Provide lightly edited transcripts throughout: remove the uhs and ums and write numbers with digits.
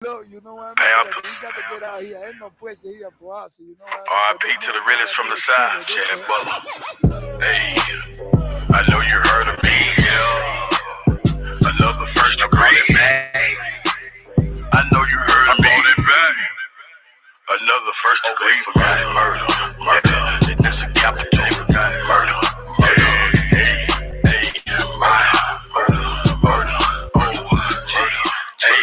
Look, you know what I mean? Like, Panthers. we got to get out here. Ain't no pressure here for us, you know what I mean? But R.I.P. this to the motherfucker realest got from me the a side, killer. This Chad shit. Butler. Hey, I know you heard of me, yeah. Another first degree. I know you heard of me. Another first degree for murder. Murder. It's a capital. Murder. Murder. Hey, hey, murder. Murder. Oh, hey.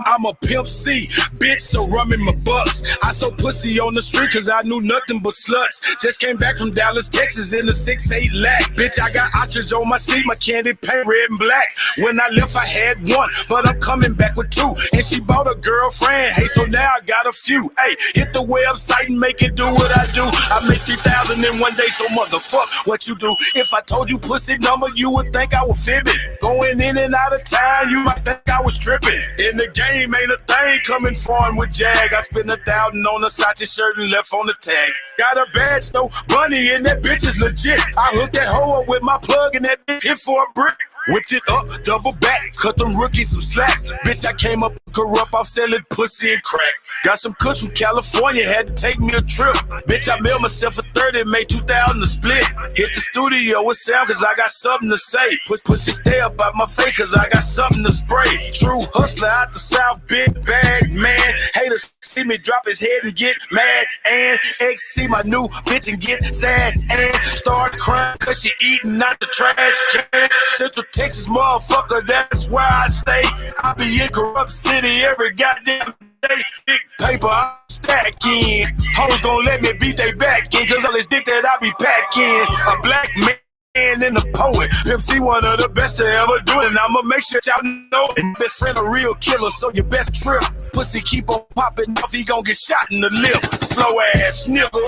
I'm a pimp C, bitch, so run me my bucks. I sold pussy on the street cause I knew nothing but sluts. Just came back from Dallas, Texas in a 6'8" lack. Bitch, I got ostrich on my seat, my candy paint red and black. When I left, I had one, but I'm coming back with two. And she bought a girlfriend, hey, so now I got a few. Hey, hit the website and make it do what I do. I make 3,000 in one day, so motherfuck what you do. If I told you pussy number, you would think I was fibbing. Going in and out of town, you might think I was tripping. In the game ain't a thing coming foreign with Jag. I spent 1,000 on a Sachi shirt and left on the tag. Got a badge, no money, and that bitch is legit. I hooked that hoe up with my plug and that bitch hit for a brick. Whipped it up, double back, cut them rookies some slack. Bitch, I came up corrupt, off selling pussy and crack. Got some kush from California, had to take me a trip. Bitch, I mailed myself a 30, made 2,000 a split. Hit the studio with sound, cause I got something to say. Pussy stay up out my face, cause I got something to spray. True hustler out the South, big bag man. Haters see me drop his head and get mad. And X see my new bitch and get sad. And start crying, cause she eating out the trash can. Central Texas, motherfucker, that's where I stay. I be in Corrupt City every goddamn day. Big paper, I'm stacking. Hoes gon' let me beat they back in, cause all this dick that I be packing. A black man and a poet. Pimp C one of the best to ever do it, and I'ma make sure y'all know it. Best friend a real killer, so your best trip. Pussy keep on popping off, he gon' get shot in the lip. Slow ass nigga.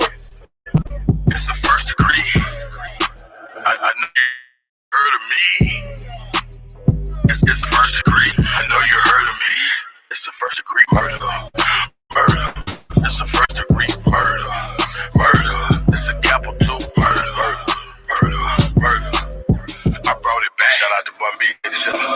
It's the first degree. I know you heard of me. It's the first degree. I know you heard of me. It's the first degree murder. Murder. It's the first degree murder. Murder. It's a capital murder. Murder. Murder. I brought it back. Shout out to Bun B.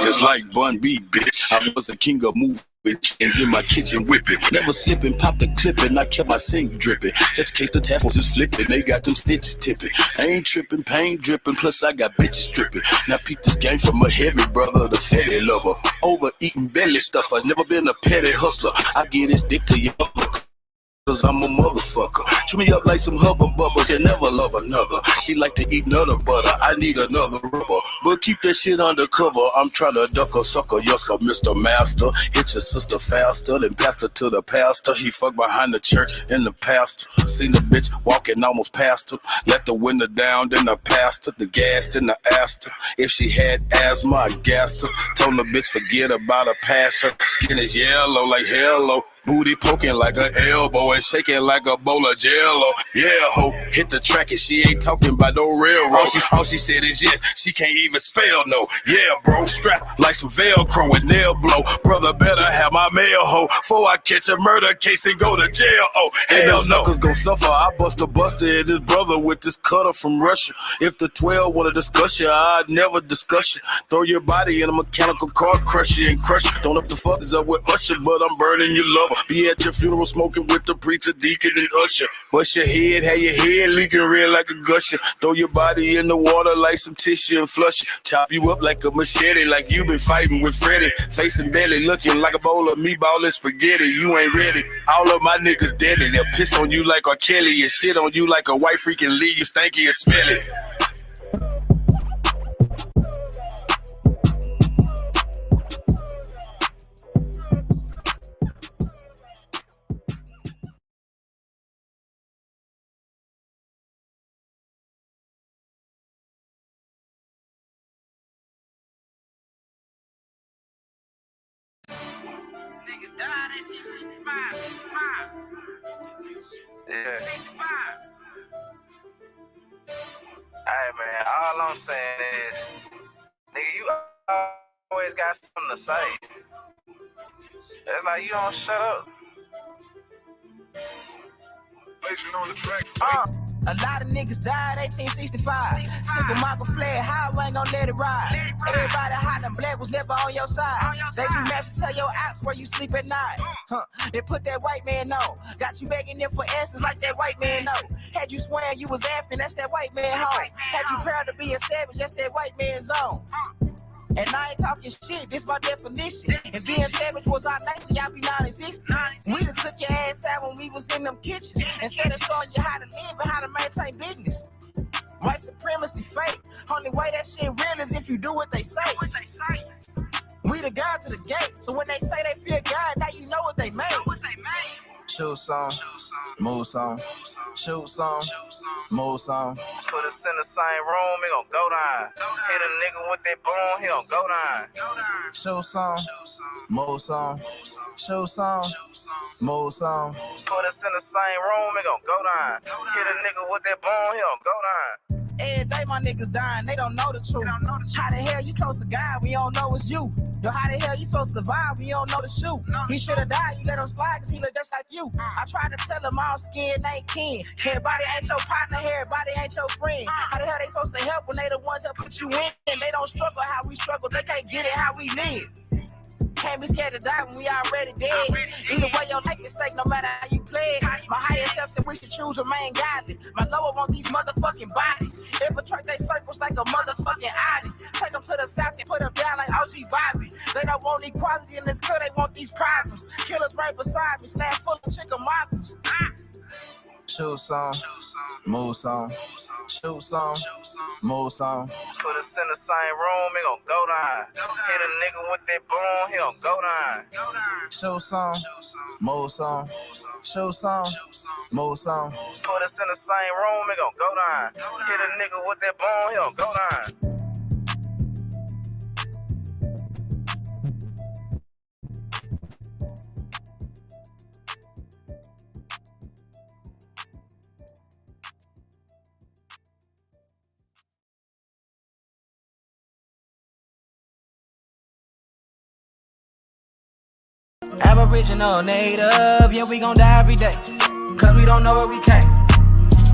Just like Bun B, bitch. I was a king of moving and in my kitchen whipping. Never slipping, pop the clipping. I kept my sink dripping. Just in case the taffels is flipping. They got them stitches tipping. I ain't tripping, pain dripping. Plus I got bitches stripping. Now peep this game from a heavy brother, the fatty lover. Overeating belly stuffer. Never been a petty hustler. I get this dick to your cause I'm a motherfucker. Chew me up like some hubba bubba. She'll never love another. She like to eat nutter butter. I need another rubber. But keep that shit undercover. I'm trying to duck a sucker. Yes, sir, Mr. Master. Hit your sister faster than pastor to the pastor. He fucked behind the church in the pastor. Seen the bitch walking almost past her. Let the window down, then I passed her. The gas, then I asked her. If she had asthma, I gassed her. Told the bitch forget about her, pass her. Skin is yellow like hello. Booty poking like an elbow and shaking like a bowl of jello. Yeah, ho, hit the track and she ain't talking about no railroad. All she said is yes, she can't even spell no. Yeah, bro, strapped like some Velcro with nail blow. Brother better have my mail, ho, before I catch a murder case and go to jail. Oh, hell no. Suckers gon' suffer. I bust a buster and his brother with this cutter from Russia. If the 12 wanna discuss you, I'd never discuss you. Throw your body in a mechanical car, crush you and crush you. Don't up the fuckers up with Usher, but I'm burning your lover. Be at your funeral smoking with the preacher, deacon, and usher. Bust your head, have your head leaking red like a gusher. Throw your body in the water like some tissue and flush it. Chop you up like a machete, like you been fighting with Freddy. Facing belly, looking like a bowl of meatball and spaghetti. You ain't ready. All of my niggas deadly. They'll piss on you like R. Kelly and shit on you like a white freaking Lee. You stanky and smelly. Niggas died in 1965. Yeah. 65. Hey man, all I'm saying is, nigga, you always got something to say. It's like you don't shut up. A lot of niggas died 1865. Single Michael fled, how I ain't gon' let it ride. Everybody hot and black was never on your side. They just match to tell your ops where you sleep at night. They put that white man on. Got you begging them for answers like that white man know. Had you swearing you was African, that's that white man home. Had you proud to be a savage, that's that white man's zone. And I ain't talking shit, this by definition. If being savage was our nature, y'all be non-existent. We done took your ass out when we was in them kitchens. Instead of showing you how to live and how to maintain business. White supremacy fake. Only way that shit real is if you do what they say. We the God to the gate. So when they say they fear God, now you know what they made. Shoot song, move song, shoot song, move song. Put us in the same room, he gon' go down. Hit a nigga with that boom, he gon' go down. Shoot song, move song, shoot song, move song. Put us in the same room, he gon' go down. Hit a nigga with that boom, he gon' go down. Every day my niggas dying, they don't know the truth. How the hell you close to God, we don't know it's you. Yo, how the hell you supposed to survive, we don't know the shoot. He should've died, you let him slide, cause he look just like you. I tried to tell him all skin ain't kin. Everybody ain't your partner, everybody ain't your friend. How the hell they supposed to help when they the ones that put you in? And they don't struggle how we struggle, they can't get it how we live. Can't be scared to die when we already dead. Either way, your life is stake no matter how you play it. My higher self said we should choose remain godly. My lower want these motherfucking bodies. Infiltrate they circles like a motherfucking Audi. Take them to the south and put them down like OG Bobby. They don't want equality in this club, they want these problems. Killers right beside me, slab full of chicken moppers. Shoot song, move song, shoot song, move song. Put us in the same room, he gon' go down. Hit a nigga with that boom, he gon' go down. Shoot song, move song, shoot song, move song. Put us in the same room, he gon' go down. Hit a nigga with that boom, he gon' go down. Aboriginal, native, yeah, we gon' die every day, cause we don't know where we came.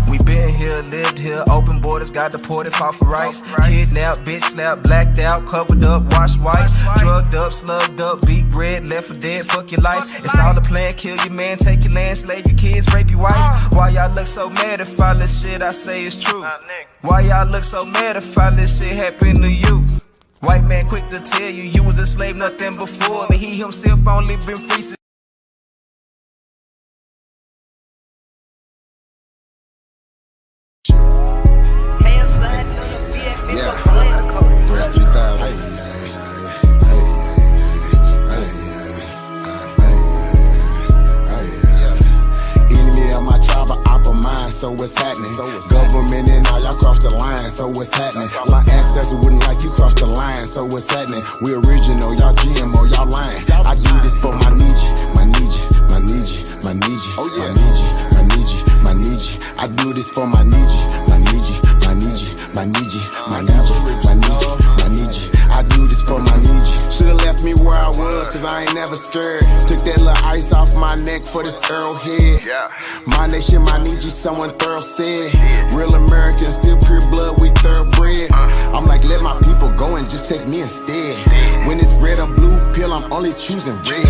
We been here, lived here, open borders, got deported, fought for rights. Kidnapped, bitch slapped, blacked out, covered up, washed white. Drugged up, slugged up, beat bread, left for dead, fuck your life. It's all a plan, kill your man, take your land, slave your kids, rape your wife. Why y'all look so mad if all this shit I say is true? Why y'all look so mad if all this shit happen to you? White man quick to tell you, you was a slave, nothing before. But he himself only been free since. So what's happening? Government and all y'all crossed the line, so what's happening? My ancestors wouldn't like you cross the line, so what's happening? We original, y'all GMO, y'all lying. I do this for my Nietzsche, my Nietzsche, my Nietzsche, my Nietzsche, oh yeah, my Nietzsche, my Nietzsche, my Nietzsche. I do this for my Nietzsche, my Nietzsche, my Nietzsche, my Nietzsche, my Nietzsche, my Nietzsche, my Nietzsche. I do this for my Nietzsche. Should've left me where I was, cause I ain't never scared. Took that little ice off my neck for this arrowhead. My nation, my Nietzsche, someone thorough said. Real American, still pure blood, we thoroughbred. I'm like, let my people go and just take me instead. When it's red or blue pill, I'm only choosing red.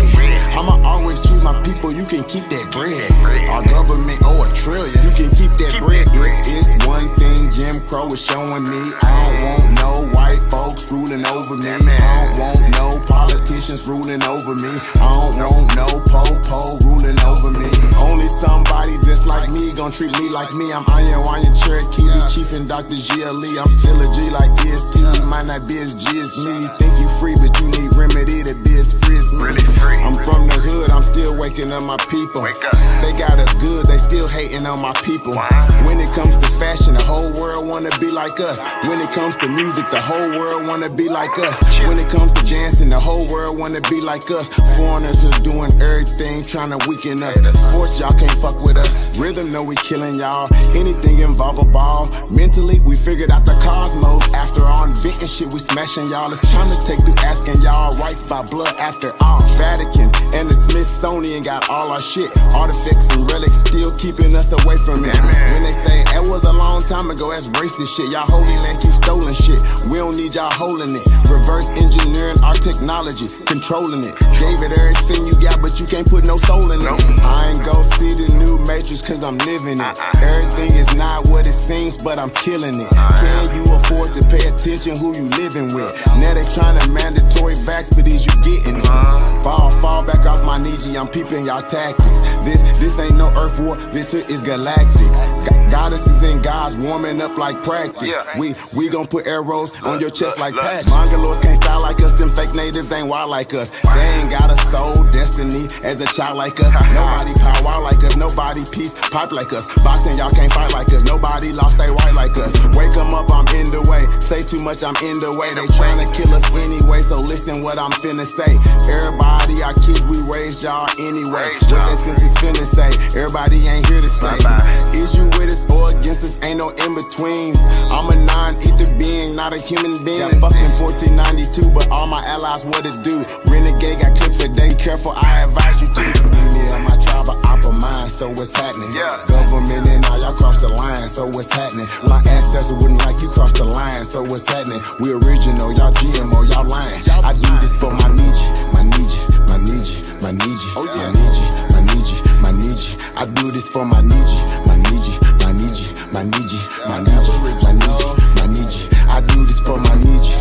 I'ma always choose my people, you can keep that bread. Our government owe $1 trillion, you can keep that bread. If it's one thing Jim Crow is showing me, I don't want no white folks ruling over me. I don't want no politicians ruling over me. I don't want no po-po ruling over me. Only somebody just like me gon' treat me like me. I'm Iron Cherokee, the Chief and Dr. GLE. I'm still a G like EST. You might not be as G as me. You think you free, but you need remedy to be as free as me. I'm from the hood, I'm still waking up my people. They got us good, they still hating on my people. When it comes to fashion, the whole world wanna be like us. When it comes to music, the whole world wanna be like us. When it comes to dancing, the whole world wanna be like us. Foreigners are doing everything, trying to weaken us. Sports, y'all can't fuck with us. Rhythm, know we killing y'all. Anything involve a ball. Mentally, we figured out the cosmos. After all inventing shit, we smashing y'all. It's time to take through asking y'all rights by blood after all. Vatican and the Smiths Smithsonian got all our shit. Artifacts and relics still keeping us away from it. When they say that was a long time ago, that's racist shit. Y'all holy land keep stolen shit. We don't need y'all holding it. Reverse engineering our technology, controlling it. Gave it everything you got, but you can't put no soul in it. I ain't go see the new Matrix cause I'm living it. Everything is not what it seems, but I'm killing it. Can you afford to pay attention who you living with? Now they trying to mandatory vax, but is you getting it? Fall back off my knee, I'm peeping y'all tactics. This ain't no earth war, this here is galactics. Goddesses and gods warming up like practice. We gon' put arrows on your chest like patches. Mongoloids can't style like us, them fake natives ain't wild like us. They ain't got a soul, destiny as a child like us. Nobody power like us, nobody peace pipe like us. Boxing, y'all can't fight like us, nobody lost they right like us. Wake 'em up, I'm in the way. Say too much, I'm in the way. They tryna kill us anyway, so listen what I'm finna say. Everybody, our kids, we raised y'all anyway. What that sense is finna say, everybody ain't here to stay. Is you with us or against us, ain't no in-betweens. I'm a non-ether being, not a human being. Got fucking 1492, but all my allies what it do. Renegade got clipped for day, careful, I advise you to. Enemy of my tribe, but opera mine, so what's happening? Government and all y'all cross the line, so what's happening? My ancestors wouldn't like you cross the line, so what's happening? We original, y'all GMO, y'all lying. I do this for my Nietzsche, my Nietzsche, my Nietzsche, my Nietzsche, my Nietzsche, my Nietzsche, my Nietzsche. I do this for my Nietzsche, my Nietzsche, my Nietzsche, my Nietzsche, my Nietzsche, my Nietzsche, my Nietzsche. I do this for my Nietzsche.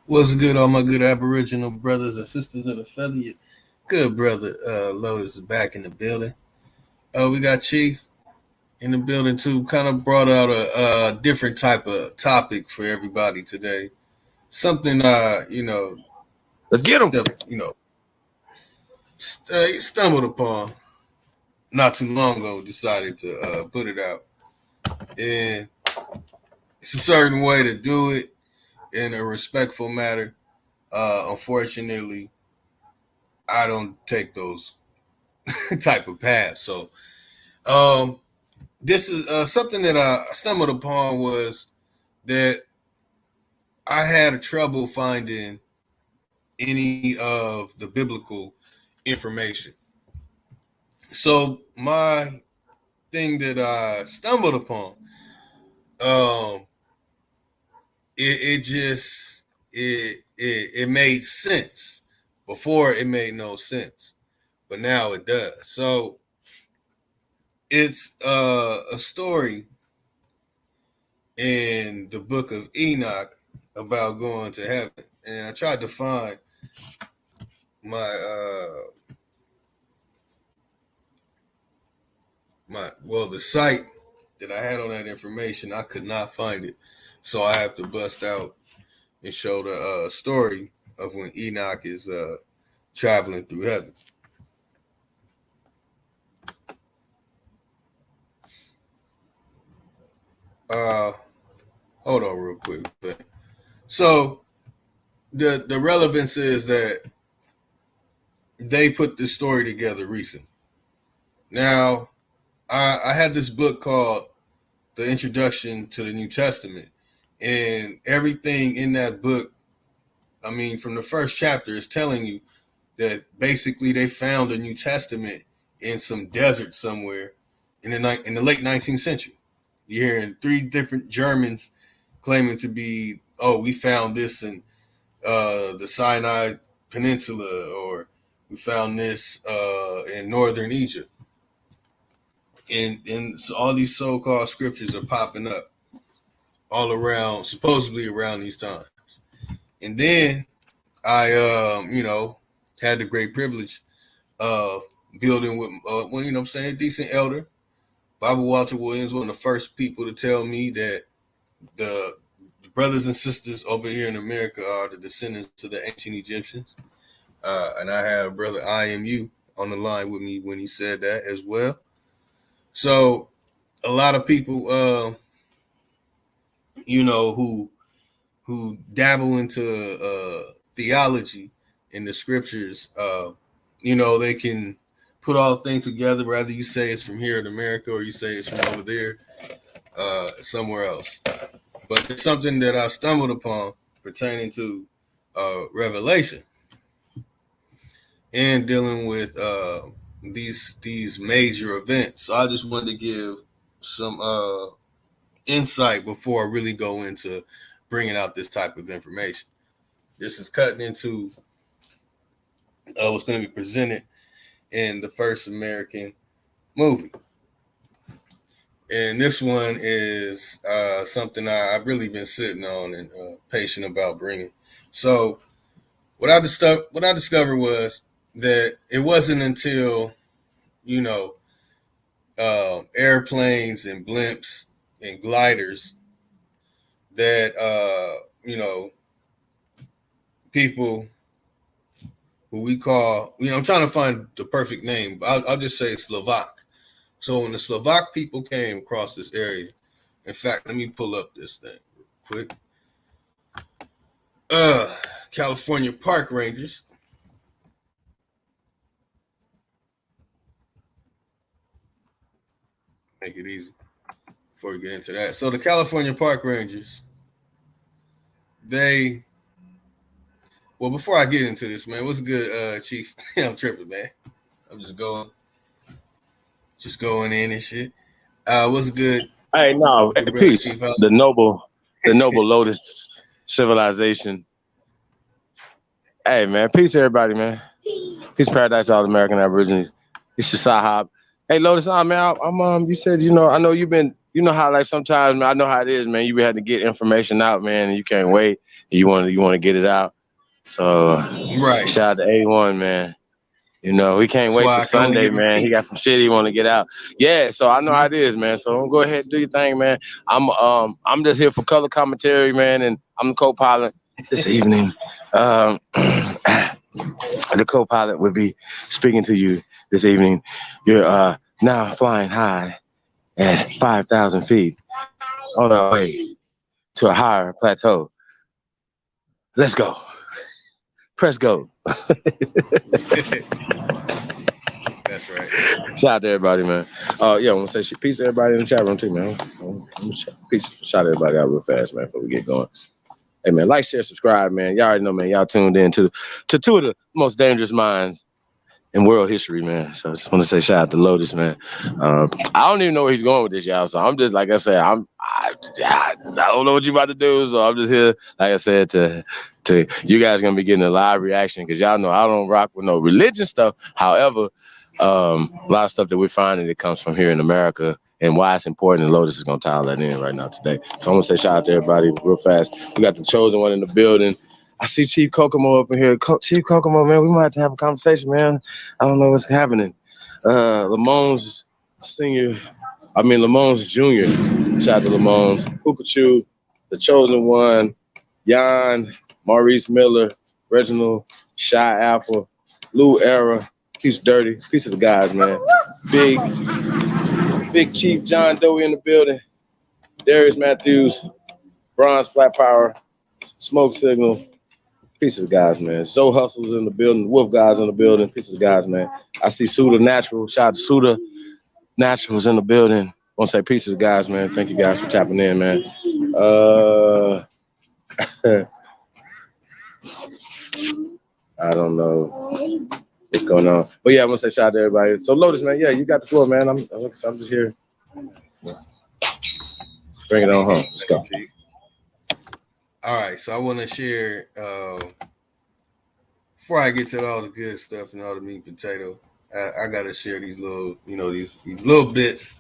What's good, all my good Aboriginal brothers and sisters of the feather? Good brother Lotus is back in the building. We got Chief in the building too. Kind of brought out a different type of topic for everybody today. Something Let's get him. Stumbled upon not too long ago. Decided to put it out, and it's a certain way to do it in a respectful manner. Unfortunately, I don't take those type of paths. So, this is something that I stumbled upon was that I had trouble finding any of the biblical information. So my thing that I stumbled upon, it made sense. Before it made no sense, but now it does. So it's a story in the book of Enoch about going to heaven, and I tried to find my the site that I had on that information. I could not find it, so I have to bust out and show the story of when Enoch is traveling through heaven. Hold on real quick. So the relevance is that they put this story together recently. Now, I had this book called The Introduction to the New Testament, and everything in that book, I mean, from the first chapter, is telling you that basically they found the New Testament in some desert somewhere in the late 19th century. You're hearing 3 different Germans claiming to be, we found this in the Sinai Peninsula, or we found this in northern Egypt. And so all these so-called scriptures are popping up all around, supposedly around these times. And then I, had the great privilege of building with, a decent elder, Bobby Walter Williams, one of the first people to tell me that the brothers and sisters over here in America are the descendants of the ancient Egyptians. And I had a brother IMU on the line with me when he said that as well. So a lot of people, who dabble into theology in the scriptures, they can put all things together, whether you say it's from here in America or you say it's from over there, somewhere else. But it's something that I stumbled upon pertaining to Revelation and dealing with these major events. So I just wanted to give some insight before I really go into bringing out this type of information. This is cutting into what's going to be presented in the first American movie. And this one is something I've really been sitting on and patient about bringing. So what I discovered was that it wasn't until airplanes and blimps and gliders that people who we call, I'm trying to find the perfect name, but I'll just say Slovak. So when the Slovak people came across this area, in fact, let me pull up this thing real quick. California Park Rangers. Make it easy before we get into that. So the California Park Rangers, before I get into this, man, what's good, Chief? I'm tripping, man. I'm just going in and shit. What's good? Hey, no, Good brother, peace. Chief. The noble Lotus civilization. Hey, man, peace, everybody, man. Peace, paradise, all American Aborigines. It's your Sahab. Hey, Lotus, man, I'm you said, I know you've been, how like sometimes, man, I know how it is, man. You had to get information out, man, and you can't wait. You want to get it out. So, Right. shout out to A1, man. We can't That's wait why till I can only Sunday, give a man. He got piece. some shit he want to get out. Yeah, so I know how it is, man. So go ahead and do your thing, man. I'm just here for color commentary, man, and I'm the co-pilot this evening. The co-pilot will be speaking to you this evening. You're now flying high at 5,000 feet on our way to a higher plateau. Let's go. Press go. That's right. Shout out to everybody, man. Yeah, I want to say peace to everybody in the chat room too, man. Peace. Shout everybody out real fast, man, before we get going. Hey, man, like, share, subscribe, man. Y'all already know, man. Y'all tuned in to two of the most dangerous minds in world history, man. So I just want to say shout out to Lotus, man. I don't even know where he's going with this, y'all. So I'm just, like I said, I don't know what you about to do. So I'm just here, like I said, to you guys gonna be getting a live reaction because y'all know I don't rock with no religion stuff. However, a lot of stuff that we're finding that comes from here in America and why it's important, and Lotus is going to tie all that in right now today. So I'm going to say shout out to everybody real fast. We got the chosen one in the building. I see Chief Kokomo up in here. Chief Kokomo, man, we might have to have a conversation, man. I don't know what's happening. Lamone's Jr. Shout out to Lamone's. Pukachu, the chosen one, Jan, Maurice Miller, Reginald, Shy Apple, Lou Era, Piece Dirty, piece of the guys, man. Big Chief John Doe in the building. Darius Matthews, Bronze Flat Power, Smoke Signal, piece of the guys, man. Zoe Hustle's in the building, Wolf Guys in the building, piece of the guys, man. I see Suda Natural, shout out to Suda Natural's in the building. I want to say peace to the guys, man. Thank you guys for tapping in, man. I don't know what's going on. But yeah, I want to say shout out to everybody. So Lotus, man, yeah, you got the floor, man. I'm just here. Bring it on home. Let's go. All right, so I want to share, before I get to all the good stuff and all the meat and potato, I got to share these little, these little bits.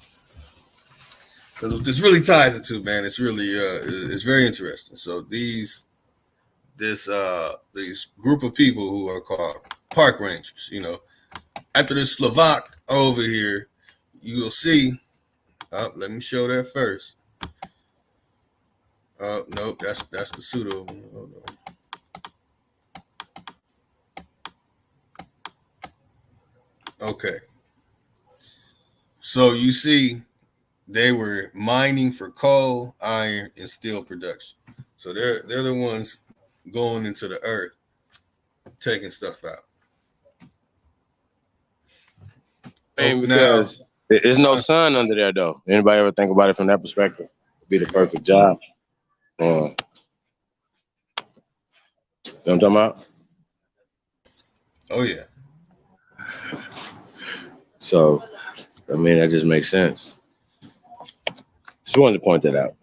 Because this really ties it to, man, it's really, it's very interesting. So this group of people who are called park rangers, after this Slovak over here, you will see, let me show that first. Nope, that's the pseudo. Hold on. Okay. So you see, they were mining for coal, iron, and steel production. So they're the ones going into the earth, taking stuff out. mean, because there's no sun under there, though. Anybody ever think about it from that perspective? Be the perfect job. You know what I'm talking about? Oh yeah. So, I mean, that just makes sense. Just wanted to point that out.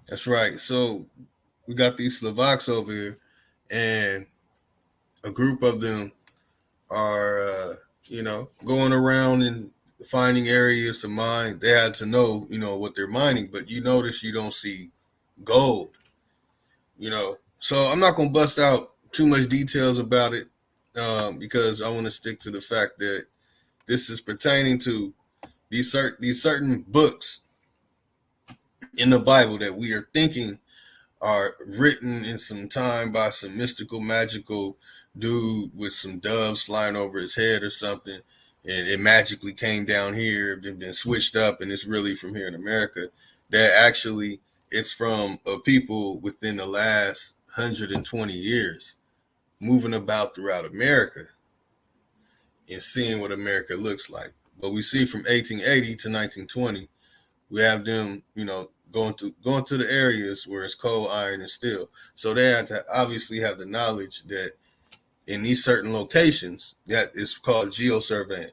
That's right. So we got these Slovaks over here, and a group of them are, going around and finding areas to mine. They had to know, what they're mining, but you notice you don't see gold, So I'm not going to bust out too much details about it because I want to stick to the fact that this is pertaining to these certain books in the Bible that we are thinking are written in some time by some mystical, magical dude with some doves flying over his head or something, and it magically came down here and been switched up, and it's really from here in America. That actually it's from a people within the last 120 years moving about throughout America and seeing what America looks like. But we see from 1880 to 1920, we have them, going to the areas where it's coal, iron, and steel. So they had to obviously have the knowledge that in these certain locations, that is called geosurveying,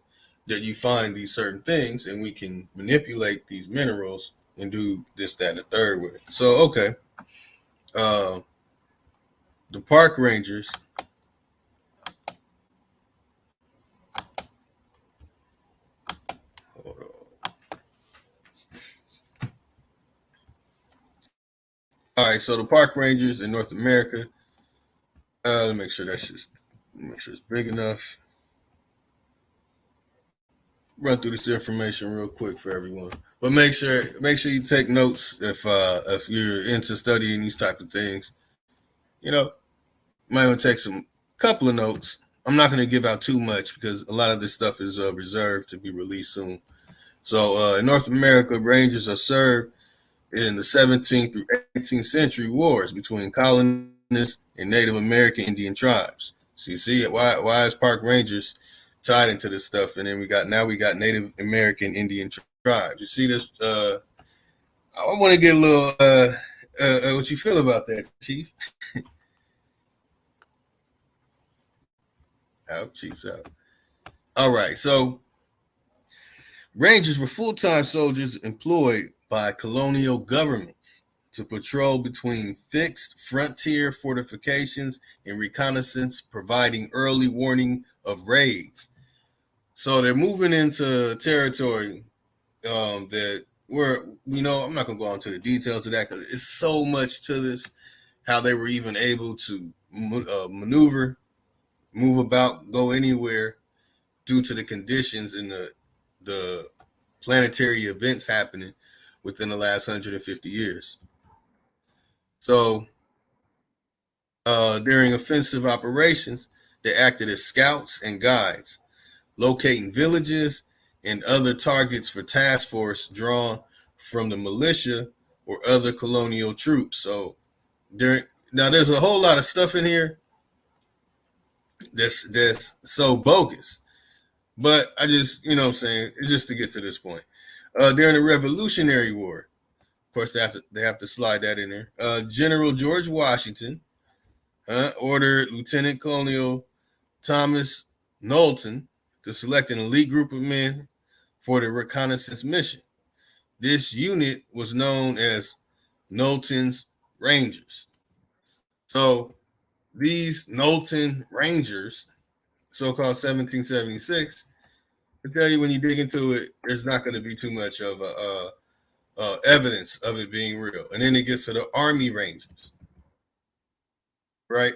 that you find these certain things and we can manipulate these minerals and do this, that, and the third with it. So, okay. The park rangers, hold on. All right, so the park rangers in North America, let me make sure it's big enough. Run through this information real quick for everyone, but make sure you take notes if you're into studying these type of things. Might want to take some couple of notes. I'm not going to give out too much because a lot of this stuff is reserved to be released soon. So in North America, rangers are served in the 17th through 18th century wars between colonists and Native American Indian tribes. So you see why is park rangers tied into this stuff? And then we got Native American Indian tribes. You see this? I want to get a little what you feel about that, Chief? Out, Chief's out. All right, so rangers were full-time soldiers employed by colonial governments to patrol between fixed frontier fortifications and reconnaissance, providing early warning of raids. So they're moving into territory that I'm not going to go into the details of that because it's so much to this, how they were even able to maneuver, move about, go anywhere due to the conditions and the planetary events happening within the last 150 years. So during offensive operations, they acted as scouts and guides, locating villages and other targets for task force drawn from the militia or other colonial troops. So there's a whole lot of stuff in here that's so bogus. But I just, what I'm saying, it's just to get to this point. During the Revolutionary War, of course, they have to slide that in there. General George Washington ordered Lieutenant Colonel Thomas Knowlton to select an elite group of men for the reconnaissance mission. This unit was known as Knowlton's Rangers. So these Knowlton Rangers, so-called 1776, I tell you, when you dig into it, there's not going to be too much of evidence of it being real. And then it gets to the Army Rangers, right?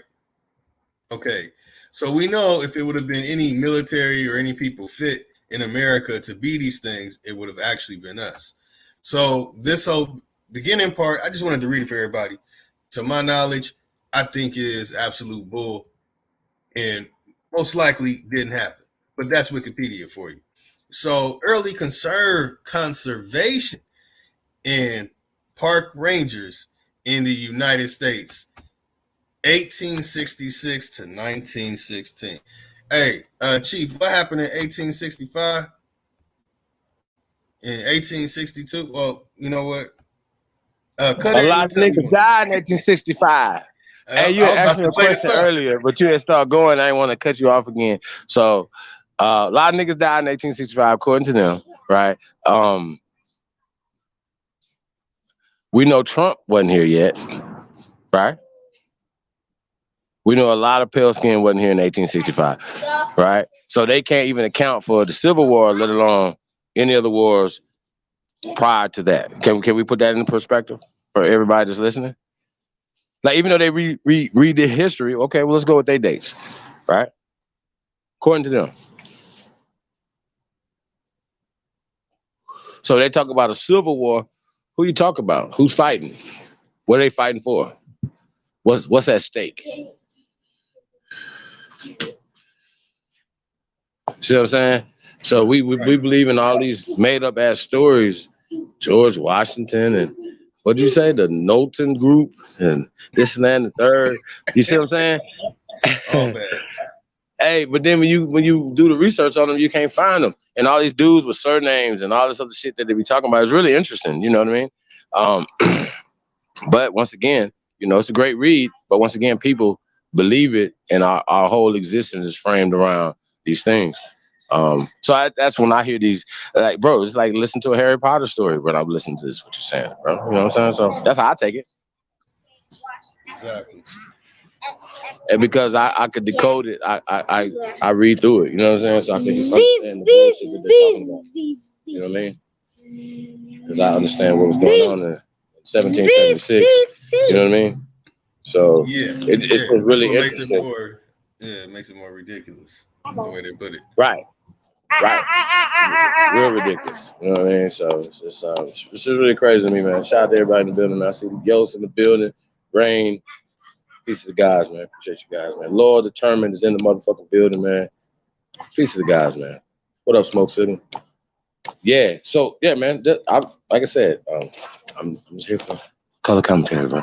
Okay, so we know if it would have been any military or any people fit in America to be these things, it would have actually been us. So this whole beginning part, I just wanted to read it for everybody. To my knowledge, I think is absolute bull and most likely didn't happen. But that's Wikipedia for you. So early conservation and park rangers in the United States 1866 to 1916. Hey, Chief, what happened in 1865? In 1862? Well, you know what? Cut A it lot and of tell me niggas what. died in 1865. Hey, you I had was asked about me to a play this question up. earlier, but you had started going. I didn't want to cut you off again. So, a lot of niggas died in 1865, according to them, right? We know Trump wasn't here yet, right? We know a lot of pale skin wasn't here in 1865, right? So they can't even account for the Civil War, let alone any other wars prior to that. Can we put that in perspective for everybody that's listening? Like, even though they read the history, okay, well, let's go with their dates, right? According to them. So they talk about a civil war. Who you talk about? Who's fighting? What are they fighting for? What's at stake? See what I'm saying? So we believe in all these made up ass stories. George Washington and what did you say? The Knowlton Group and this and that and the third. You see what I'm saying? All bad. Hey, but then when you do the research on them, you can't find them. And all these dudes with surnames and all this other shit that they be talking about is really interesting. You know what I mean? But once again, you know, it's a great read. But once again, people believe it, and our whole existence is framed around these things. So that's when I hear these, like, bro, it's like listen to a Harry Potter story when I'm listening to this, what you're saying, bro. You know what I'm saying? So that's how I take it. Exactly. And because I could decode it, I read through it. You know what I'm saying? So I can understand the bullshit that they're talking about. You know what I mean? Because I understand what was going on in 1776. You know what I mean? So it's that's really what makes it interesting. more. Yeah, it makes it more ridiculous the way they put it. Right. Real ridiculous. You know what I mean? So it's just really crazy to me, man. Shout out to everybody in the building, man. I see the Yost in the building. Rain. Peace to the guys, man. Appreciate you guys, man. Lord Determined is in the motherfucking building, man. Peace to the guys, man. What up, Smoke City? Yeah. So yeah, man. Like I said, I'm just here for color commentary, bro.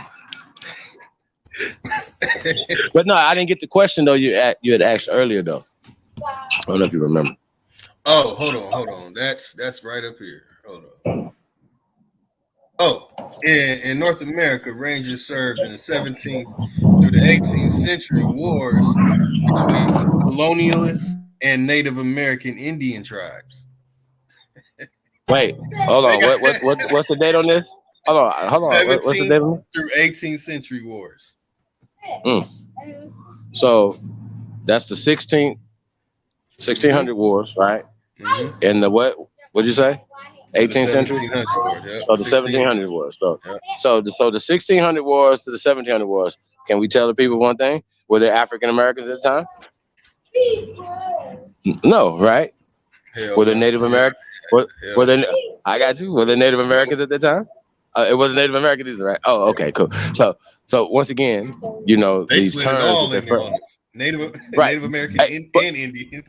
But no, I didn't get the question though. You had asked earlier though. I don't know if you remember. Oh, hold on. That's right up here. Hold on. Oh, in North America, Rangers served in the 17th through the 18th century wars between colonialists and Native American Indian tribes. Wait, hold on. What's the date on this? Hold on. 17th What's the date on this? through 18th century wars. So that's the 1600 wars, right? Mm-hmm. And the what'd you say? 18th century? 1700 wars, yeah. So the 1700 wars. So the 1600 wars to the 1700 wars. Can we tell the people one thing? Were there African Americans at the time? No, right? Were there Native Americans? Were there? I got you. Were there Native Americans at that time? It wasn't Native American either, right? Oh, okay, cool. So once again, you know, they these terms all that in there on this. Native American and Indian.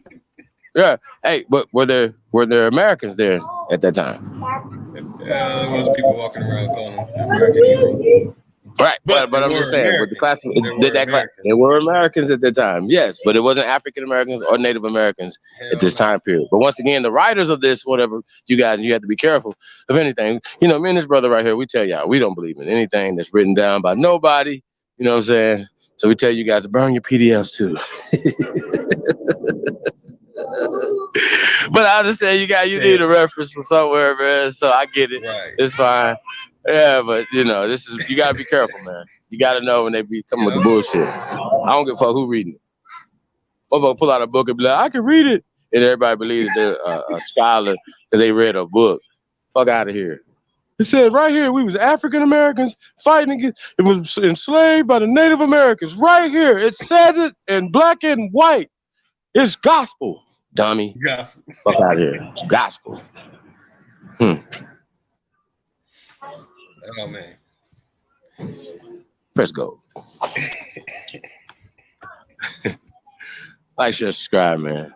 Yeah. Hey, but were there Americans there at that time? There wasn't people walking around calling them American either. Right, but I'm just saying, with the class, there were Americans at that time, yes, but it wasn't African Americans or Native Americans at this time period. But once again, the writers of this, whatever, you have to be careful of anything. You know, me and this brother right here, we tell y'all, we don't believe in anything that's written down by nobody. You know what I'm saying? So we tell you guys to burn your PDFs too. But I understand you need a reference from somewhere, man. So I get it. Right. It's fine. Yeah, but you know, you gotta be careful, man. You gotta know when they be coming with the bullshit. I don't give a fuck who reading it. Motherfucker pull out a book and be like, I can read it, and everybody believes that they're a scholar because they read a book. Fuck out of here. It said right here we was African Americans fighting against. It was enslaved by the Native Americans. Right here, it says it in black and white. It's gospel, dummy. Gospel. Fuck out of here. Gospel. Oh man. Press go. Like, share, subscribe, man.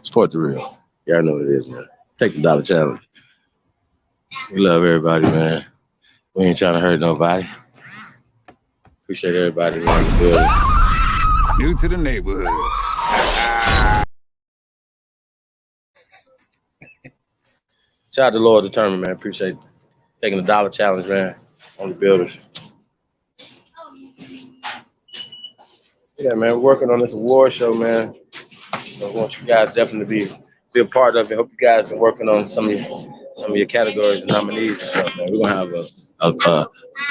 Support the real. Y'all know what it is, man. Take the dollar challenge. We love everybody, man. We ain't trying to hurt nobody. Appreciate everybody man, in the building. New to the neighborhood. Shout out to Lord Determined, man. Appreciate taking the dollar challenge, man, on the builders. Yeah, man, we're working on this award show, man. I want you guys definitely to be a part of it. Hope you guys been working on some of your categories and nominees and stuff, man. We're gonna have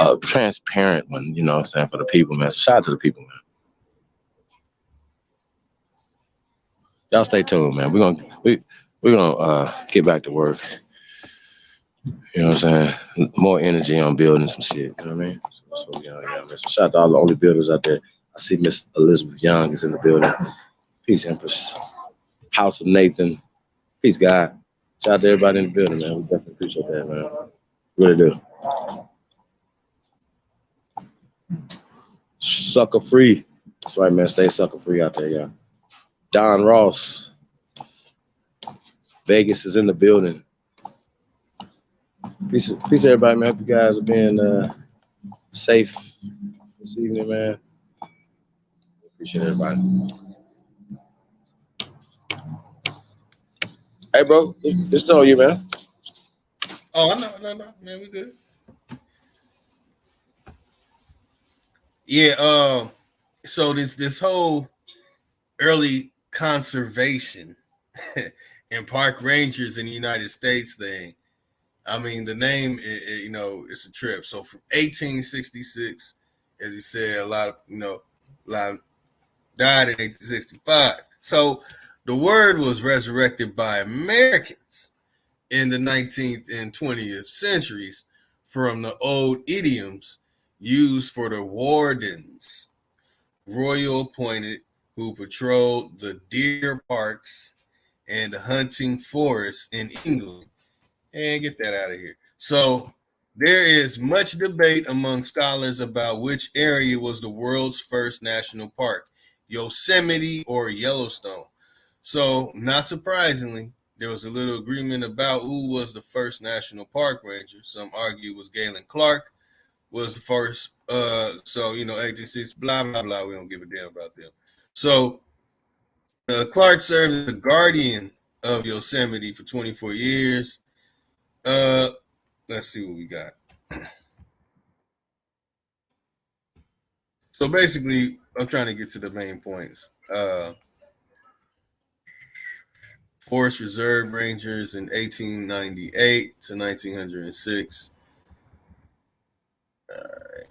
a transparent one, you know what I'm saying, for the people, man. So shout out to the people, man. Y'all stay tuned, man. We're gonna get back to work. You know what I'm saying? More energy on building some shit. You know what I mean? So man. So shout out to all the only builders out there. I see Miss Elizabeth Young is in the building. Peace, Empress. House of Nathan. Peace, God. Shout out to everybody in the building, man. We definitely appreciate that, man. Really do. Sucker free. That's right, man. Stay sucker free out there, y'all. Don Ross. Vegas is in the building. Peace, everybody, man. Hope you guys are being safe this evening, man. Appreciate everybody. Hey, bro, it's still on you, man. Oh, no, man, we good. Yeah, so this whole early conservation and park rangers in the United States thing, I mean, the name, it's a trip. So from 1866, as you said, a lot died in 1865. So the word was resurrected by Americans in the 19th and 20th centuries from the old idioms used for the wardens, royal appointed, who patrolled the deer parks and the hunting forests in England. And get that out of here. So there is much debate among scholars about which area was the world's first national park, Yosemite or Yellowstone. So not surprisingly, there was a little agreement about who was the first national park ranger. Some argue was Galen Clark was the first. 1860, blah, blah, blah. We don't give a damn about them. So Clark served as the guardian of Yosemite for 24 years. Let's see what we got. So basically, I'm trying to get to the main points. Forest Reserve Rangers in 1898 to 1906. All right.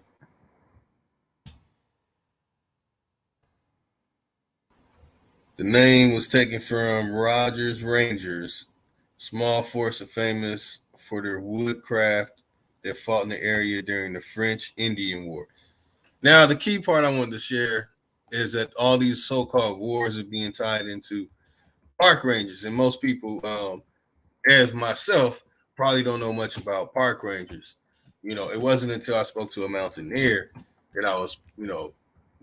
The name was taken from Rogers Rangers, small force of famous for their woodcraft that fought in the area during the French Indian War. Now, the key part I wanted to share is that all these so-called wars are being tied into park rangers, and most people, as myself, probably don't know much about park rangers. It wasn't until I spoke to a mountaineer that I was,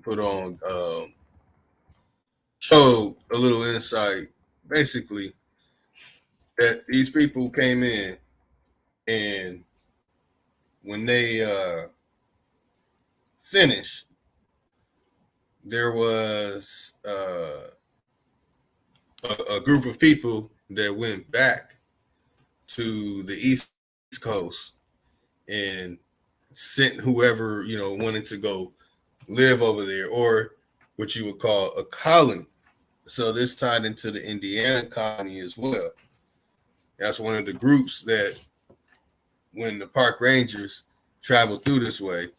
put on, showed a little insight, basically, that these people came in, and when they finished, there was a group of people that went back to the East Coast and sent whoever, wanted to go live over there, or what you would call a colony. So this tied into the Indiana colony as well. That's one of the groups that, when the park rangers traveled through this way,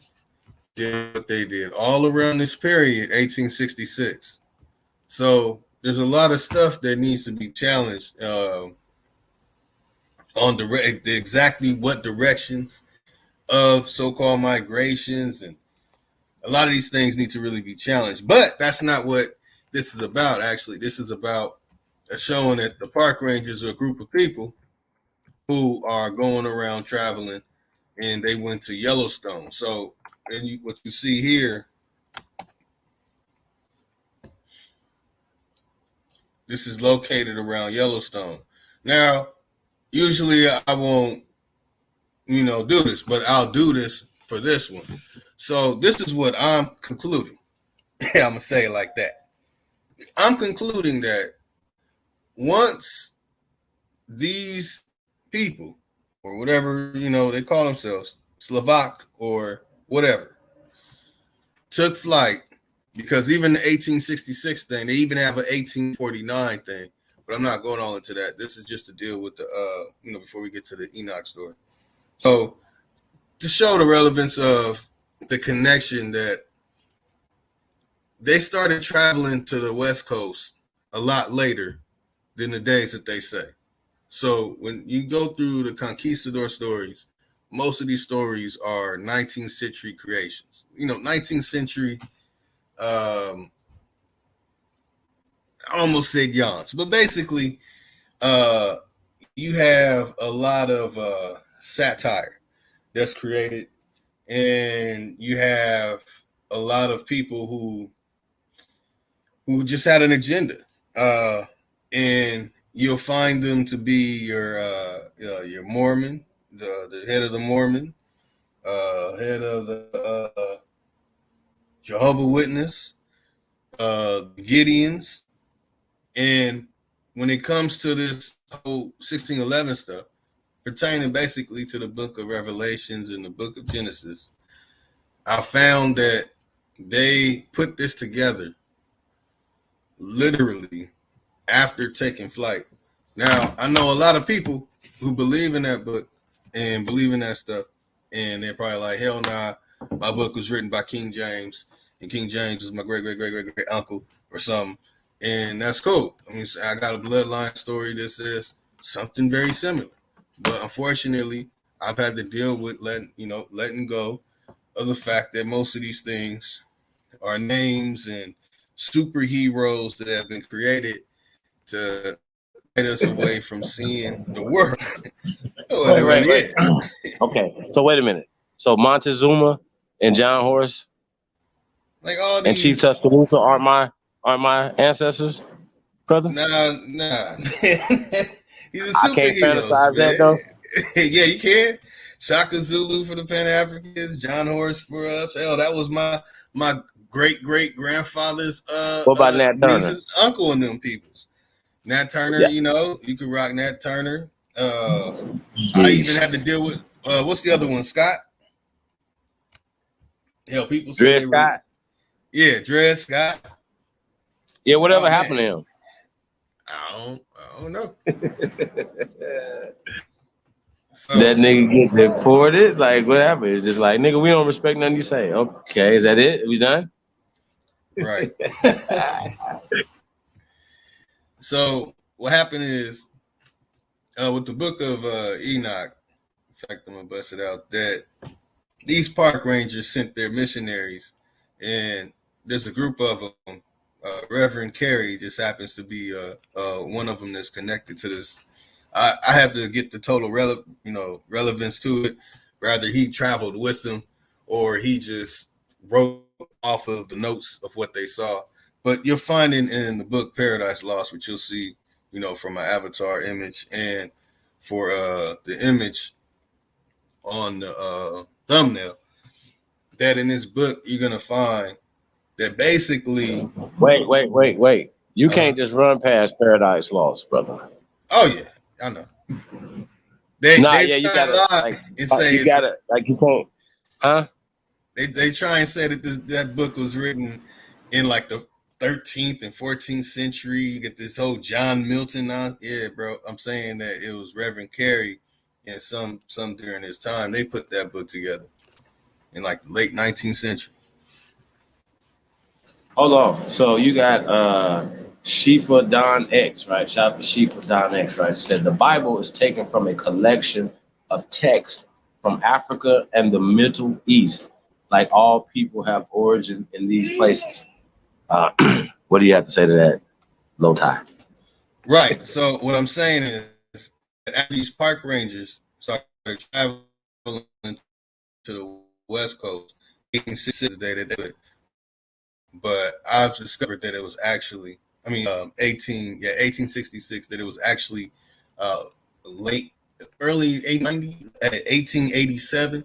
did what they did all around this period, 1866. So there's a lot of stuff that needs to be challenged on exactly what directions of so-called migrations, and a lot of these things need to really be challenged. But that's not what this is about. Actually, this is about showing that the park rangers are a group of people who are going around traveling, and they went to Yellowstone. So, what you see here, this is located around Yellowstone. Now, usually I won't, do this, but I'll do this for this one. So this is what I'm concluding. I'm gonna say it like that. I'm concluding that once these people, or whatever they call themselves, Slovak or whatever, took flight, because even the 1866 thing, they even have an 1849 thing, but I'm not going all into that. This is just to deal with the before we get to the Enoch story. So to show the relevance of the connection, that they started traveling to the West Coast a lot later than the days that they say. So when you go through the conquistador stories, most of these stories are 19th century creations. 19th century, I almost said yawns, but basically, you have a lot of satire that's created, and you have a lot of people who just had an agenda, and you'll find them to be your Mormon, the head of the Mormon, head of the Jehovah Witness, the Gideons, and when it comes to this whole 1611 stuff, pertaining basically to the book of Revelations and the book of Genesis, I found that they put this together literally after taking flight. Now, I know a lot of people who believe in that book and believe in that stuff, and they're probably like, hell nah, my book was written by King James, and King James is my great uncle or something, and that's cool. I mean, I got a bloodline story that says something very similar, but unfortunately, I've had to deal with letting go of the fact that most of these things are names and superheroes that have been created to get us away from seeing the world. What it really is. Okay, so wait a minute. So Montezuma and John Horse Like all and Chief these, Tuscaloosa aren't my ancestors, brother. nah. These are I can't superheroes, fantasize that man. though. Yeah, you can. Shaka Zulu for the Pan Africans, John Horse for us. Hell, that was my great grandfather's What about Nat Turner? niece's uncle and them peoples. Nat Turner, Yeah. you could rock Nat Turner. I even Sheesh. had to deal with what's the other one? Scott. Hell, people say Dred they were. Scott. Yeah, Dred Scott. Yeah, whatever Oh happened man, to him? I don't know. So That nigga get deported? Like, what happened? It's just like, nigga, we don't respect nothing you say. Okay, is that it? We done? right. So what happened is with the book of Enoch. In fact, I'm gonna bust it out that these park rangers sent their missionaries, and there's a group of them. Reverend Carey just happens to be one of them that's connected to this. I have to get the total relevance to it. Rather, he traveled with them, or he just wrote off of the notes of what they saw. But you'll find in the book Paradise Lost, which you'll see, from my avatar image, and for the image on the thumbnail, that in this book you're gonna find that basically. Wait. You can't just run past Paradise Lost, brother. Oh yeah, I know. They Nah, they yeah, you try and gotta lie and say you gotta you can't, huh? they try and say that that book was written in like the 13th and 14th century. You get this whole John Milton on. Yeah, bro. I'm saying that it was Reverend Carey and some during his time. They put that book together in like the late 19th century. Hold on. So you got Shifa Don X, right? Shout out for Shifa Don X, right? Said the Bible is taken from a collection of texts from Africa and the Middle East. Like all people have origin in these places. What do you have to say to that, Low Tie? Right. So what I'm saying is that after these park rangers started traveling to the West Coast, 1866 the day that they did. But I've discovered that it was actually, 1866, that it was actually early 1887,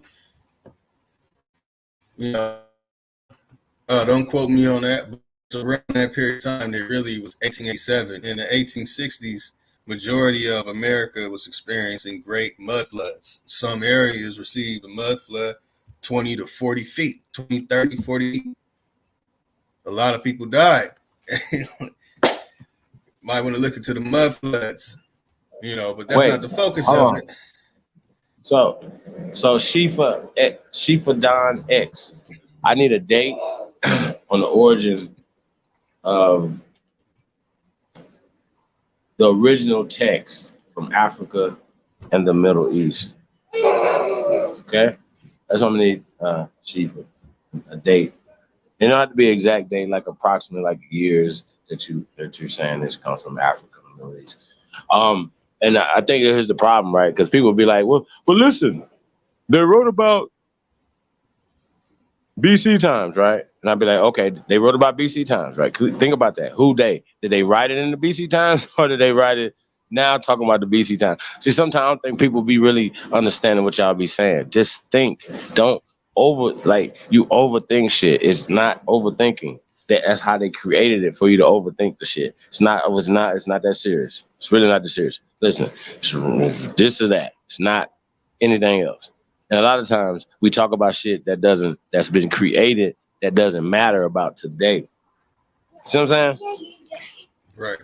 You know, don't quote me on that, but around that period of time, it really was 1887. In the 1860s, majority of America was experiencing great mud floods. Some areas received a mud flood 20 to 40 feet, 20, 30, 40 feet. A lot of people died. Might want to look into the mud floods, you know, but that's not the focus of it. So Shifa Don X. I need a date on the origin of the original text from Africa and the Middle East. Okay, that's what I'm gonna need, Shifa, a date. It don't have to be an exact date, like approximately like years that you're saying this comes from Africa and the Middle East. And I think here's the problem, right? Because people will be like, well, listen, they wrote about BC times, right? And I'd be like, okay, they wrote about BC times, right? Think about that. Who they? Did they write it in the BC times, or did they write it now talking about the BC times? See, sometimes I don't think people be really understanding what y'all be saying. Just think. Don't you overthink shit. It's not overthinking. That's how they created it, for you to overthink the shit. It's not that serious. It's really not that serious. Listen, it's this or that. It's not anything else. And a lot of times we talk about shit that's been created that doesn't matter about today. See what I'm saying? Right.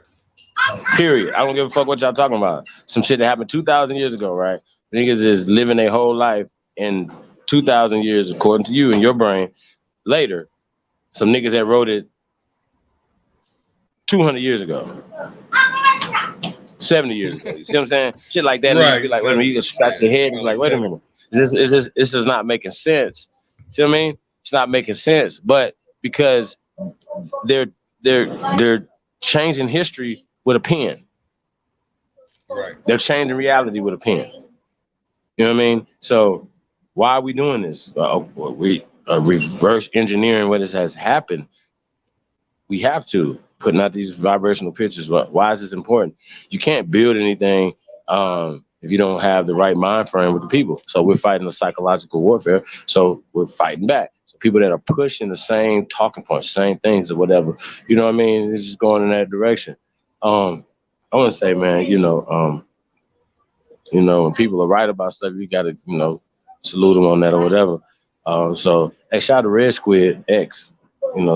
Period. I don't give a fuck what y'all talking about. Some shit that happened 2,000 years ago, right? Niggas is living their whole life in 2,000 years, according to you and your brain. Later, some niggas that wrote it 200 years ago, 70 years ago. You see what I'm saying? Shit like that. Right. And you be like, wait a minute. You can scratch your head and be like, wait a minute. This is not making sense. See what I mean? It's not making sense. But because they're changing history with a pen. Right. They're changing reality with a pen. You know what I mean? So why are we doing this? We reverse engineering what has happened. We have to putting out these vibrational pictures. Why is this important? You can't build anything if you don't have the right mind frame with the people. So we're fighting a psychological warfare. So we're fighting back. So people that are pushing the same talking points, same things or whatever, you know what I mean? It's just going in that direction. I want to say, man, when people are right about stuff, you got to, salute them on that or whatever. So, hey, shout out to Red Squid X.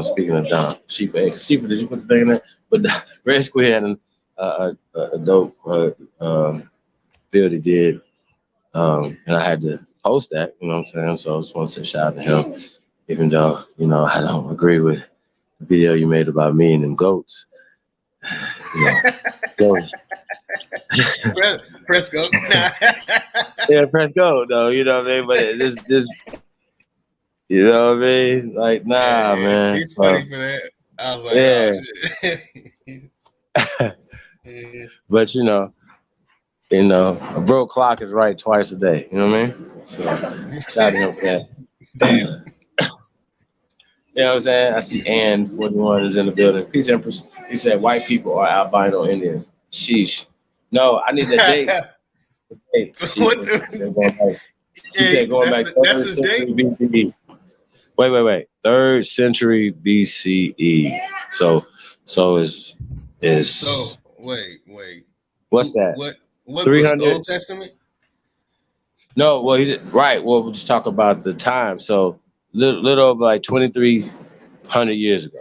Speaking of Don, Shifa X. Shifa, did you put the thing in there? But Red Squid had a dope build he did. And I had to post that, you know what I'm saying? So I just want to say shout out to him, even though, I don't agree with the video you made about me and them goats. Goats. Press go. Yeah, press go, though, you know what I mean? But it's just, you know what I mean? Like, nah, man. He's funny for that. I was like, yeah. Yeah. But, a broke clock is right twice a day. You know what I mean? So, shout out to him for that. You know what I'm saying? I see Ann 41 is in the building. Peace, Empress. He said, white people are albino Indians. Sheesh. No, I need that date. Hey, she said going back 3rd century BCE. Wait. 3rd century BCE. So is wait. What's that? What 300 Old Testament? No, well right. Well, we'll just talk about the time. So little over like 2,300 years ago.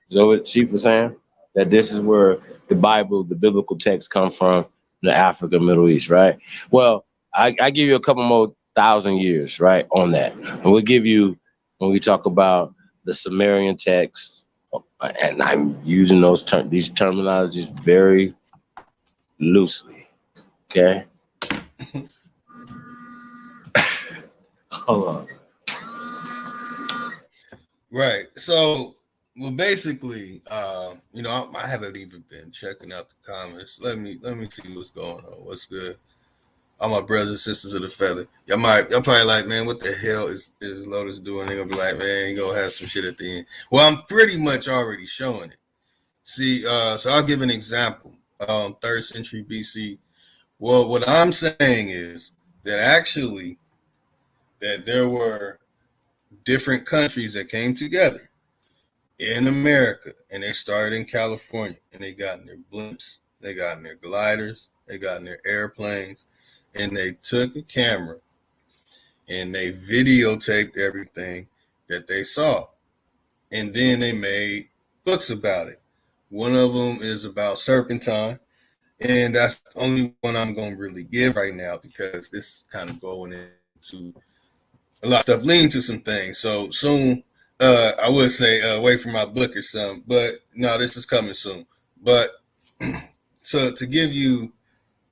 So what Chief was saying, that this is where the Bible, the biblical text come from, the Africa, Middle East, right? Well, I give you a couple more 1,000 years, right, on that. And we'll give you, when we talk about the Sumerian text, and I'm using these terminologies very loosely, okay? Hold on. Right. So, well, basically, I haven't even been checking out the comments. Let me see what's going on. What's good? All my brothers and sisters of the feather. Y'all probably like, man, what the hell is Lotus doing? They're gonna be like, man, you gonna have some shit at the end. Well, I'm pretty much already showing it. See, so I'll give an example. 3rd century BC. Well, what I'm saying is that actually that there were different countries that came together in America, and they started in California, and they got in their blimps, they got in their gliders, they got in their airplanes, and they took a camera and they videotaped everything that they saw. And then they made books about it. One of them is about serpentine, and that's the only one I'm going to really give right now because this is kind of going into a lot of stuff, leading to some things. So soon, I would say wait for my book or something, but no, this is coming soon. But so to give you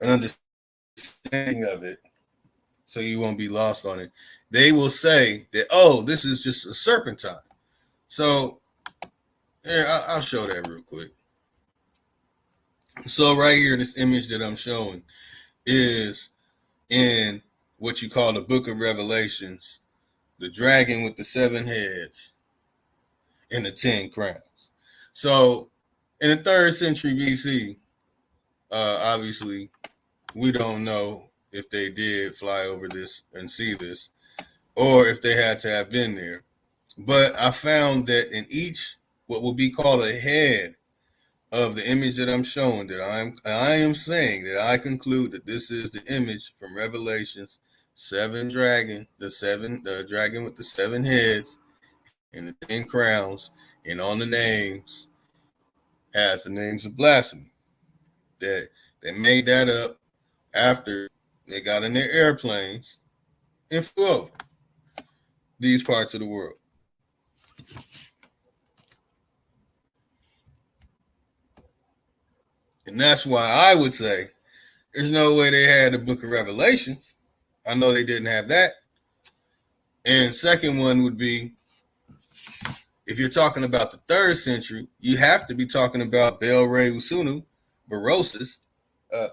an understanding of it, so you won't be lost on it, they will say that, oh, this is just a serpentine. So here, I'll show that real quick. So right here, this image that I'm showing is in what you call the Book of Revelations, the dragon with the 7 heads and the 10 crowns. So in the 3rd century BC, obviously, we don't know if they did fly over this and see this, or if they had to have been there. But I found that in each, what will be called a head of the image that I'm showing, that I am saying that I conclude that this is the image from Revelations, the dragon with the 7 heads and the 10 crowns, and on the names has the names of blasphemy. That they made that up after they got in their airplanes and flew over these parts of the world. And that's why I would say there's no way they had the Book of Revelations. I know they didn't have that. And second one would be, if you're talking about the 3rd century, you have to be talking about Bel Re Usunu, Berosus.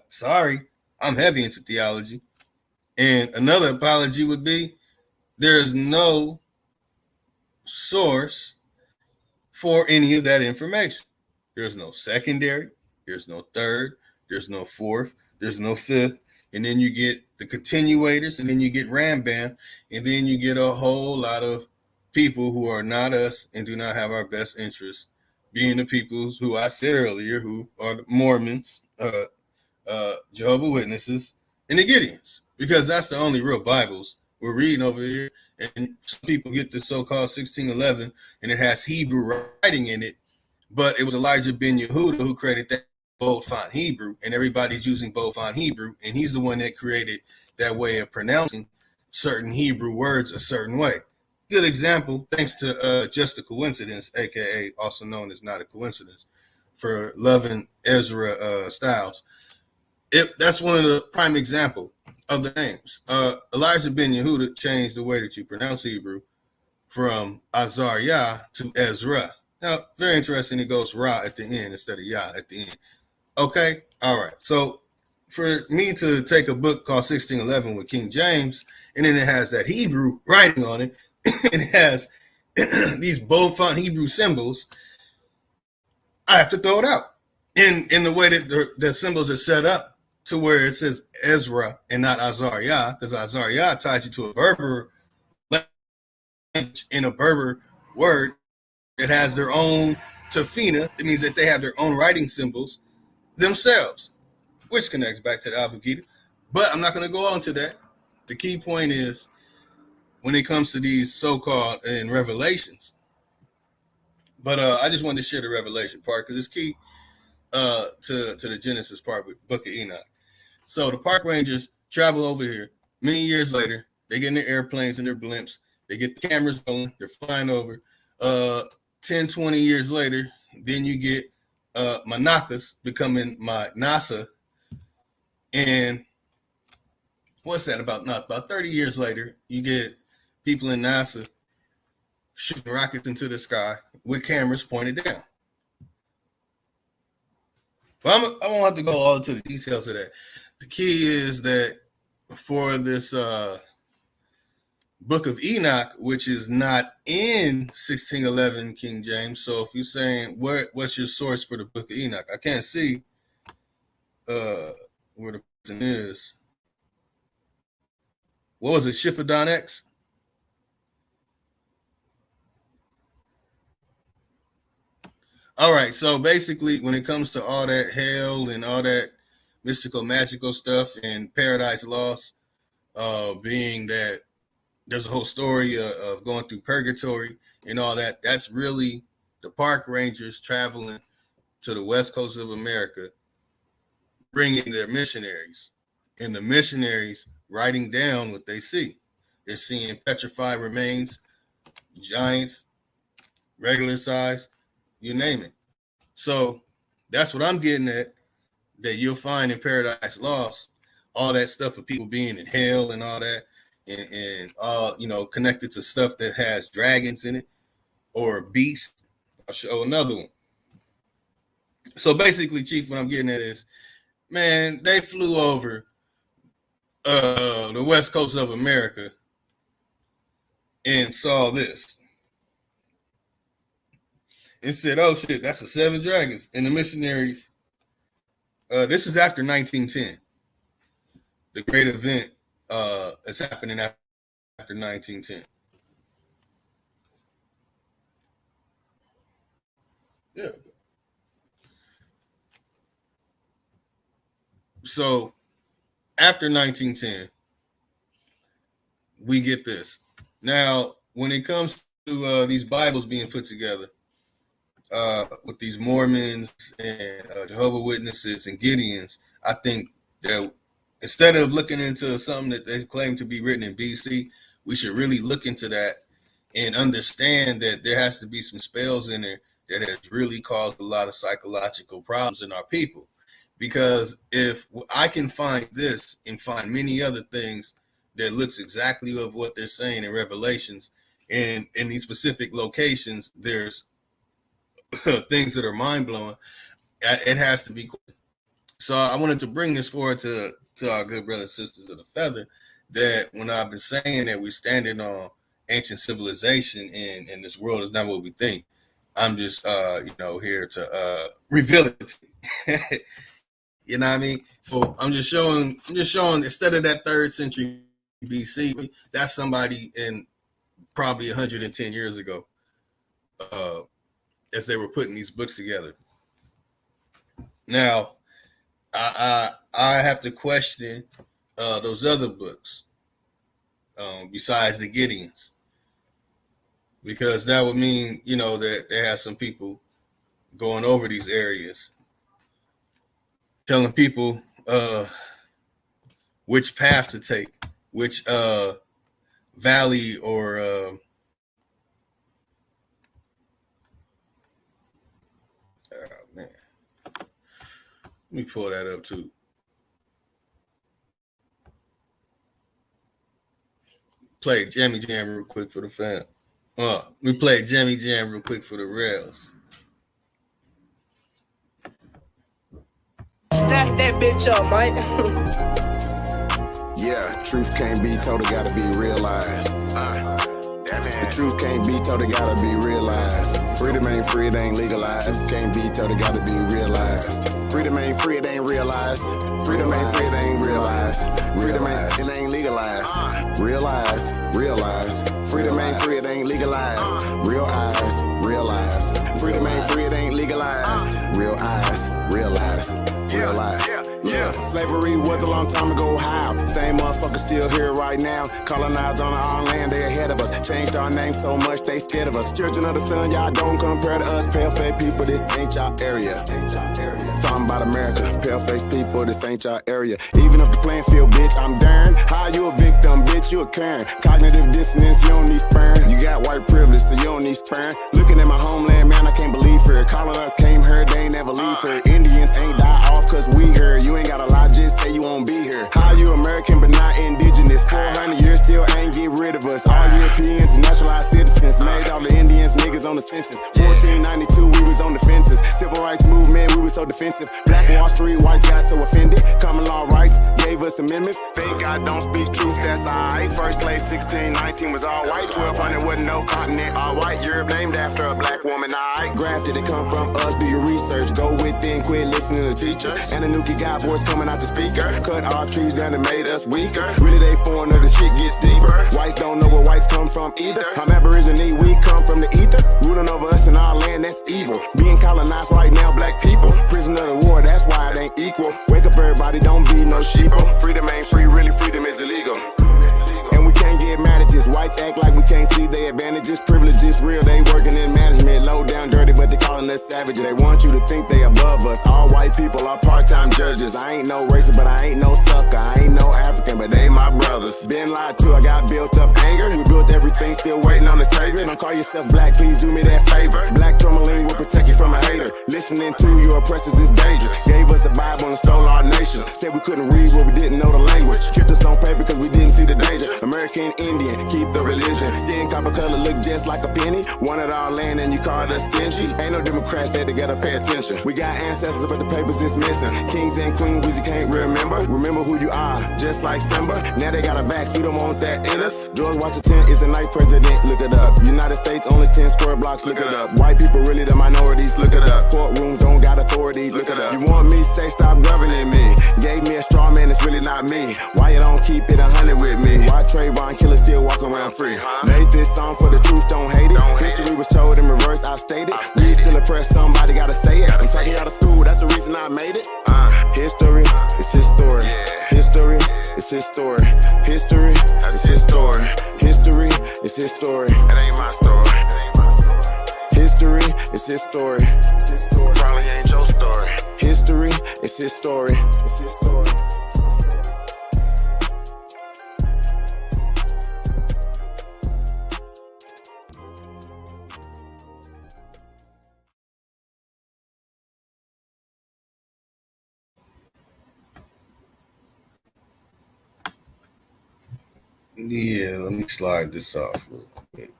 Sorry, I'm heavy into theology. And another apology would be, there is no source for any of that information. There's no secondary, there's no third, there's no fourth, there's no fifth, and then you get the continuators, and then you get Rambam, and then you get a whole lot of people who are not us and do not have our best interests, being the people who I said earlier, who are the Mormons, Jehovah's Witnesses, and the Gideons, because that's the only real Bibles we're reading over here. And some people get this so-called 1611, and it has Hebrew writing in it, but it was Elijah ben Yehuda who created that bold font Hebrew, and everybody's using bold font Hebrew, and he's the one that created that way of pronouncing certain Hebrew words a certain way. Good example, thanks to Just a Coincidence, aka also known as Not a Coincidence, for loving Ezra Styles. That's one of the prime example of the names. Elijah ben Yehuda changed the way that you pronounce Hebrew from Azariah to Ezra. Now, very interesting. It goes Ra at the end instead of Yah at the end. Okay, all right. So for me to take a book called 1611 with King James, and then it has that Hebrew writing on it, and it has these bold font Hebrew symbols, I have to throw it out. In the way that the symbols are set up, to where it says Ezra and not Azariah, because Azariah ties you to a Berber language in a Berber word that has their own tafina. It means that they have their own writing symbols themselves, which connects back to the Abugida. But I'm not going to go on to that. The key point is, when it comes to these so-called in Revelations, but I just wanted to share the Revelation part because it's key to the Genesis part with Book of Enoch. So the park rangers travel over here. Many years later, they get in their airplanes and their blimps. They get the cameras going. They're flying over. 10, 20 years later, then you get Manakas becoming my NASA. And what's that, about 30 years later, you get people in NASA shooting rockets into the sky with cameras pointed down. But I won't have to go all into the details of that. The key is that for this Book of Enoch, which is not in 1611 King James. So if you're saying what's your source for the Book of Enoch, I can't see where the person is. What was it, Shifadon X? All right, so basically, when it comes to all that hell and all that mystical, magical stuff and Paradise Lost, being that there's a whole story of going through purgatory and all that. That's really the park rangers traveling to the west coast of America, bringing their missionaries, and the missionaries writing down what they see. They're seeing petrified remains, giants, regular size, you name it. So that's what I'm getting at, that you'll find in Paradise Lost, all that stuff of people being in hell and all that, and all, you know, connected to stuff that has dragons in it or a beast. I'll show another one. So basically, Chief, what I'm getting at is, man, they flew over the west coast of America and saw this and said, oh shit, that's the 7 dragons. And the missionaries, this is after 1910. The great event is happening after 1910. Yeah. So after 1910, we get this. Now, when it comes to these Bibles being put together, with these Mormons and Jehovah's Witnesses and Gideons, I think that instead of looking into something that they claim to be written in BC, we should really look into that and understand that there has to be some spells in there that has really caused a lot of psychological problems in our people. Because if I can find this and find many other things that looks exactly of what they're saying in Revelations, and in these specific locations, there's things that are mind-blowing, it has to be cool. So I wanted to bring this forward to our good brothers and sisters of the feather, that when I've been saying that we're standing on ancient civilization and this world is not what we think, I'm just here to reveal it. You know what I mean? So I'm just showing instead of that 3rd century BC, that's somebody in probably 110 years ago, as they were putting these books together. Now, I have to question those other books, besides the Gideons, because that would mean, you know, that they have some people going over these areas, telling people which path to take, which valley or man, let me pull that up too. Play Jammy Jam real quick for the fam. We play Jammy Jam real quick for the rails. Stack that bitch up, Mike. Yeah, truth can't be told, it gotta be realized. The truth can't be told, it gotta be realized. Freedom ain't free, it ain't legalized. Truth can't be told, it gotta be realized. Freedom ain't free, it ain't realized. Freedom ain't free, it ain't realized. Freedom ain't, it ain't legalized. Realize. Freedom ain't free, it ain't legalized. Realize. Freedom ain't free, it ain't legalized. Realize. Yeah, slavery was a long time ago, how? Same motherfuckers still here right now. Colonized on our own land, they ahead of us. Changed our name so much, they scared of us. Children of the sun, y'all don't compare to us. Pale-faced people, this ain't y'all area. Talking about America, pale-faced people, this ain't y'all area. Even up the playing field, bitch, I'm darn. How you a victim, bitch, you a Karen. Cognitive dissonance, you don't need sparing. You got white privilege, so you don't need sparing. Looking at my homeland, man, I can't believe her. Colonized came here, they ain't never leave her. Indians ain't die off cause we here. You ain't gotta lie, just say you won't be here. How you American but not indigenous? 400 years still ain't get rid of us. All Europeans and naturalized citizens. Made all the Indians niggas on the census. 1492 we was on the fences. Civil rights movement we was so defensive. Black Wall Street whites got so offended. Common law rights gave us amendments. Think I don't speak truth, that's alright. First slave 1619 was all white. 1200 wasn't no continent, all white. Europe named after a black woman, alright. Grafted, it come from us, do your research. Go within, quit listening to teachers. And the Nuki got voice coming out the speaker. Cut off trees down and made us weaker. Really they foreign or the shit gets deeper. Whites don't know where whites come from either. I'm Aborigine, we come from the ether. Ruling over us in our land, that's evil. Being colonized right now, black people. Prisoner of the war, that's why it ain't equal. Wake up everybody, don't be no sheeple. Freedom ain't free, really freedom is illegal. And we can't get mad at this. Whites act like we can't see their advantages. Privileges real, they working in management. Low down dirty, but they calling us savages. They want you to think they above us. All white people are part-time judges. I ain't no racist, but I ain't no sucker. I ain't no African, but they my brothers. Been lied to, I got built up anger. We built everything, still waiting on the savior. Don't call yourself black, please do me that favor. Black tourmaline will protect you from a hater. Listening to your oppressors is dangerous. Gave us a Bible and stole our nation. Said we couldn't read what we didn't know the language. Kept us on paper because we didn't see the danger. American Indian, keep the religion. Skin copper color look just like a penny. Wanted our land and you called us stingy. Ain't no Democrats there to gotta pay attention. We got ancestors but the papers is missing. Kings and queens we just can't remember. Remember who you are, just like Simba. Now they got a vax, we don't want that in us. George Washington is the ninth president, look it up. United States only 10 square blocks, look it up. White people really the minorities, look it up. Courtrooms don't got authority, look it up. You want me, say stop governing me. Gave me a straw man, it's really not me. Why you don't keep it 100 with me? Why Trayvon killer still walk around free? Made this song for the truth, don't hate it. History was told in reverse, I've stated. You still oppressed, somebody gotta say it. I'm taking out of school, that's the reason I made it. History, it's his story. History, it's his story. History, it's his story. History, it's his story. It ain't my story. History, it's his story. Probably ain't your story. History, it's his story. It's his story. Yeah, let me slide this off real quick.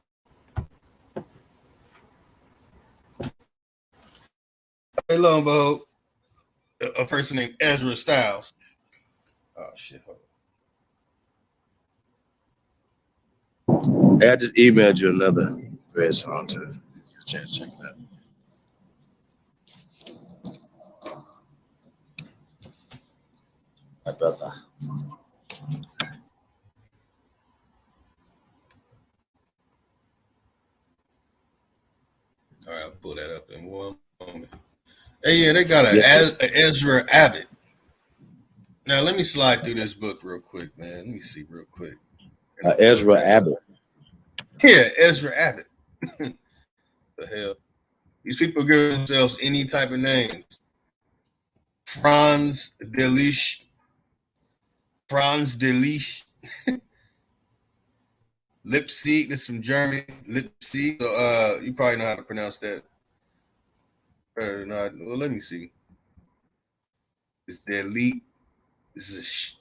Hey, Lombo, a person named Ezra Styles. Oh, shit. Hey, I just emailed you another red song to check it out. My brother. All right, I'll pull that up in one moment. Hey, yeah, they got an Ezra Abbott. Now, let me slide through this book real quick, man. Let me see real quick. Ezra Abbott. Yeah, Ezra Abbott. The hell? These people give themselves any type of names. Franz Delish. Lipsy, this is from Germany. Lipsy. So, you probably know how to pronounce that. Or not. Well, let me see. It's delete. This is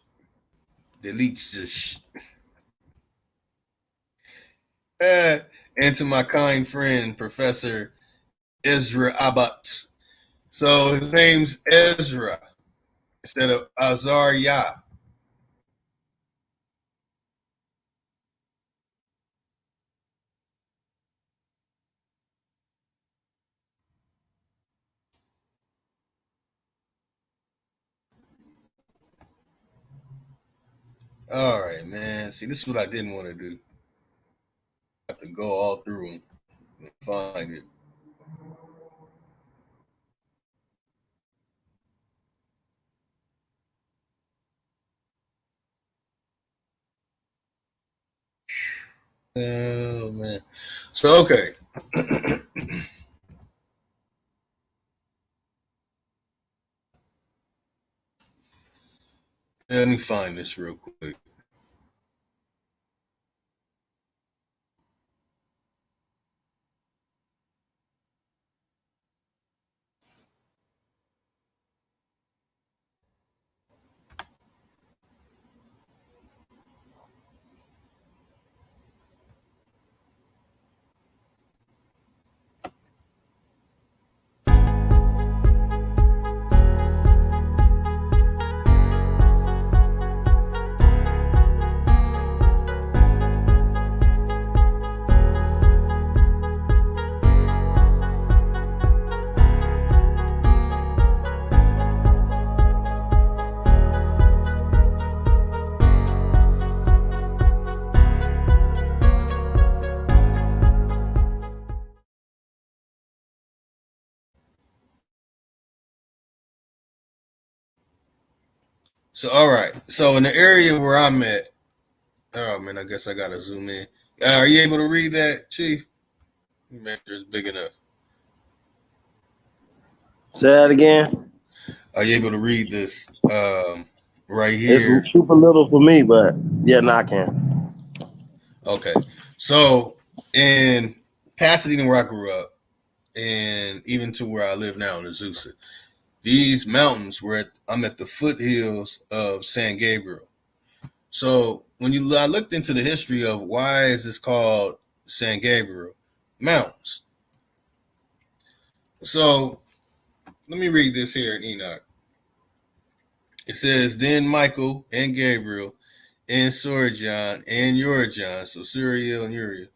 delete. And to my kind friend, Professor Ezra Abbott. So his name's Ezra instead of Azariah. All right, man. See, this is what I didn't want to do. I have to go all through them and find it. Oh, man. So, okay. Let me find this real quick. So all right. So in the area where I'm at, oh man, I guess I gotta zoom in. Are you able to read that, Chief? Make sure it's big enough. Say that again. Are you able to read this right It's here? super little for me, but yeah, no, I can. Okay. So in Pasadena, where I grew up, and even to where I live now in Azusa, these mountains I'm at the foothills of San Gabriel. So when I looked into the history of why is this called San Gabriel Mountains. So let me read this here in Enoch. It says, then Michael and Gabriel and Surijan and Urijan, so Suriel and Uriel,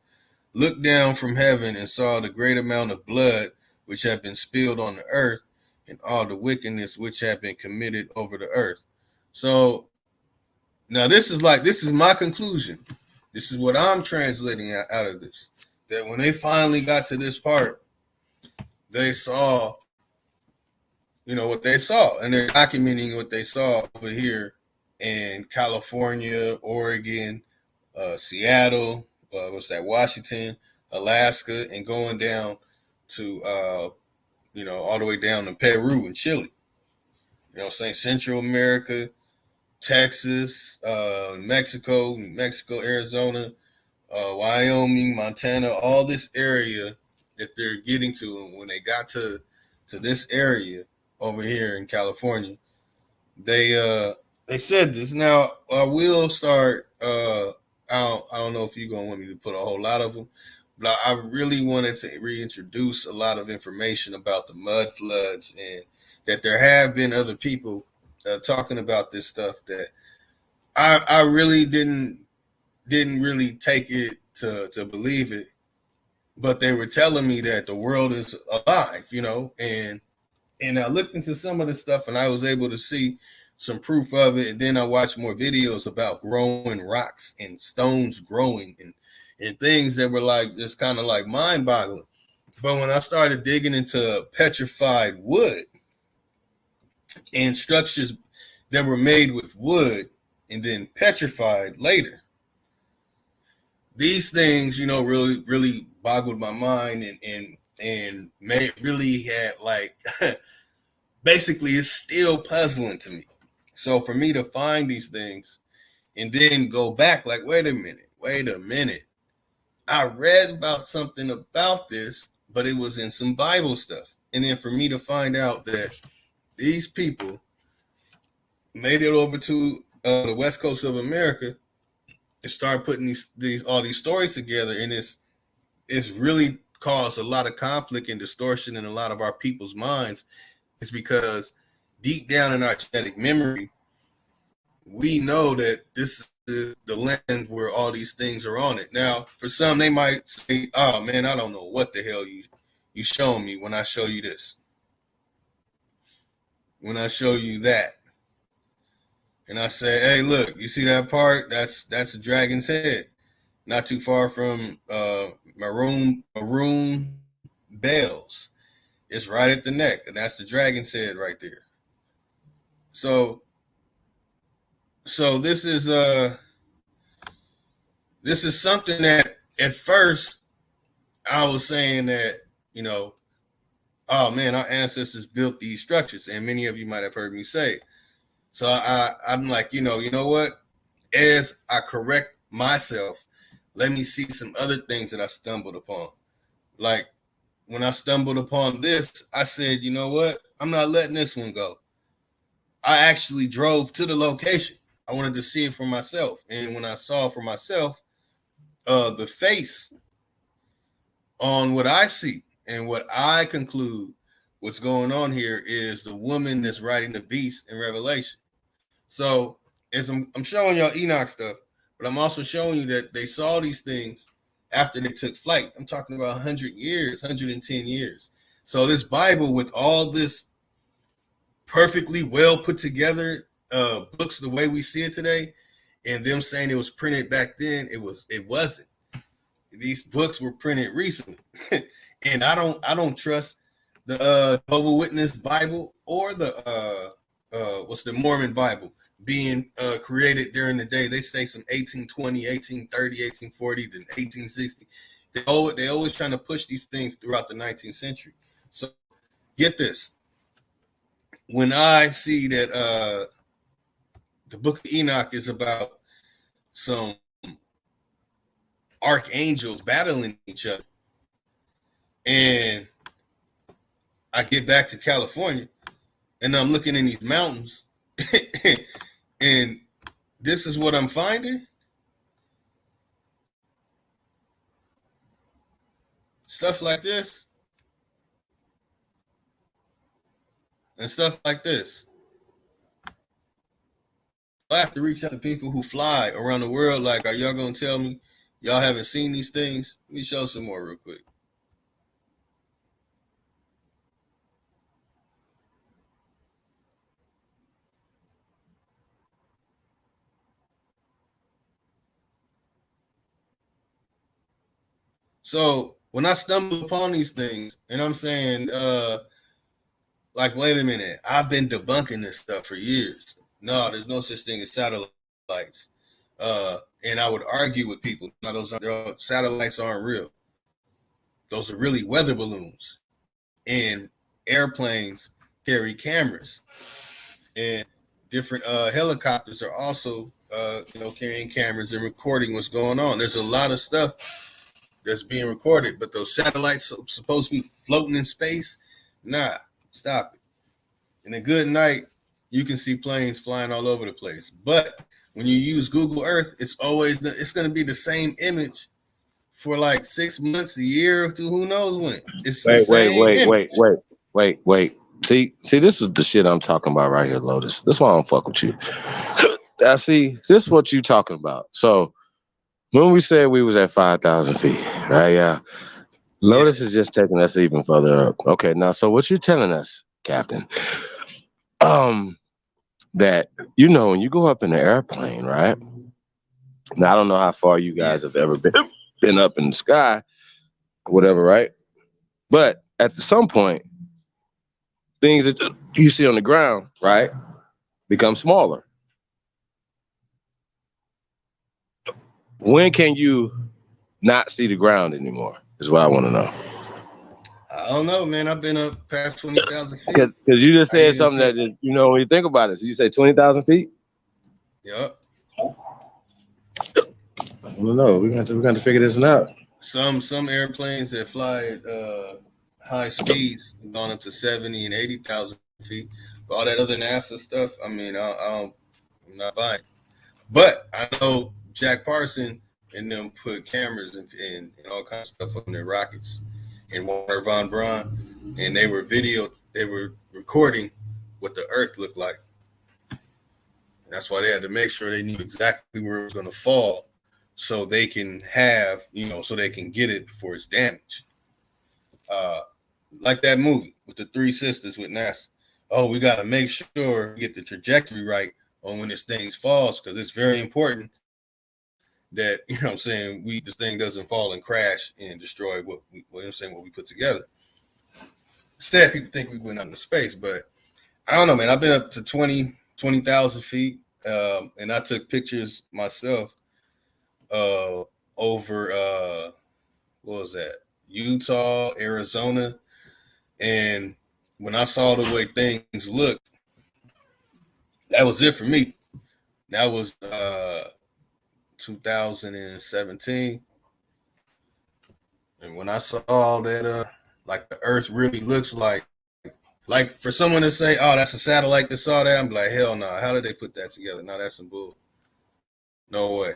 looked down from heaven and saw the great amount of blood which had been spilled on the earth and all the wickedness which had been committed over the earth. So now this is my conclusion. This is what I'm translating out of this. That when they finally got to this part, they saw, what they saw, and they're documenting what they saw over here in California, Oregon, Seattle, Washington, Alaska, and going down to, all the way down to Peru and Chile. You know what I'm saying? Central America, Texas, Mexico, New Mexico, Arizona, Wyoming, Montana, all this area that they're getting to. And when they got to this area over here in California, they said this. Now I will start. I don't know if you're gonna want me to put a whole lot of them, but I really wanted to reintroduce a lot of information about the mud floods and that there have been other people talking about this stuff that I really didn't really take it to believe it, but they were telling me that the world is alive, and I looked into some of the stuff and I was able to see some proof of it. And then I watched more videos about growing rocks and stones growing and things that were like just kind of like mind boggling. But when I started digging into petrified wood and structures that were made with wood and then petrified later, these things, really, really boggled my mind and really had like basically it's still puzzling to me. So for me to find these things and then go back like, wait a minute. I read about something about this, but it was in some Bible stuff. And then for me to find out that these people made it over to the West Coast of America and start putting all these stories together, and it's really caused a lot of conflict and distortion in a lot of our people's minds. It's because deep down in our genetic memory, we know that this is the land where all these things are on it. Now, for some, they might say, oh man, I don't know what the hell you showing me when I show you this, when I show you that. And I say, hey, look, you see that part? That's a dragon's head. Not too far from maroon bells. It's right at the neck, and that's the dragon's head right there. So this is something that at first I was saying that, oh man, our ancestors built these structures, and many of you might have heard me say. So I'm like, you know what? As I correct myself, let me see some other things that I stumbled upon. Like when I stumbled upon this, I said, you know what? I'm not letting this one go. I actually drove to the location. I wanted to see it for myself. And when I saw for myself, the face on what I see and what I conclude what's going on here is the woman that's riding the beast in Revelation. So as I'm showing y'all Enoch stuff, but I'm also showing you that they saw these things after they took flight. I'm talking about 100 years, 110 years. So this Bible with all this perfectly well put together books the way we see it today, and them saying it was printed back then, it wasn't. These books were printed recently. And I don't trust the Jehovah's Witness Bible or the what's the Mormon Bible. being created during the day. They say some 1820, 1830, 1840, then 1860. They always trying to push these things throughout the 19th century. So get this. When I see that the book of Enoch is about some archangels battling each other, and I get back to California, and I'm looking in these mountains, and this is what I'm finding. Stuff like this. And stuff like this. I have to reach out to people who fly around the world. Like, are y'all going to tell me y'all haven't seen these things? Let me show some more real quick. So when I stumble upon these things, and I'm saying, like, wait a minute, I've been debunking this stuff for years. No, there's no such thing as satellites. And I would argue with people, no, those satellites aren't real. Those are really weather balloons. And airplanes carry cameras. And different helicopters are also, carrying cameras and recording what's going on. There's a lot of stuff that's being recorded, but those satellites are supposed to be floating in space. Nah, stop it. In a good night, you can see planes flying all over the place. But when you use Google Earth, it's going to be the same image for like 6 months, a year, to who knows when. It's Wait. See, this is the shit I'm talking about right here, Lotus. That's why I don't fuck with you. I see, this is what you talking about. So when we said we was at 5,000 feet, right? Yeah. Lotus is just taking us even further up. Okay, now, so what you're telling us, Captain, that, when you go up in the airplane, right? Now, I don't know how far you guys have ever been up in the sky, whatever, right? But at some point, things that you see on the ground, right, become smaller. When can you not see the ground anymore is what I want to know. I don't know, man. I've been up past 20,000 feet. Because you just said something that, when you think about it, so you say 20,000 feet? Yep. I don't know. We're going to figure this one out. Some airplanes that fly at high speeds gone up to 70 and 80,000 feet. But all that other NASA stuff, I mean, I'm not buying. But I know Jack Parson and them put cameras and all kinds of stuff on their rockets, and Warner Von Braun, and they were recording what the Earth looked like. And that's why they had to make sure they knew exactly where it was going to fall, so they can have, so they can get it before it's damaged. Like that movie with the three sisters with NASA. Oh, we got to make sure we get the trajectory right on when this thing falls, because it's very important that, this thing doesn't fall and crash and destroy what we put together. Instead, people think we went out into space, but I don't know, man. I've been up to 20,000 feet, and I took pictures myself over, what was that? Utah, Arizona. And when I saw the way things looked, that was it for me. That was 2017. And when I saw that, like the Earth really looks like for someone to say, oh, that's a satellite that saw that, I'm like, hell no. How did they put that together? No, that's some bull. No way.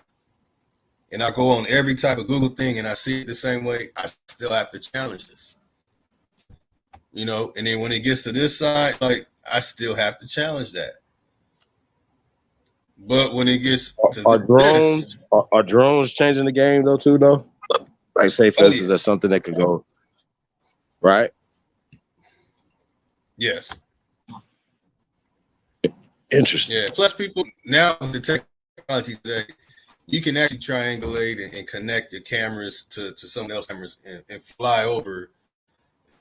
And I go on every type of Google thing and I see it the same way. I still have to challenge this. And then when it gets to this side, like, I still have to challenge that. But when it gets to are drones changing the game though too though? Like, say for instance, there's something that could go right. Yes. Interesting. Yeah. Plus, people now with the technology today, you can actually triangulate and connect your cameras to someone else's cameras and fly over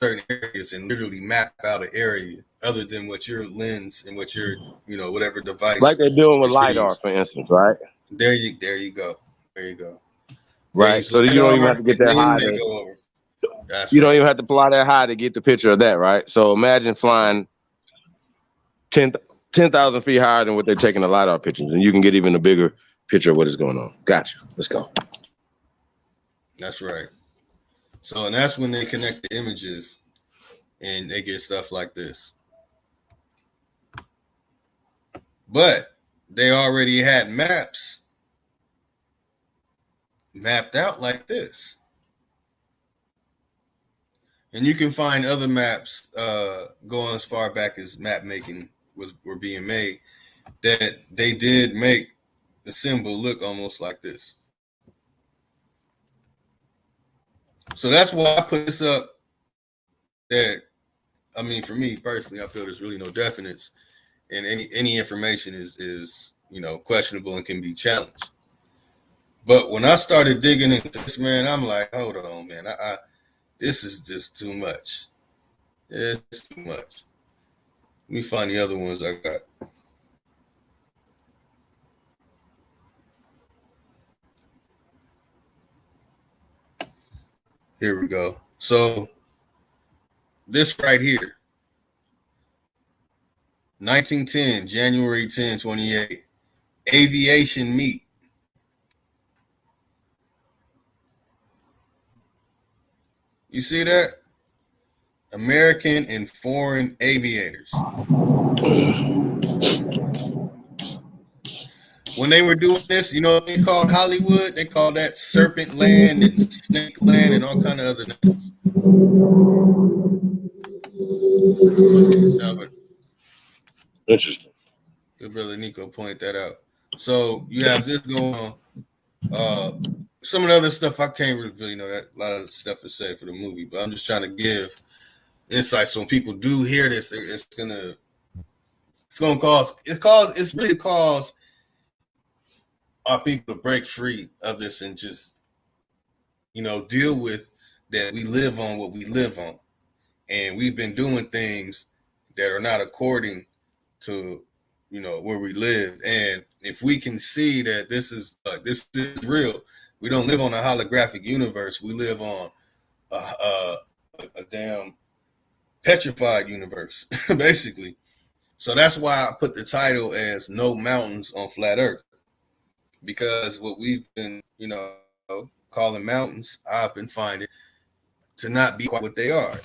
certain areas and literally map out an area other than what your lens and what your, you know, whatever device Like they're doing with that you LiDAR, use. for instance, right? There you go. There you go. They Right. use So you don't even have LiDAR to get and that then high. they go over. That's You don't right. even have to fly that high to get the picture of that, right? So imagine flying 10,000 feet higher than what they're taking the LiDAR pictures, and you can get even a bigger picture of what is going on. Gotcha. Let's go. That's right. So, and that's when they connect the images and they get stuff like this. But they already had maps mapped out like this. And you can find other maps going as far back as map making were being made that they did make the symbol look almost like this. So that's why I put this up. That, I mean, for me personally, I feel there's really no definites, and any information is you know, questionable and can be challenged. But when I started digging into this, man, I'm like, hold on, man, I this is just too much. It's too much. Let me find the other ones I got. Here we go. So this right here, 1910, January 10, 28, aviation meet. You see that? American and foreign aviators. When they were doing this, you know what they called Hollywood? They called that Serpent Land and Snake Land and all kind of other names. Interesting. Good brother Nico pointed that out. So you have this going on. Some of the other stuff I can't really know that a lot of stuff is said for the movie, but I'm just trying to give insight so when people do hear this, it's really cause our people to break free of this and just, you know, deal with that. We live on what we live on, and we've been doing things that are not according to, you know, where we live. And if we can see that this is real, we don't live on a holographic universe. We live on a damn petrified universe, basically. So that's why I put the title as "No Mountains on Flat Earth," because what we've been, you know, calling mountains, I've been finding to not be quite what they are.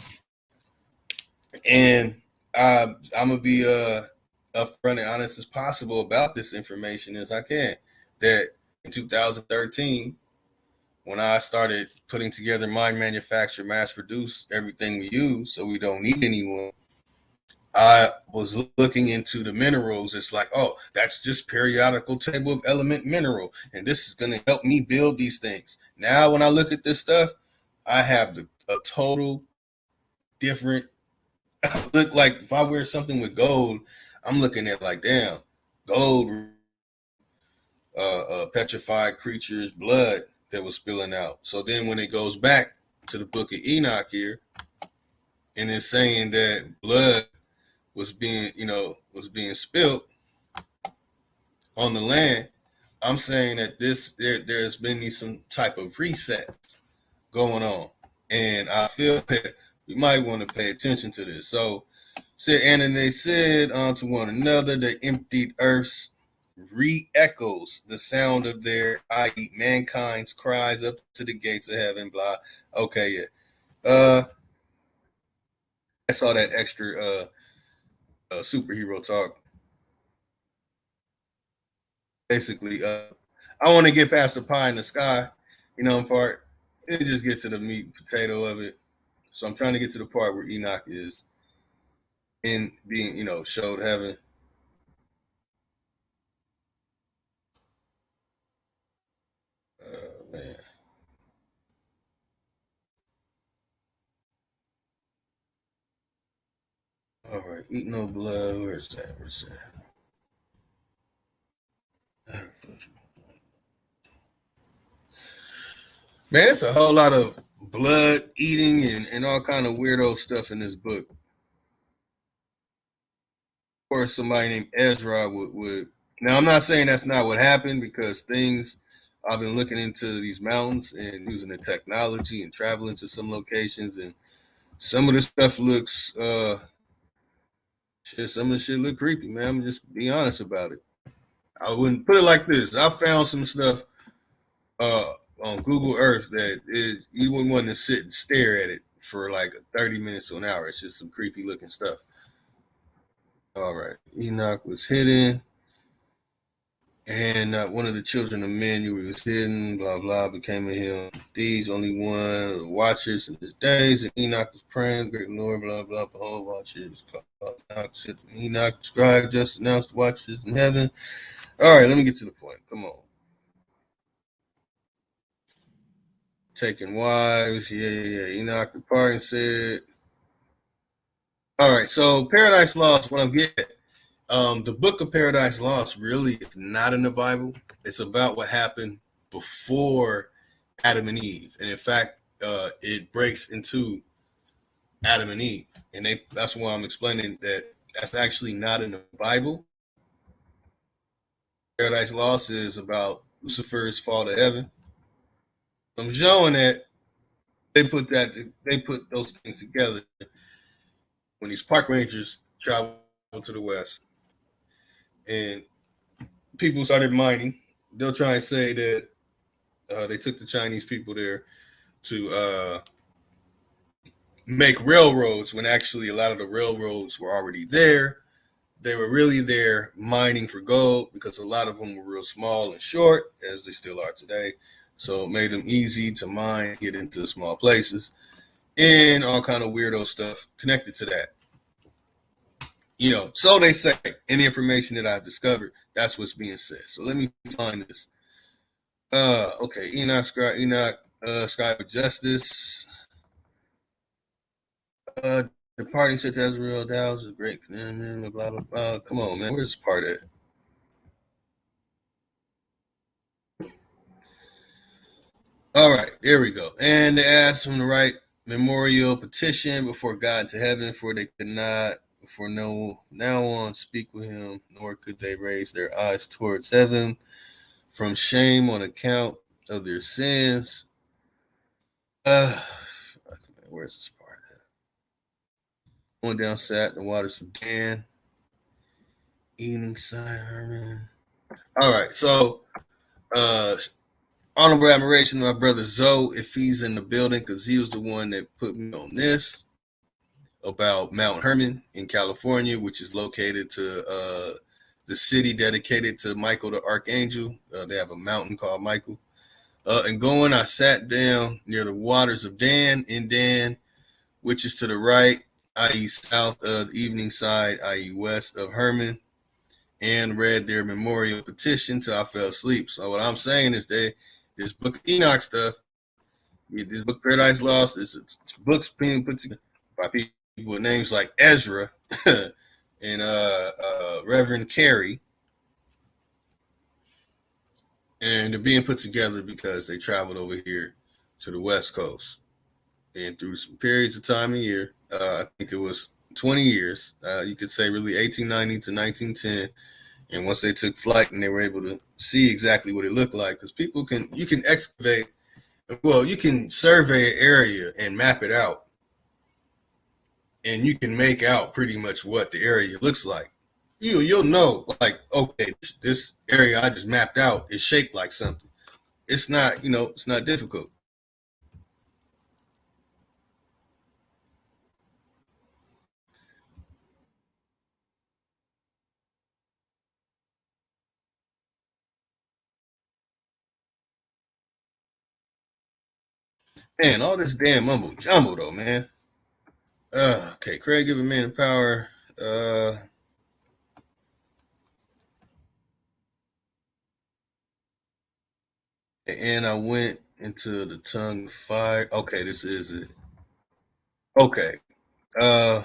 And I'm gonna be upfront and honest as possible about this information as I can. That in 2013, when I started putting together mind manufacture, mass produce everything we use, so we don't need anyone, I was looking into the minerals. It's like, oh, that's just periodical table of element mineral, and this is going to help me build these things. Now, when I look at this stuff, I have a total different look. Like if I wear something with gold, I'm looking at like, damn, gold, petrified creatures' blood that was spilling out. So then when it goes back to the book of Enoch here, and it's saying that blood was being spilled on the land, I'm saying that there's been some type of reset going on, and I feel that we might want to pay attention to this. So, and then they said unto one another, the emptied earths re-echoes the sound of their, i.e., mankind's cries up to the gates of heaven. Blah. Okay, yeah. I saw that extra superhero talk. Basically, I want to get past the pie in the sky, you know, part. It just get to the meat and potato of it. So I'm trying to get to the part where Enoch is in being, you know, showed heaven. Man. All right, eat no blood. Where's that? Man, it's a whole lot of blood eating and all kind of weirdo stuff in this book. or somebody named Ezra would. Now, I'm not saying that's not what happened because things I've been looking into these mountains and using the technology and traveling to some locations, and some of the stuff looks shit. Some of the shit look creepy, man. I'm just be honest about it. I wouldn't put it like this. I found some stuff uh on Google Earth that you wouldn't want to sit and stare at it for like 30 minutes to an hour. It's just some creepy looking stuff. All right. Enoch was hidden, and one of the children of men who was hidden, blah, blah, became a him. These only one of the watchers in his days, and Enoch was praying, great Lord, blah, blah, behold, watchers called Enoch. Enoch, scribe, just announced the watchers in heaven. All right, let me get to the point. Come on. Taking wives, yeah. Enoch departed and said, all right, so Paradise Lost, what I'm getting the book of Paradise Lost really is not in the Bible. It's about what happened before Adam and Eve. And in fact, it breaks into Adam and Eve. And that's why I'm explaining that that's actually not in the Bible. Paradise Lost is about Lucifer's fall to heaven. I'm showing that they put those things together when these park rangers traveled to the west and people started mining. They'll try and say that they took the Chinese people there to make railroads when actually a lot of the railroads were already there. They were really there mining for gold because a lot of them were real small and short, as they still are today. So it made them easy to mine, get into small places, and all kind of weirdo stuff connected to that. So they say in the information that I've discovered, that's what's being said. So let me find this. Okay, Enoch, Scribe of Justice. Departing such as real doubts is great. Blah, blah, blah. Come on, man. Where's this part at? All right, there we go. And they asked him to write memorial petition before God to heaven, for they could not, for no now on, speak with him, nor could they raise their eyes towards heaven from shame on account of their sins. Where's this part at? Going down sat the waters of Dan. Evening side, Herman. All right, so honorable admiration to my brother Zoe if he's in the building because he was the one that put me on this about Mount Hermon in California, which is located to the city dedicated to Michael the Archangel. They have a mountain called Michael. And I sat down near the waters of Dan in Dan, which is to the right, i.e. south of the evening side, i.e. west of Hermon, and read their memorial petition till I fell asleep. So what I'm saying is this book of Enoch stuff, this book Paradise Lost, this book's being put together by people with names like Ezra and Reverend Carey, and they're being put together because they traveled over here to the West Coast, and through some periods of time a year, I think it was 20 years, you could say really 1890 to 1910. And once they took flight and they were able to see exactly what it looked like, because you can excavate, well, you can survey an area and map it out, and you can make out pretty much what the area looks like. You'll know, like, okay, this area I just mapped out is shaped like something. It's not, it's not difficult. Man, all this damn mumbo jumbo though, man. Okay, Craig giving man power. And I went into the tongue of fire. Okay, this is it. Okay. Uh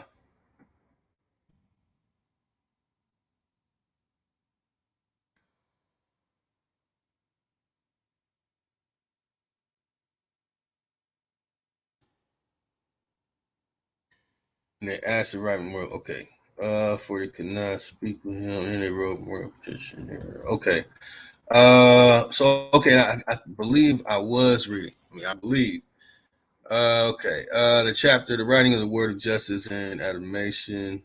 and they asked the right word. Okay. For they could not speak with him, and they wrote more petition there. Okay. So okay, I believe I was reading. I believe. Okay. The chapter, the writing of the word of justice and admonition.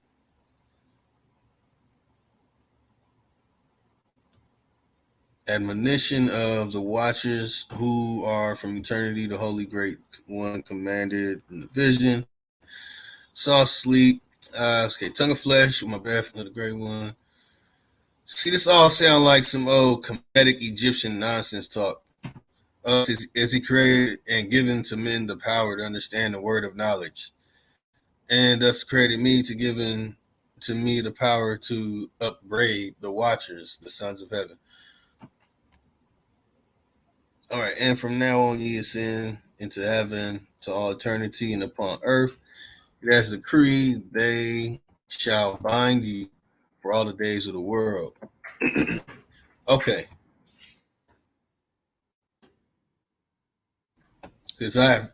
Admonition of the watchers who are from eternity, the holy great one commanded in the vision. Saw sleep. Okay, tongue of flesh with my breath of the great one. See, this all sound like some old comedic Egyptian nonsense talk. As he created and given to men the power to understand the word of knowledge, and thus created me to given to me the power to upbraid the watchers, the sons of heaven. All right, and from now on ye ascend into heaven to all eternity, and upon earth it has decreed they shall bind you for all the days of the world. Okay, since I have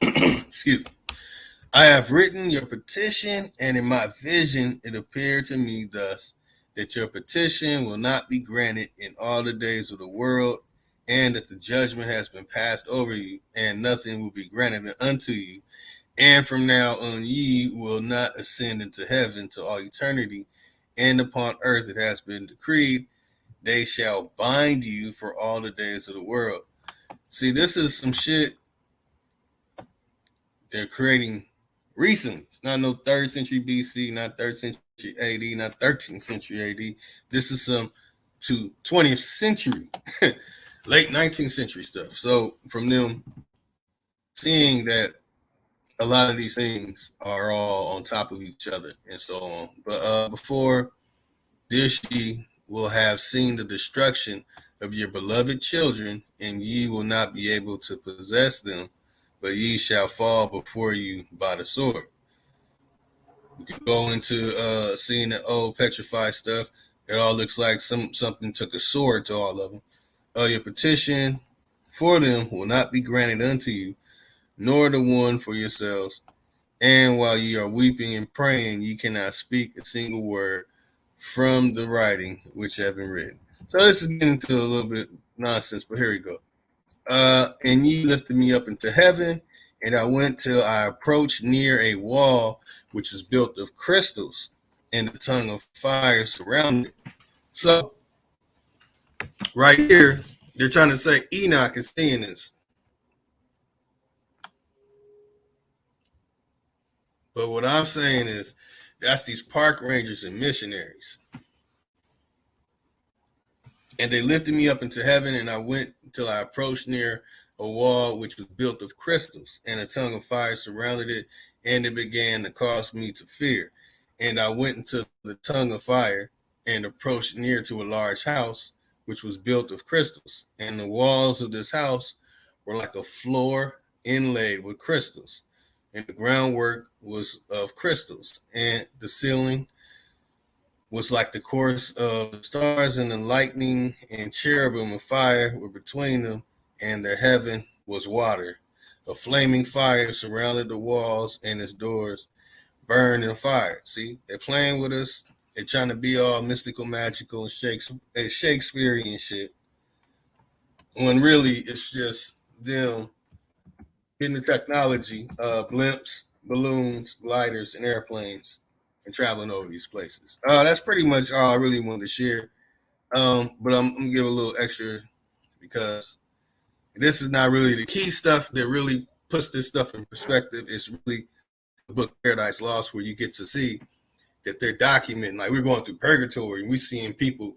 excuse me, I have written your petition, and in my vision it appeared to me thus that your petition will not be granted in all the days of the world, and that the judgment has been passed over you, and nothing will be granted unto you. And from now on ye will not ascend into heaven to all eternity, and upon earth it has been decreed, they shall bind you for all the days of the world. See, this is some shit they're creating recently. It's not no 3rd century BC, not 3rd century AD, not 13th century AD. This is some to 20th century, late 19th century stuff. So from them seeing that a lot of these things are all on top of each other and so on. But before this ye will have seen the destruction of your beloved children, and ye will not be able to possess them, but ye shall fall before you by the sword. We can go into seeing the old petrified stuff. It all looks like something took a sword to all of them. Your petition for them will not be granted unto you, nor the one for yourselves. And while ye are weeping and praying, ye cannot speak a single word from the writing which have been written. So this is getting into a little bit nonsense, but here we go. And ye lifted me up into heaven, and I went till I approached near a wall which is built of crystals, and the tongue of fire surrounded it. So right here, they're trying to say Enoch is seeing this. But what I'm saying is that's these park rangers and missionaries. And they lifted me up into heaven, and I went until I approached near a wall which was built of crystals, and a tongue of fire surrounded it, and it began to cause me to fear. And I went into the tongue of fire and approached near to a large house which was built of crystals, and the walls of this house were like a floor inlaid with crystals, and the groundwork was of crystals, and the ceiling was like the course of the stars, and the lightning and cherubim of fire were between them, and the heaven was water. A flaming fire surrounded the walls, and its doors burned in fire. See, they're playing with us. They're trying to be all mystical, magical, and Shakespearean shit. When really it's just them getting the technology, blimps, balloons, gliders, and airplanes, and traveling over these places. That's pretty much all I really wanted to share. But I'm gonna give a little extra because this is not really the key stuff that really puts this stuff in perspective. It's really the book Paradise Lost, where you get to see that they're documenting, like we're going through purgatory and we're seeing people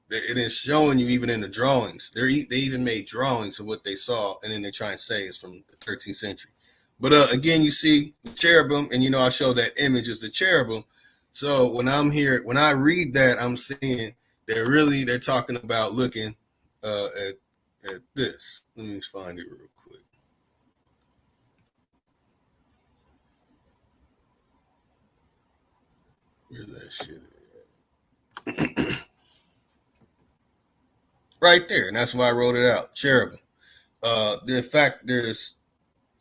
that it is showing you even in the drawings. They even made drawings of what they saw, and then they try and say it's from the 13th century. But again, you see the cherubim, and I show that image is the cherubim. So when I read that, I'm seeing they're talking about looking at this. Let me find it real quick. Where's that shit at? Right there, and that's why I wrote it out. Cherubim. In fact, there's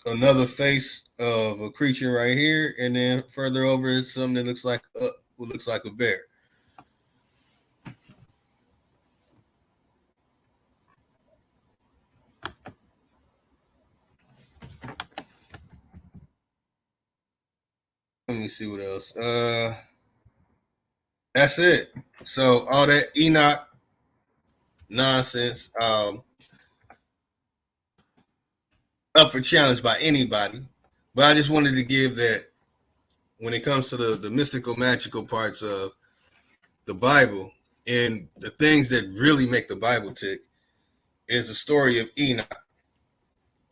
another face of a creature right here, and then further over it's something that looks like who looks like a bear. Let me see what else. That's it. So all that Enoch nonsense, up for challenge by anybody. But I just wanted to give that when it comes to the mystical, magical parts of the Bible and the things that really make the Bible tick is the story of Enoch,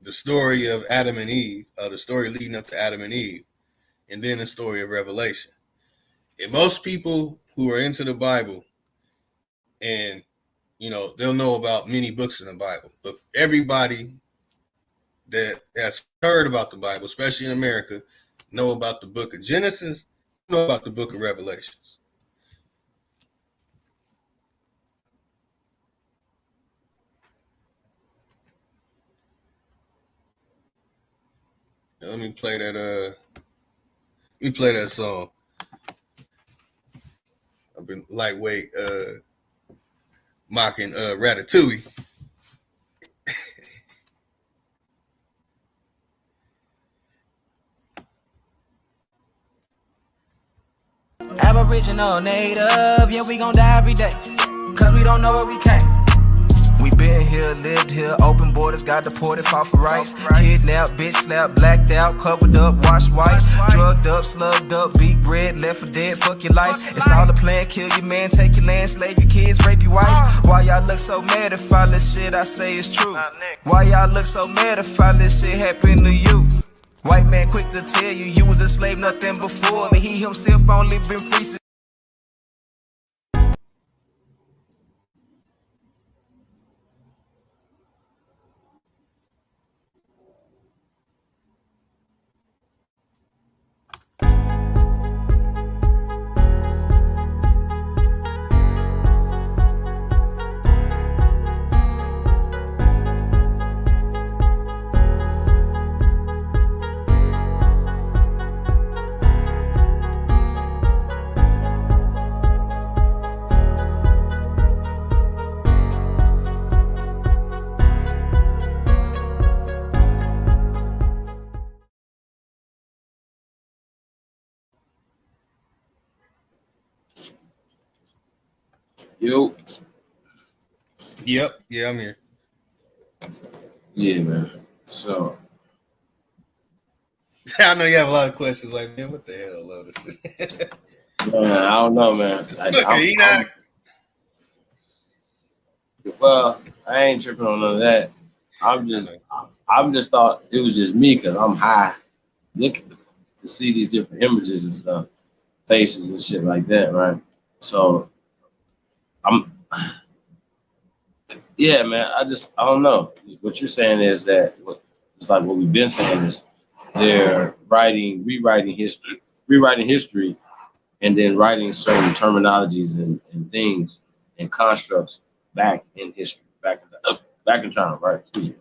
the story of Adam and Eve, the story leading up to Adam and Eve, and then the story of Revelation. And most people who are into the Bible, and they'll know about many books in the Bible, but everybody that has heard about the Bible, especially in America, know about the book of Genesis, know about the book of Revelations. Now, let me play that song. I've been lightweight mocking Ratatouille. Aboriginal, native, yeah, we gon' die every day, cause we don't know where we came. We been here, lived here, open borders, got deported, fought for rights. Kidnapped, bitch slapped, blacked out, covered up, washed white. Drugged up, slugged up, beat bread, left for dead, fuck your life. It's all a plan, kill your man, take your land, slave your kids, rape your wife. Why y'all look so mad if all this shit I say is true? Why y'all look so mad if all this shit happened to you? White man quick to tell you, you was a slave, nothing before. But he himself only been free since. Yo. Yep. Yeah, I'm here. Yeah, man. So I know you have a lot of questions. Like, man, what the hell, Lotus? man, I don't know, man. Enoch. Well, I ain't tripping on none of that. I'm just thought it was just me because I'm high, looking to see these different images and stuff, faces and shit like that, right? So yeah, man. I don't know. What you're saying is that it's like what we've been saying is they're rewriting history, and then writing certain terminologies and things and constructs back in history, back in time, right? Excuse me. Is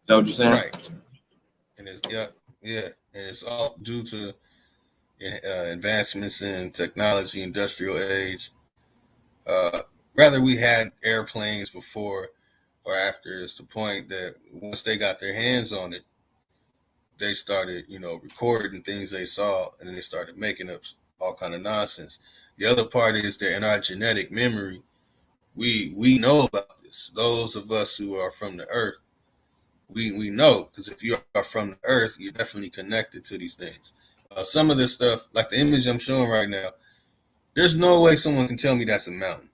that what you're saying? Right. And it's yeah, and it's all due to advancements in technology, industrial age. Whether we had airplanes before or after, it's the point that once they got their hands on it, they started, recording things they saw, and then they started making up all kind of nonsense. The other part is that in our genetic memory, we know about this. Those of us who are from the earth, we know, because if you are from the earth, you're definitely connected to these things. Some of this stuff, like the image I'm showing right now, there's no way someone can tell me that's a mountain.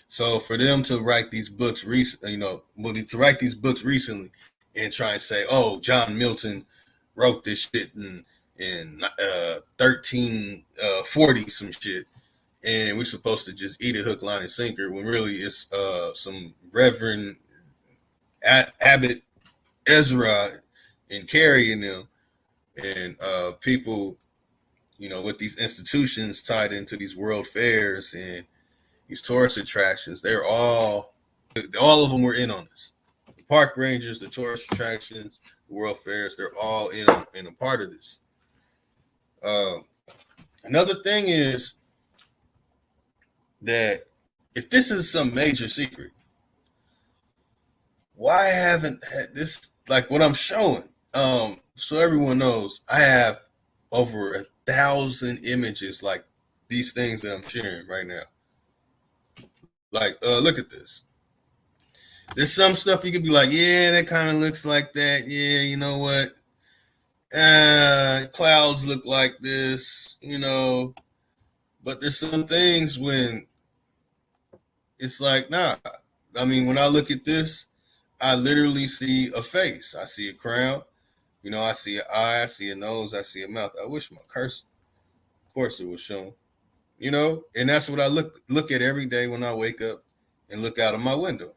So for them to write these books recently, to write these books recently and try and say, oh, John Milton wrote this shit in 1340 some shit, and we're supposed to just eat it hook, line, and sinker, when really it's some Reverend Abbot Ezra and Carrie and them, and people, with these institutions tied into these world fairs and these tourist attractions. All of them were in on this. The park rangers, the tourist attractions, the world fairs, they're all in a part of this. Another thing is that if this is some major secret, why haven't this, like what I'm showing? So everyone knows I have over 1,000 images like these things that I'm sharing right now. Like, look at this. There's some stuff you could be like, yeah, that kind of looks like that. Yeah, you know what? Clouds look like this, you know. But there's some things when it's like, nah. I mean, when I look at this, I literally see a face. I see a crown. You know, I see an eye. I see a nose. I see a mouth. I wish my cursor, of course, it was shown. You know, and that's what I look at every day when I wake up and look out of my window.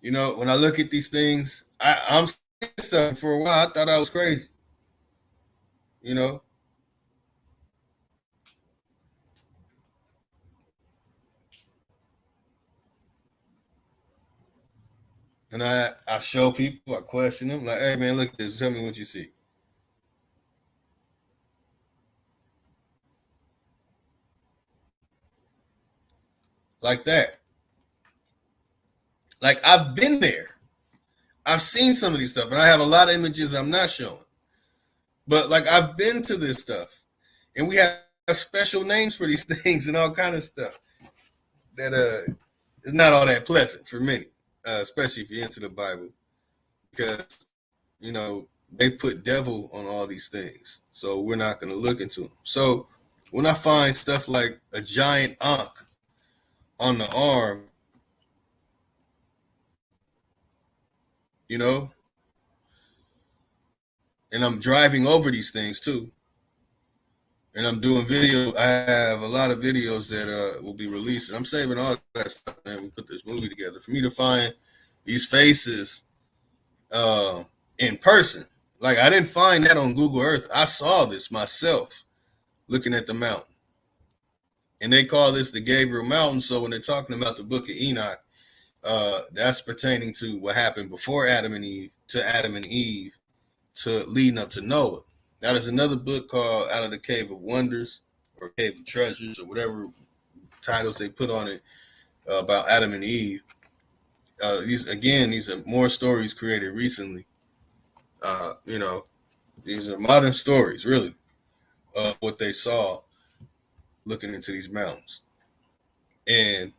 You know, when I look at these things, I'm saying stuff for a while. I thought I was crazy. You know, and I show people, I question them, like, hey man, look at this. Tell me what you see. Like that. Like I've been there. I've seen some of these stuff, and I have a lot of images I'm not showing. But like I've been to this stuff, and we have special names for these things and all kind of stuff that is not all that pleasant for many, especially if you're into the Bible, because you know they put devil on all these things, so we're not going to look into them. So when I find stuff like a giant ankh on the arm, you know, and I'm driving over these things too, and I'm doing video. I have a lot of videos that will be released, and I'm saving all that stuff. Man, we put this movie together for me to find these faces uh, in person. Like I didn't find that on Google Earth. I saw this myself looking at the mountain, and they call this the Gabriel Mountain. So when they're talking about the Book of Enoch, that's pertaining to what happened before Adam and Eve to Adam and Eve to leading up to Noah. Now there's another book called Out of the Cave of Wonders or Cave of Treasures or whatever titles they put on it about Adam and Eve. These are more stories created recently. You know, these are modern stories, really, of what they saw looking into these mountains. And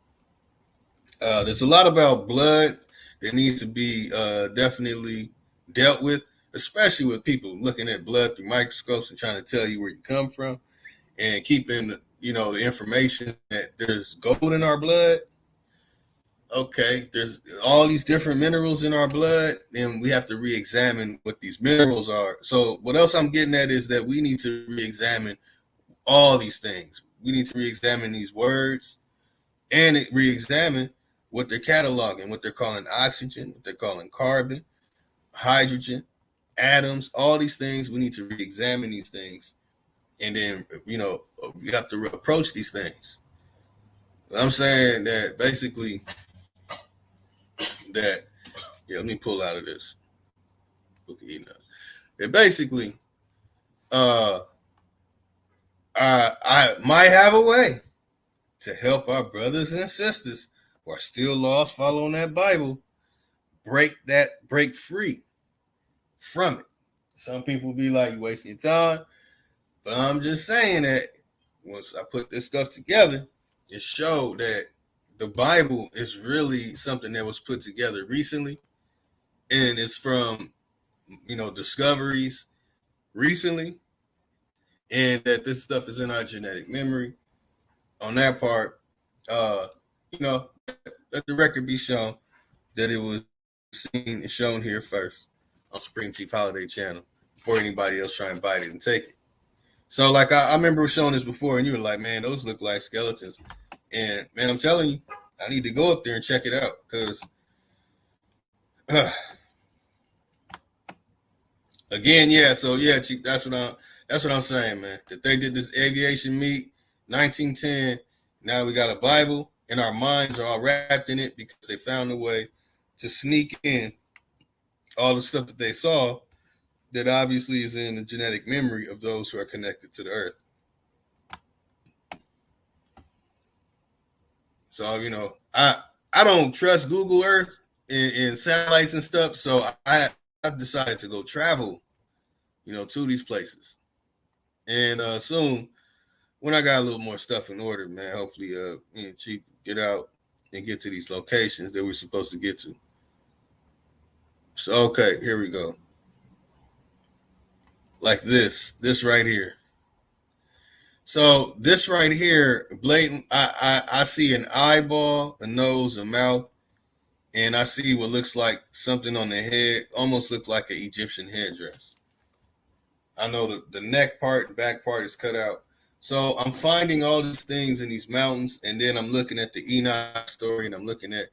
there's a lot about blood that needs to be definitely dealt with, especially with people looking at blood through microscopes and trying to tell you where you come from and keeping, you know, the information that there's gold in our blood. Okay, there's all these different minerals in our blood, and we have to re-examine what these minerals are. So what else I'm getting at is that we need to re-examine all these things. We need to re-examine these words and re-examine what they're cataloging, what they're calling oxygen, what they're calling carbon, hydrogen, atoms, all these things. We need to re-examine these things. And then, you know, we have to approach these things. I'm saying that basically that, yeah, let me pull out of this book of Enoch. That basically, I might have a way to help our brothers and sisters who are still lost following that Bible break free from it. Some people be like, you wasting your time. But I'm just saying that once I put this stuff together, it showed that the Bible is really something that was put together recently. And it's from, you know, discoveries recently. And that this stuff is in our genetic memory. On that part, you know, let the record be shown that it was seen and shown here first on Supreme Chief Holiday Channel before anybody else try and bite it and take it. So, like, I remember showing this before, and you were like, man, those look like skeletons. And, man, I'm telling you, I need to go up there and check it out because, again, yeah, so, yeah, Chief, that's what I'm saying, man. That they did this aviation meet, 1910. Now we got a Bible, and our minds are all wrapped in it because they found a way to sneak in all the stuff that they saw that obviously is in the genetic memory of those who are connected to the earth. So, you know, I don't trust Google Earth and satellites and stuff. So I've decided to go travel, you know, to these places. And soon, when I got a little more stuff in order, man, hopefully me and Chief get out and get to these locations that we're supposed to get to. So, okay, here we go. Like this right here. So this right here, blatant, I see an eyeball, a nose, a mouth, and I see what looks like something on the head, almost look like an Egyptian headdress. I know the neck part, back part is cut out. So I'm finding all these things in these mountains, and then I'm looking at the Enoch story, and I'm looking at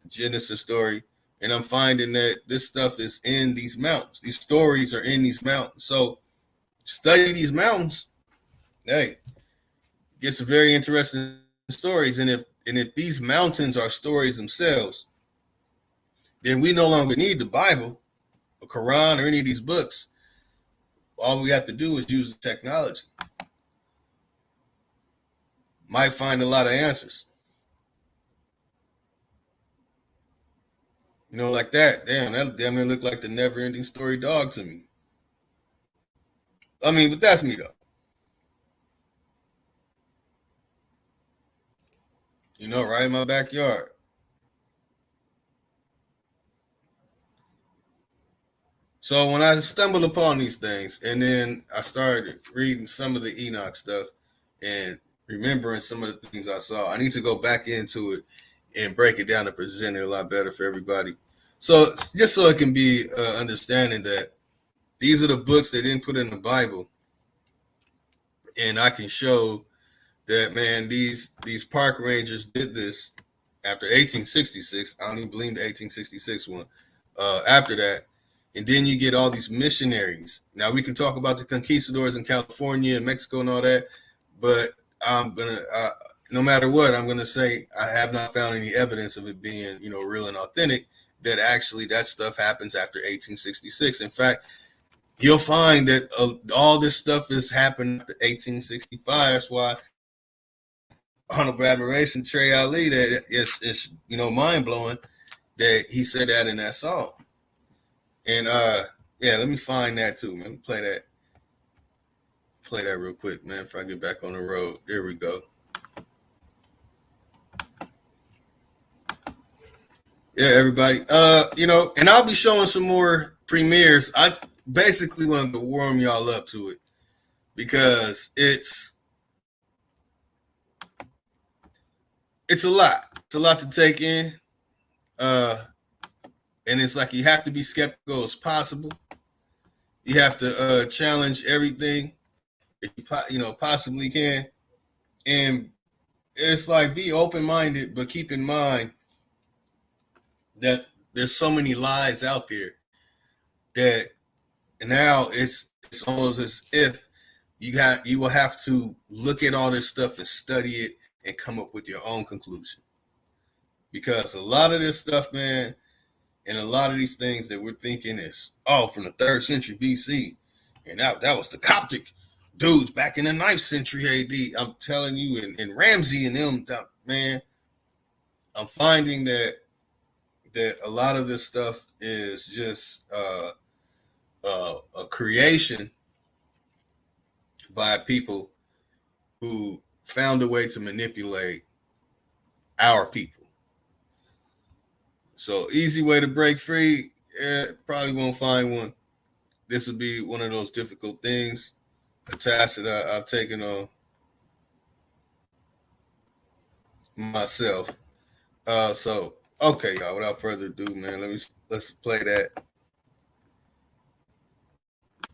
the Genesis story, and I'm finding that this stuff is in these mountains. These stories are in these mountains. So study these mountains. Hey, get some very interesting stories. And if these mountains are stories themselves, then we no longer need the Bible, or Quran, or any of these books. All we have to do is use the technology. Might find a lot of answers. You know, like that. Damn, that damn near looked like the never-ending story dog to me. I mean, but that's me, though. You know, right in my backyard. So when I stumbled upon these things, and then I started reading some of the Enoch stuff and remembering some of the things I saw, I need to go back into it and break it down and present it a lot better for everybody. So just so it can be understanding that these are the books they didn't put in the Bible, and I can show that, man, these park rangers did this after 1866. I don't even believe the 1866 one. After that, and then you get all these missionaries. Now we can talk about the conquistadors in California and Mexico and all that, but I'm gonna, no matter what, I'm gonna say I have not found any evidence of it being, you know, real and authentic. That actually that stuff happens after 1866. In fact, you'll find that all this stuff is happening after 1865. That's why honorable admiration Trey Ali, that it's you know, mind blowing that he said that in that song. And yeah, let me find that too, man. Let me play that real quick, man, if I get back on the road. There we go. Yeah, everybody. You know, and I'll be showing some more premieres. I basically wanted to warm y'all up to it because it's a lot. It's a lot to take in. And it's like you have to be skeptical as possible. You have to challenge everything if you know possibly can. And it's like be open-minded, but keep in mind that there's so many lies out there that now it's almost as if you will have to look at all this stuff and study it and come up with your own conclusion. Because a lot of this stuff, man, and a lot of these things that we're thinking is, from the 3rd century BC, and that was the Coptic dudes back in the 9th century AD. I'm telling you, and Ramsey and them, man, I'm finding that a lot of this stuff is just a creation by people who found a way to manipulate our people. So easy way to break free, probably won't find one. This will be one of those difficult things, a task that I've taken on myself. So okay, y'all. Without further ado, man, let's play that.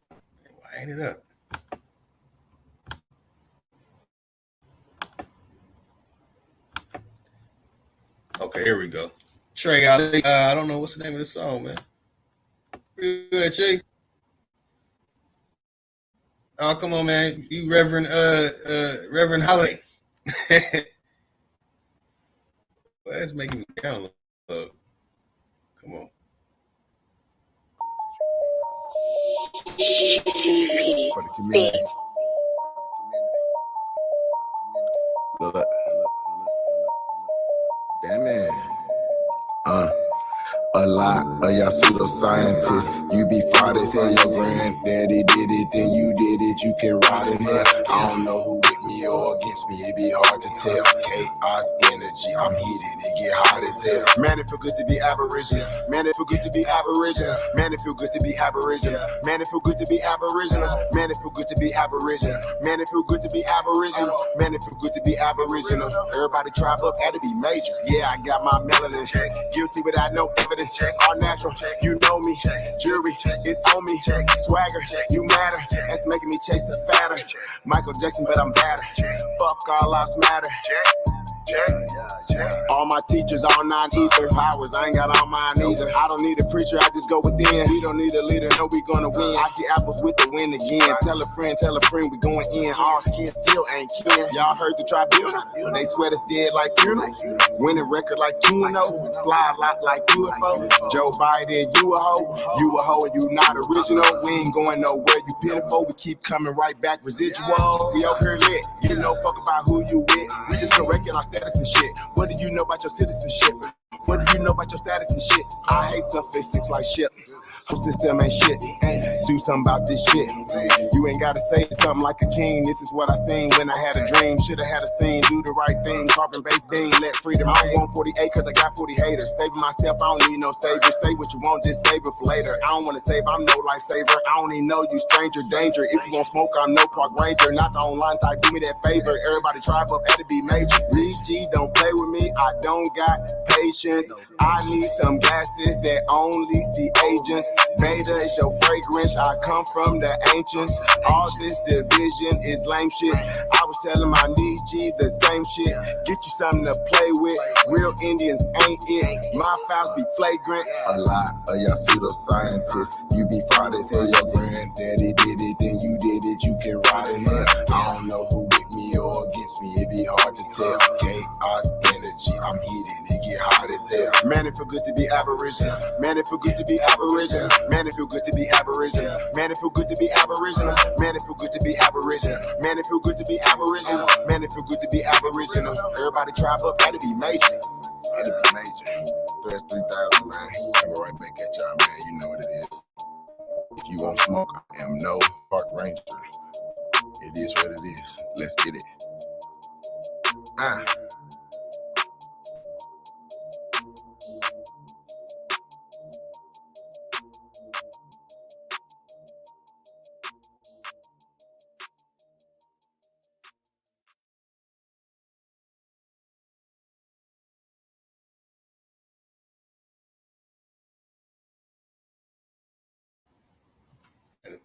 Why ain't it up? Okay, here we go. Trey, I don't know what's the name of the song, man. Good, Chief. Oh, come on, man. You Reverend Holiday. Well, that's making me download. Come on. For the community. Look. Damn it. A lot of y'all pseudoscientists, you be fraud as hell. Your granddaddy did it, then you did it, you can rot in hell. I don't know who with me or against me, it be hard to tell. Chaos energy, I'm heated, it get hot as hell. Man, it feel good to be Aboriginal. Man, it feel good to be Aboriginal. Man, it feel good to be Aboriginal. Man, it feel good to be Aboriginal. Man, it feel good to be Aboriginal. Man, it feel good to be Aboriginal. Man, it feel good to be Aboriginal. Everybody tribe up had to be major. Yeah, I got my melanin. Guilty without no evidence. All natural, you know me. Jury, it's on me. Swagger, you matter. That's making me chase a fatter. Michael Jackson, but I'm better. Fuck all lives matter. All my teachers, all 9 ether powers, I ain't got all mine either. I don't need a preacher, I just go within. We don't need a leader, no, we gonna win. I see apples with the win again. Tell a friend, we going in. All skin still ain't kin. Y'all heard the tribunal? They sweat us dead like funerals. Winning record like 2-0. Fly a lot like UFO. Joe Biden, you a hoe. You a hoe and you not original. We ain't going nowhere, you pitiful. We keep coming right back, residual. We over here lit. You know fuck about who you with. We just correcting our status and shit. What do you know about your citizenship? What do you know about your status and shit? I hate suffixes like shit. Whole system ain't shit. Do something about this shit. You ain't gotta say something like a king. This is what I seen when I had a dream. Should've had a scene, do the right thing. Carbon based being, let freedom. I don't want 48 cause I got 40 haters. Saving myself, I don't need no savior. Say what you want, just save it for later. I don't wanna save, I'm no lifesaver. I don't even know you, stranger danger. If you want smoke, I'm no park ranger. Not the online type, do me that favor. Everybody tribe up, had to be major. Lee G, don't play with me, I don't got patience. I need some gases that only see agents. Beta is your fragrance, I come from the ancients. All this division is lame shit. I was telling my DG the same shit. Get you something to play with. Real Indians ain't it. My files be flagrant. A lot of y'all pseudoscientists, you be fraud as hell. Your granddaddy did it, then you did it, you can ride in it. I don't know who with me or against me, it be hard to tell. Chaos energy, I'm heated, it get hot as hell. Man, it feel good to be Aboriginal. Man, it feel good to be Aboriginal. Man, it feel good to be Aboriginal. Man, it feel good to be Aboriginal. Man, it feel good to be Aboriginal. Man, it feel good to be Aboriginal. Man, it feel good to be Aboriginal. Everybody tribe up, had to be major. Had to be major. That's 3,000, man. Coming right back at y'all, man. You know what it is. If you want smoke, I am no park ranger. It is what it is. Let's get it.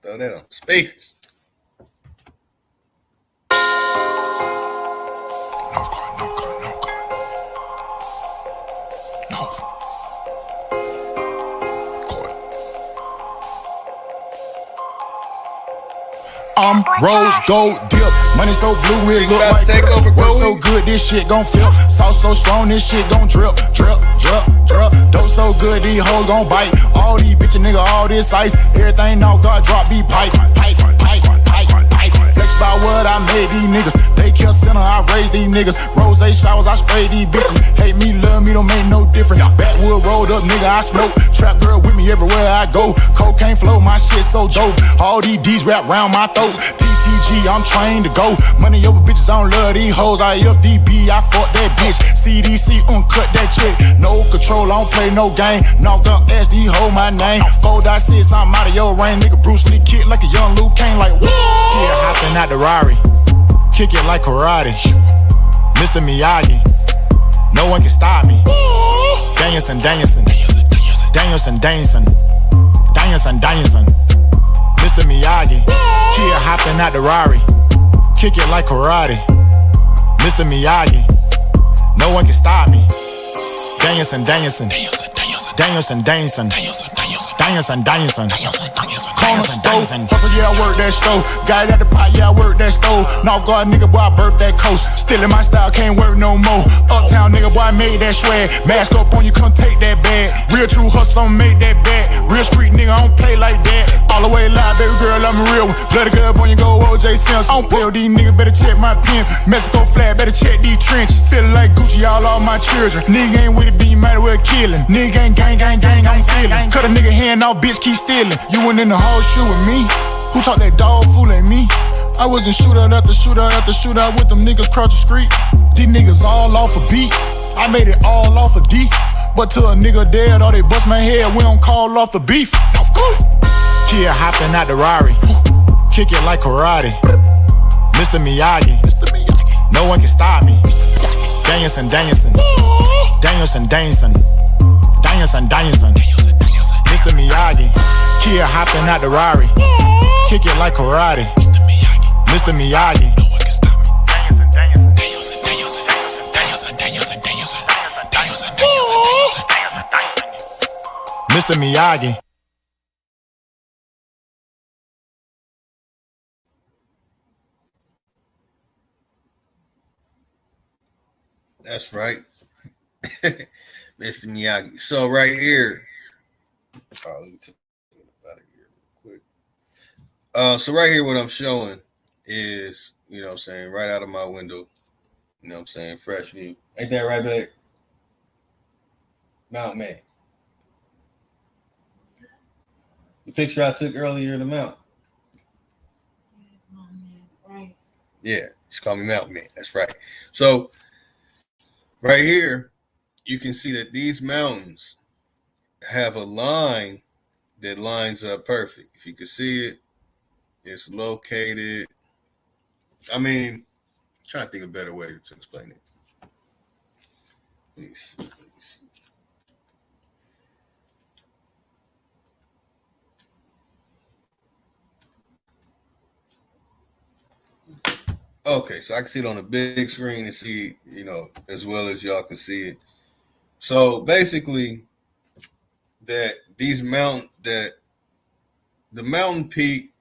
Throw that on speakers. I'm rose gold dip, money so blue it look like take over, work so good this shit gon' flip, sauce so strong this shit gon' drip, drip, drip, drip. Dope so good these hoes gon' bite. All these bitches nigga, all this ice, everything now God drop be pipe, pipe, pipe, pipe, pipe. Flex by what I made these niggas. Daycare center, I raise these niggas. Rose showers, I spray these bitches. Hate me, love me, don't make no difference. Backwood rolled up, nigga, I smoke. Trap girl with me everywhere I go. Cocaine flow, my shit so dope. All these D's wrap round my throat. TTG, I'm trained to go. Money over bitches, I don't love these hoes. IFDB, I fuck that bitch. CDC, uncut that chick. No control, I don't play no game. Knocked up SD, hold my name. 4.6, I'm out of your range. Nigga Bruce Lee kick like a young Luke Kane, like woo. Yeah, hopping out the Rari. Kick it like karate. Mr. Miyagi. No one can stop me. Danielson, Danielson. Danielson, Danielson. Danielson, Danielson. Mr. Miyagi. Here hopping out the Rari. Kick it like karate. Mr. Miyagi. No one can stop me. Danielson, Danielson. Danielson, Danielson. Danielson. Cornerstone, hustle, yeah, I work that stove. Got it at the pot, yeah, I work that stove. North Guard nigga, boy, I birthed that coast. Still in my style, can't work no more. Uptown nigga, boy, I made that swag. Mask up on you, come take that bag. Real true hustle, I'ma make that bag. Real street nigga, I don't play like that. All the way live, baby girl, I'm a real one. Bloody good up on you, go OJ Simpson. I don't play with these niggas, better check my pen. Mexico flag, better check these trenches. Still like Gucci, all my children. Nigga ain't with it, then you might as well kill him. Nigga ain't gang, I'm feeling. Cut a nigga hand off, bitch, keep stealing. You went in the whole shoe with me. Who talk that dog fool at me? I was in shootout after shootout with them niggas across the street. These niggas all off a beat. I made it all off a D. But till a nigga dead or they bust my head, we don't call off the beef. Kid hopping out the Rari. Kick it like karate. Mr. Miyagi. No one can stop me. Danielson. Mr. Miyagi. Kid hopping out the Rari. Kick it like karate. Mr. Miyagi. No one can stop me. Mr. Miyagi. That's right. Mr. Miyagi. So right here. Let me take it out of here real quick. So right here, what I'm showing is, you know what I'm saying, right out of my window. You know what I'm saying? Fresh view. Ain't that right, back? Mount Man. The picture I took earlier of the mountain. Right. Yeah, she called me Mountain Man. That's right. So right here, you can see that these mountains have a line that lines up perfect. If you can see it, it's located. I mean, I'm trying to think of a better way to explain it. Let me see. Okay, so I can see it on a big screen and see, you know, as well as y'all can see it. So basically, that the mountain peak.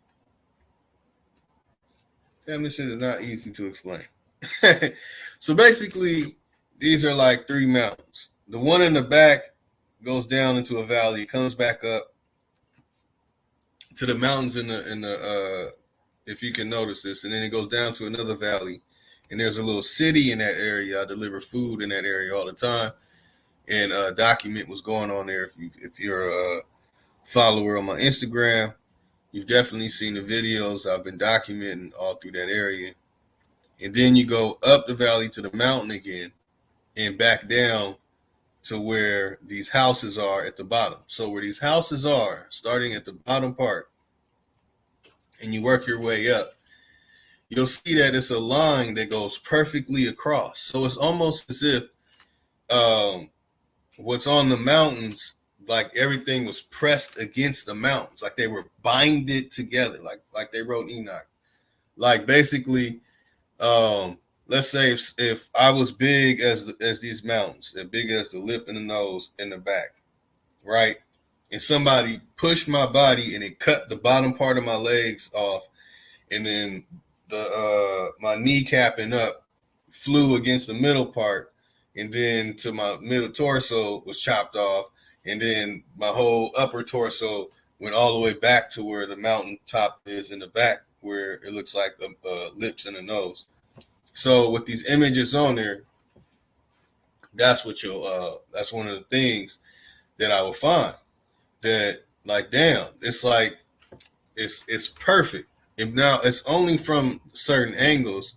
Damn, this shit is not easy to explain. So basically, these are like three mountains. The one in the back goes down into a valley, comes back up to the mountains in the if you can notice this, and then it goes down to another valley, and there's a little city in that area. I deliver food in that area all the time, and document what's going on there. If you're a follower on my Instagram, you've definitely seen the videos I've been documenting all through that area. And then you go up the valley to the mountain again and back down to where these houses are at the bottom. So where these houses are, starting at the bottom part, and you work your way up, you'll see that it's a line that goes perfectly across. So it's almost as if what's on the mountains, like everything was pressed against the mountains, like they were binded together, like they wrote Enoch. Like basically, let's say if I was big as these mountains, as big as the lip and the nose and the back, right? And somebody pushed my body and it cut the bottom part of my legs off, and then the my kneecap and up flew against the middle part, and then to my middle torso was chopped off, and then my whole upper torso went all the way back to where the mountain top is in the back, where it looks like the lips and the nose. So with these images on there, that's what that's one of the things that I will find. That like, damn, it's like it's perfect. And now it's only from certain angles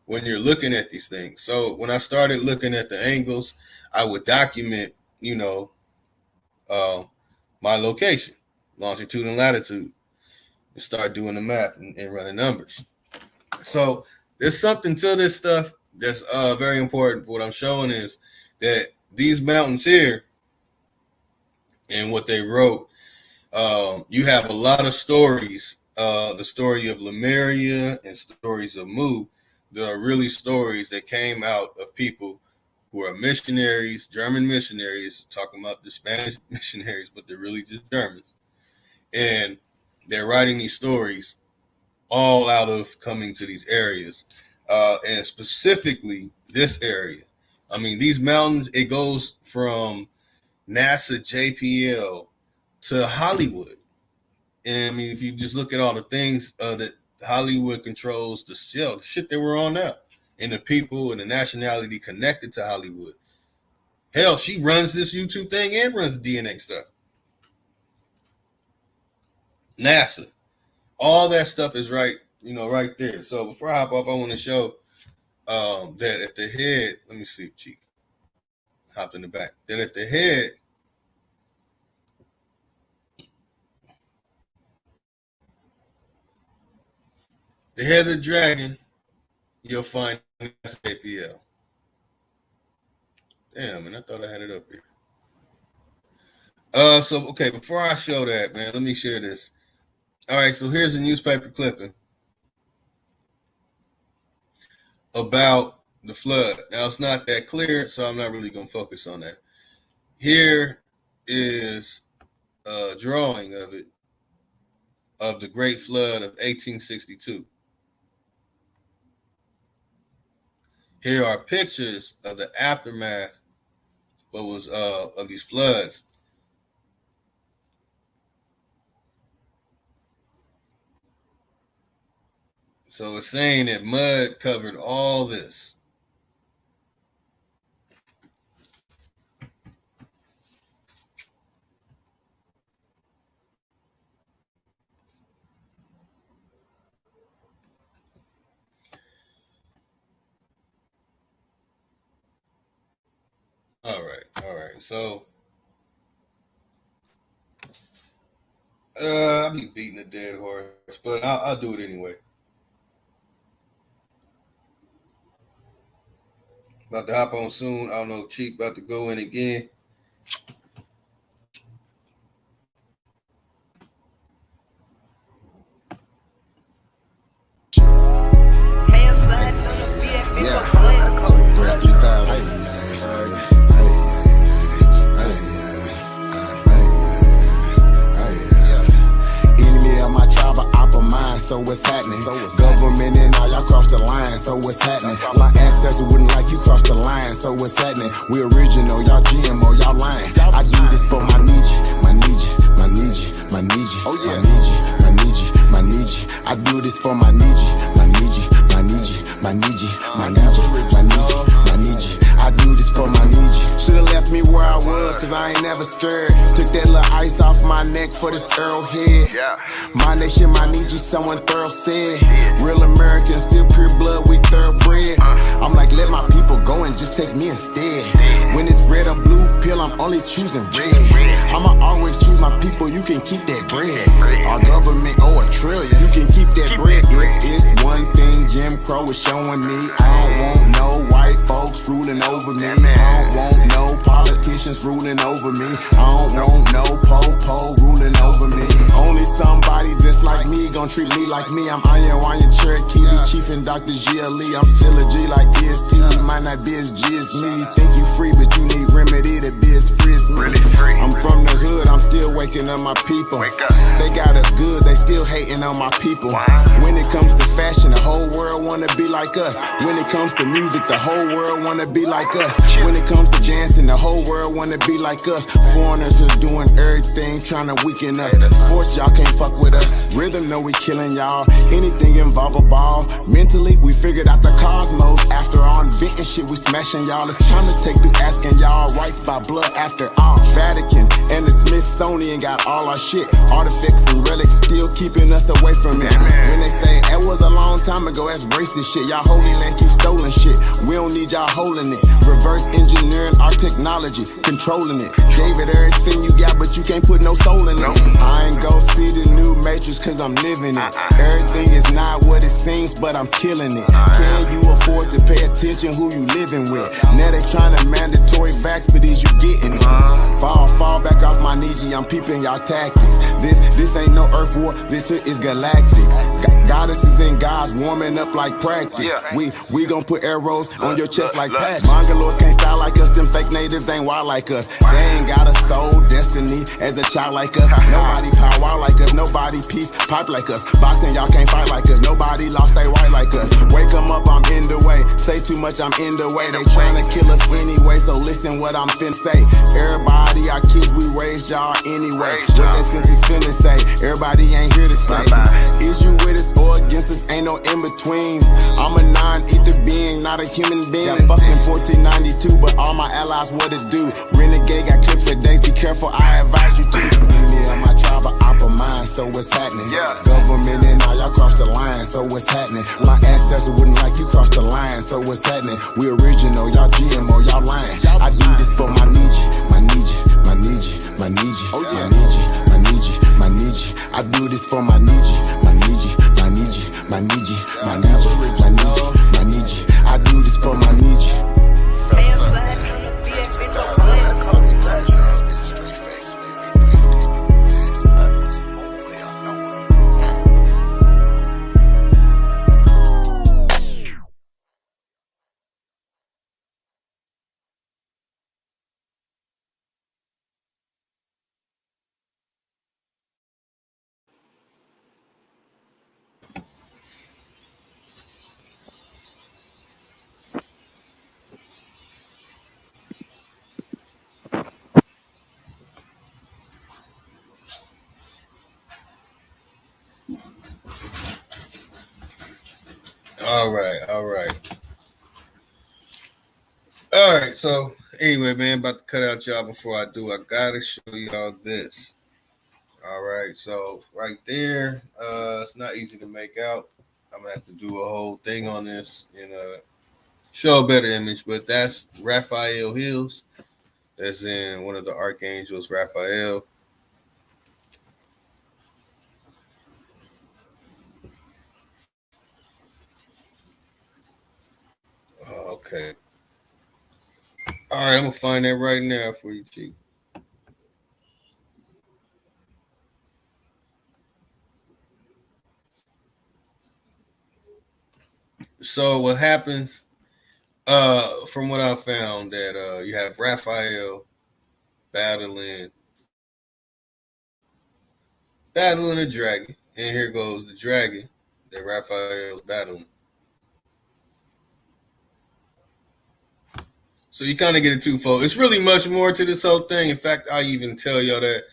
when you're looking at these things. So when I started looking at the angles, I would document, you know, my location, longitude and latitude, and start doing the math and running numbers. So there's something to this stuff that's very important. What I'm showing is that these mountains here, and what they wrote, you have a lot of stories. The story of Lemuria and stories of Mu. There are really stories that came out of people who are missionaries, German missionaries, talking about the Spanish missionaries, but they're really just Germans. And they're writing these stories all out of coming to these areas, and specifically this area. I mean, these mountains, it goes from NASA JPL to Hollywood. And I mean, if you just look at all the things that Hollywood controls, the shit that we're on now, and the people and the nationality connected to Hollywood. Hell, she runs this YouTube thing and runs the DNA stuff. NASA. All that stuff is right there. So before I hop off, I want to show that at the head, let me see if Chief hopped in the back. That at the head, of the dragon, you'll find APL. Damn, man, I thought I had it up here. So okay, before I show that, man, let me share this. All right, so here's a newspaper clipping about the flood. Now, it's not that clear, so I'm not really going to focus on that. Here is a drawing of it, of the Great Flood of 1862. Here are pictures of the aftermath of these floods. So it's saying that mud covered all this. All right. So I'll be beating a dead horse, but I'll do it anyway. About to hop on soon. I don't know if Chief about to go in again. So what's happening? Government and all y'all cross the line. So what's happening? My ancestors wouldn't like you cross the line. So what's happening? We original, y'all GMO, y'all lying. I do this for my Nietzsche, my Nietzsche, my Nietzsche, my Nietzsche, oh yeah, my Nietzsche, my Nietzsche, my Nietzsche. I do this for my Nietzsche, my Nietzsche, my Nietzsche, my Nietzsche, my Nietzsche, my Nietzsche, my Nietzsche. I do this for my Nietzsche. Should've left me where I was, cause I ain't never scared. Took that little ice off my neck for this arrowhead. My nation, my Nietzsche, someone thorough said. Real American, still pure blood, we thoroughbred. I'm like, let my people go and just take me instead. When it's red or blue pill, I'm only choosing red. I'ma always choose my people, you can keep that bread. Our government owe $1 trillion, you can keep that bread. If it's one thing Jim Crow is showing me, I don't want no white folks ruling over me. I don't want no politicians ruling over me. I don't want no po-po ruling over me. Only somebody just like me gon' treat me like me. I'm Iron Cherokee, the Chief and Dr. GLE. I'm still a G like EST. You might not be as G as me. You think you free, but you need remedy to be as free as me. I'm from the hood, I'm still waking up my people. They got us good, they still hating on my people. When it comes to fashion, the whole world wanna be like us. When it comes to music, the whole world wanna be like us. When it comes to dancing, the whole world wanna be like us. Foreigners are doing everything, trying to weaken us. Sports, y'all can't fuck with us. Rhythm, know we killing y'all. Anything involve a ball. Mentally, we figured out the cosmos. After all inventing shit, we smashing y'all. It's time to take through asking y'all rights by blood after all. Vatican and the Smithsonian got all our shit. Artifacts and relics still keeping us away from it. When they say that was a long time ago, that's racist shit. Y'all holy land keep stolen shit. We don't need y'all holding it. Reverse engineering our technology, controlling it. Gave it everything you got, but you can't put no soul in it. I ain't go see the new Matrix futures cause I'm living it. Everything is not what it seems, but I'm killing it. Can you afford to pay attention who you living with? Now they trying to mandatory vax, but is you getting it? Fall back off my knee, I'm peeping y'all tactics. This ain't no earth war, this here is galactics. Goddesses and gods warming up like practice. We gon' put arrows on your chest like patches. Mongoloids can't style like us, them fake natives ain't wild like us. They ain't got a soul, destiny as a child like us. Nobody power like us, nobody peace pipe like us. Boxing, y'all can't fight like us, nobody lost they right like us. Wake 'em up, I'm in the way. Say too much, I'm in the way. They tryna kill us anyway, so listen what I'm finna say. Everybody, our kids, we raised y'all anyway. What that sense is finna say, everybody ain't here to stay. Is you with us or against us, ain't no in between. I'm a non-ether being, not a human being. Got fucking 1492, but all my allies what it do. Renegade got clipped for days, be careful, I advise you to. Me and my tribe are opera mind, so what's happening? Government and all y'all cross the line, so what's happening? My ancestors wouldn't like you cross the line, so what's happening? We original, y'all GMO, y'all lying. I do this for my Nietzsche, my Nietzsche, my Nietzsche, my Nietzsche, my Nietzsche, my Nietzsche, my Nietzsche. I do this for my Nietzsche, my Nietzsche, my Nietzsche, my Nietzsche, my Nietzsche, my Nietzsche, my Nietzsche. I do this for my Nietzsche. All right. So anyway, man, about to cut out y'all. Before I do, I gotta show y'all this. All right. So right there, it's not easy to make out. I'm gonna have to do a whole thing on this and show a better image. But that's Raphael Hills. That's in one of the archangels, Raphael. Okay. All right, I'm gonna find that right now for you, Chief. So what happens, from what I found, that you have Raphael battling a dragon, and here goes the dragon that Raphael's battling. So you kind of get a twofold. It's really much more to this whole thing. In fact, I even tell y'all that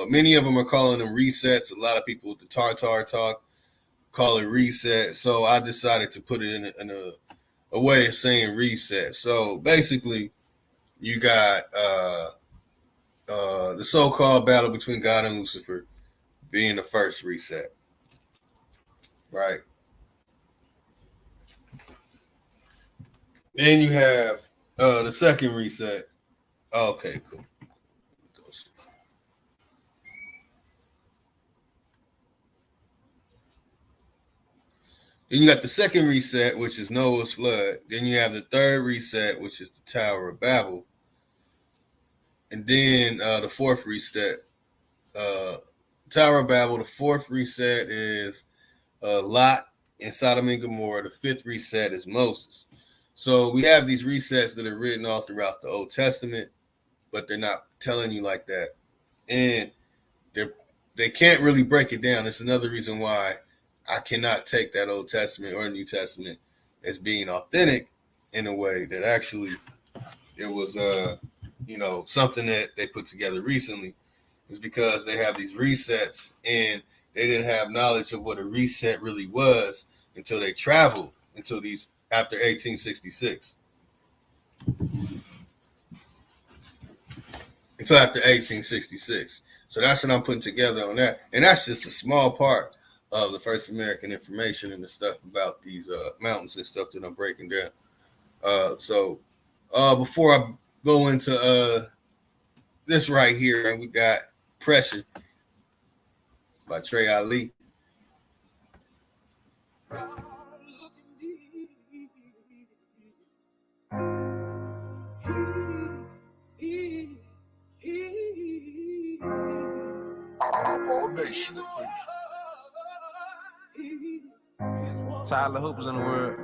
many of them are calling them resets. A lot of people with the Tartar talk call it reset. So I decided to put it in a way of saying reset. So basically, you got the so-called battle between God and Lucifer being the first reset, right? Then you have the second reset. Okay, cool. Then you got the second reset, which is Noah's flood. Then you have the third reset, which is the Tower of Babel. And then the fourth reset, Tower of Babel. The fourth reset is Lot and Sodom and Gomorrah. The fifth reset is Moses. So we have these resets that are written all throughout the Old Testament, but they're not telling you like that. And they can't really break it down. It's another reason why I cannot take that Old Testament or New Testament as being authentic in a way that actually it was something that they put together recently, is because they have these resets and they didn't have knowledge of what a reset really was until they traveled until these after 1866. Until after 1866. So that's what I'm putting together on that. And that's just a small part of the first American information and the stuff about these mountains and stuff that I'm breaking down. So before I go into this right here, and we got pressure. by Trey Ali. Tyler Hoopers in the world.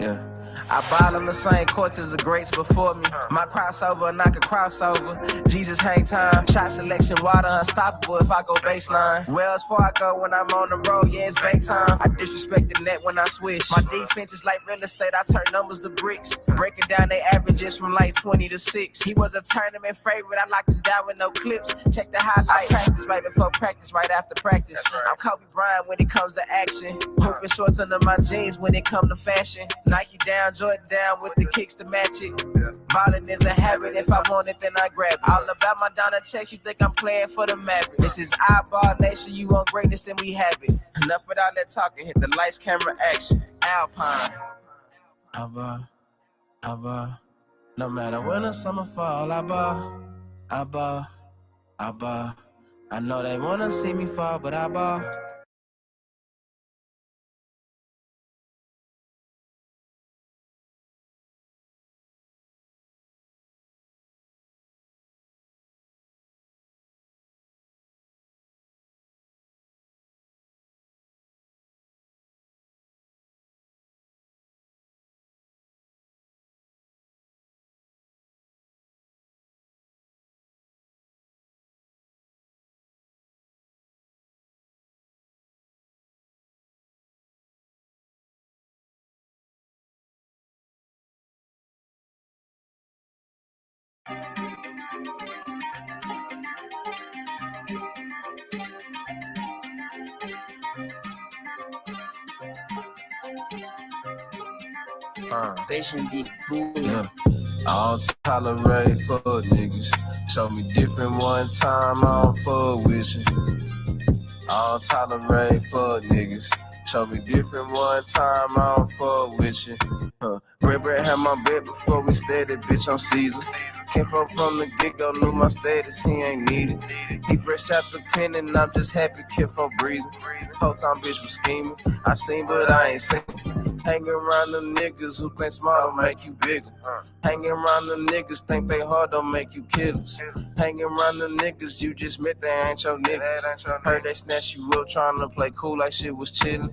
Yeah. I ball on the same courts as the greats before me. My crossover, knock a crossover. Jesus hang time. Shot selection, water unstoppable if I go baseline. Well, as far I go when I'm on the road, yeah, it's bank time. I disrespect the net when I switch. My defense is like real estate, I turn numbers to bricks. Breaking down they averages from like 20 to 6. He was a tournament favorite, I locked him down with no clips. Check the highlights. I practice right before practice, right after practice. I'm Kobe Bryant when it comes to action. Hooping shorts under my jeans when it comes to fashion. Nike down, Jordan down with the kicks to match it. Ballin' is a habit, if I want it then I grab it. All about my Donna checks, you think I'm playing for the Mavericks. This is eyeball nation, you want greatness then we have it. Enough with all that talking, hit the lights, camera, action. Alpine. I no matter winter, summer, fall, I ball. I know they wanna see me fall, but I ball. Yeah. I don't tolerate fuck niggas. Show me different one time, I don't fuck with you. I don't tolerate fuck niggas. Show me different one time, I don't fuck with you. Bread had my bed before we started, bitch, I'm Caesar. Came from the get-go, knew my status, he ain't needed. He fresh out the pen and I'm just happy, kid for breathing. Whole time bitch was scheming, I seen but I ain't seen. Hanging around them niggas who think smart don't make you bigger. Hanging around them niggas think they hard don't make you killers. Hanging around them niggas you just met they ain't your niggas. Heard they snatch you up trying to play cool like shit was chillin'.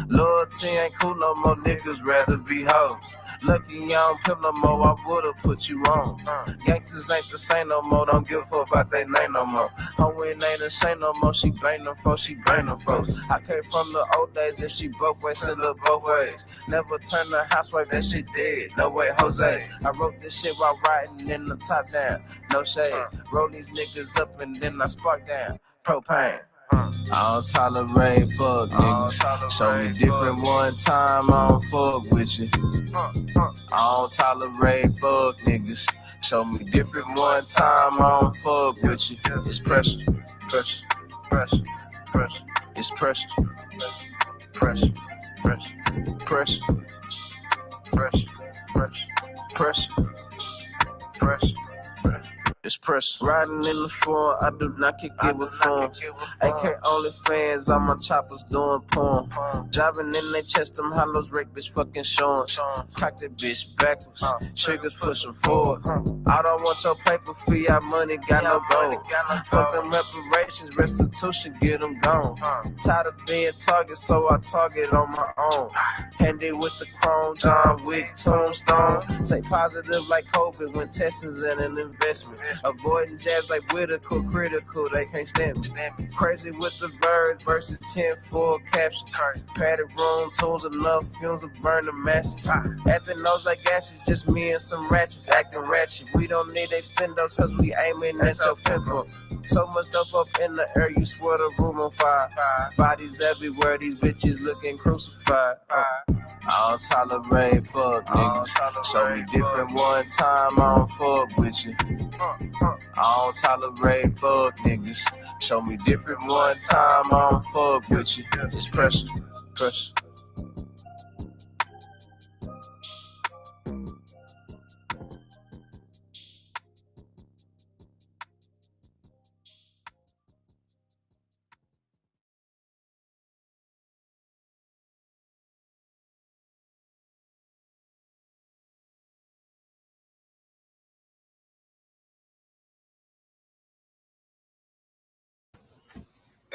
Loyalty ain't cool no more, niggas rather be hoes. Lucky I don't pimp no more, I would've put you on. Gangsters ain't the same no more, don't give a fuck about they name no more. Hoeing ain't the same no more, she bang them folks, she bang them folks. I came from the old days, if she both ways, still look both ways. Never turn the housewife, that shit dead, no way, Jose. I wrote this shit while riding in the top down, no shade. Roll these niggas up and then I spark down, propane. I don't tolerate fuck niggas. Show me different one time, I don't fuck with you. I don't tolerate fuck niggas. Show me different one time, I don't fuck with you. It's pressure, pressure, pressure, pressure. It's pressure, pressure, pressure, pressure, pressure, pressure, pressure, pressure. It's pressure. Riding in the front, I do not kick it with forms. AK only fans, all my choppers doing porn. Driving in their chest, them hollows, wreck bitch fucking shorts. Cock that bitch backwards, triggers pushing forward. I don't want your paper fee, our money got no gold. Fuck them reparations, restitution, get them gone. Tired of being target, so I target on my own. Handy with the chrome, John Wick, tombstone. Say positive like COVID when testing's in an investment. Avoiding jabs like Whitaker, critical, they can't stand me. Crazy with the birds versus 10 full caption. Padded room, tools enough, fumes of burning masses. Acting nose like gases, just me and some ratchets acting ratchet. We don't need extendos cause we aiming at your pimple. So much dope up in the air, you swear the room on fire. Bodies everywhere, these bitches looking crucified. I don't tolerate fuck niggas. Show me different one time, I don't fuck with you. I don't tolerate fuck niggas. Show me different one time, I don't fuck with you. It's pressure, pressure.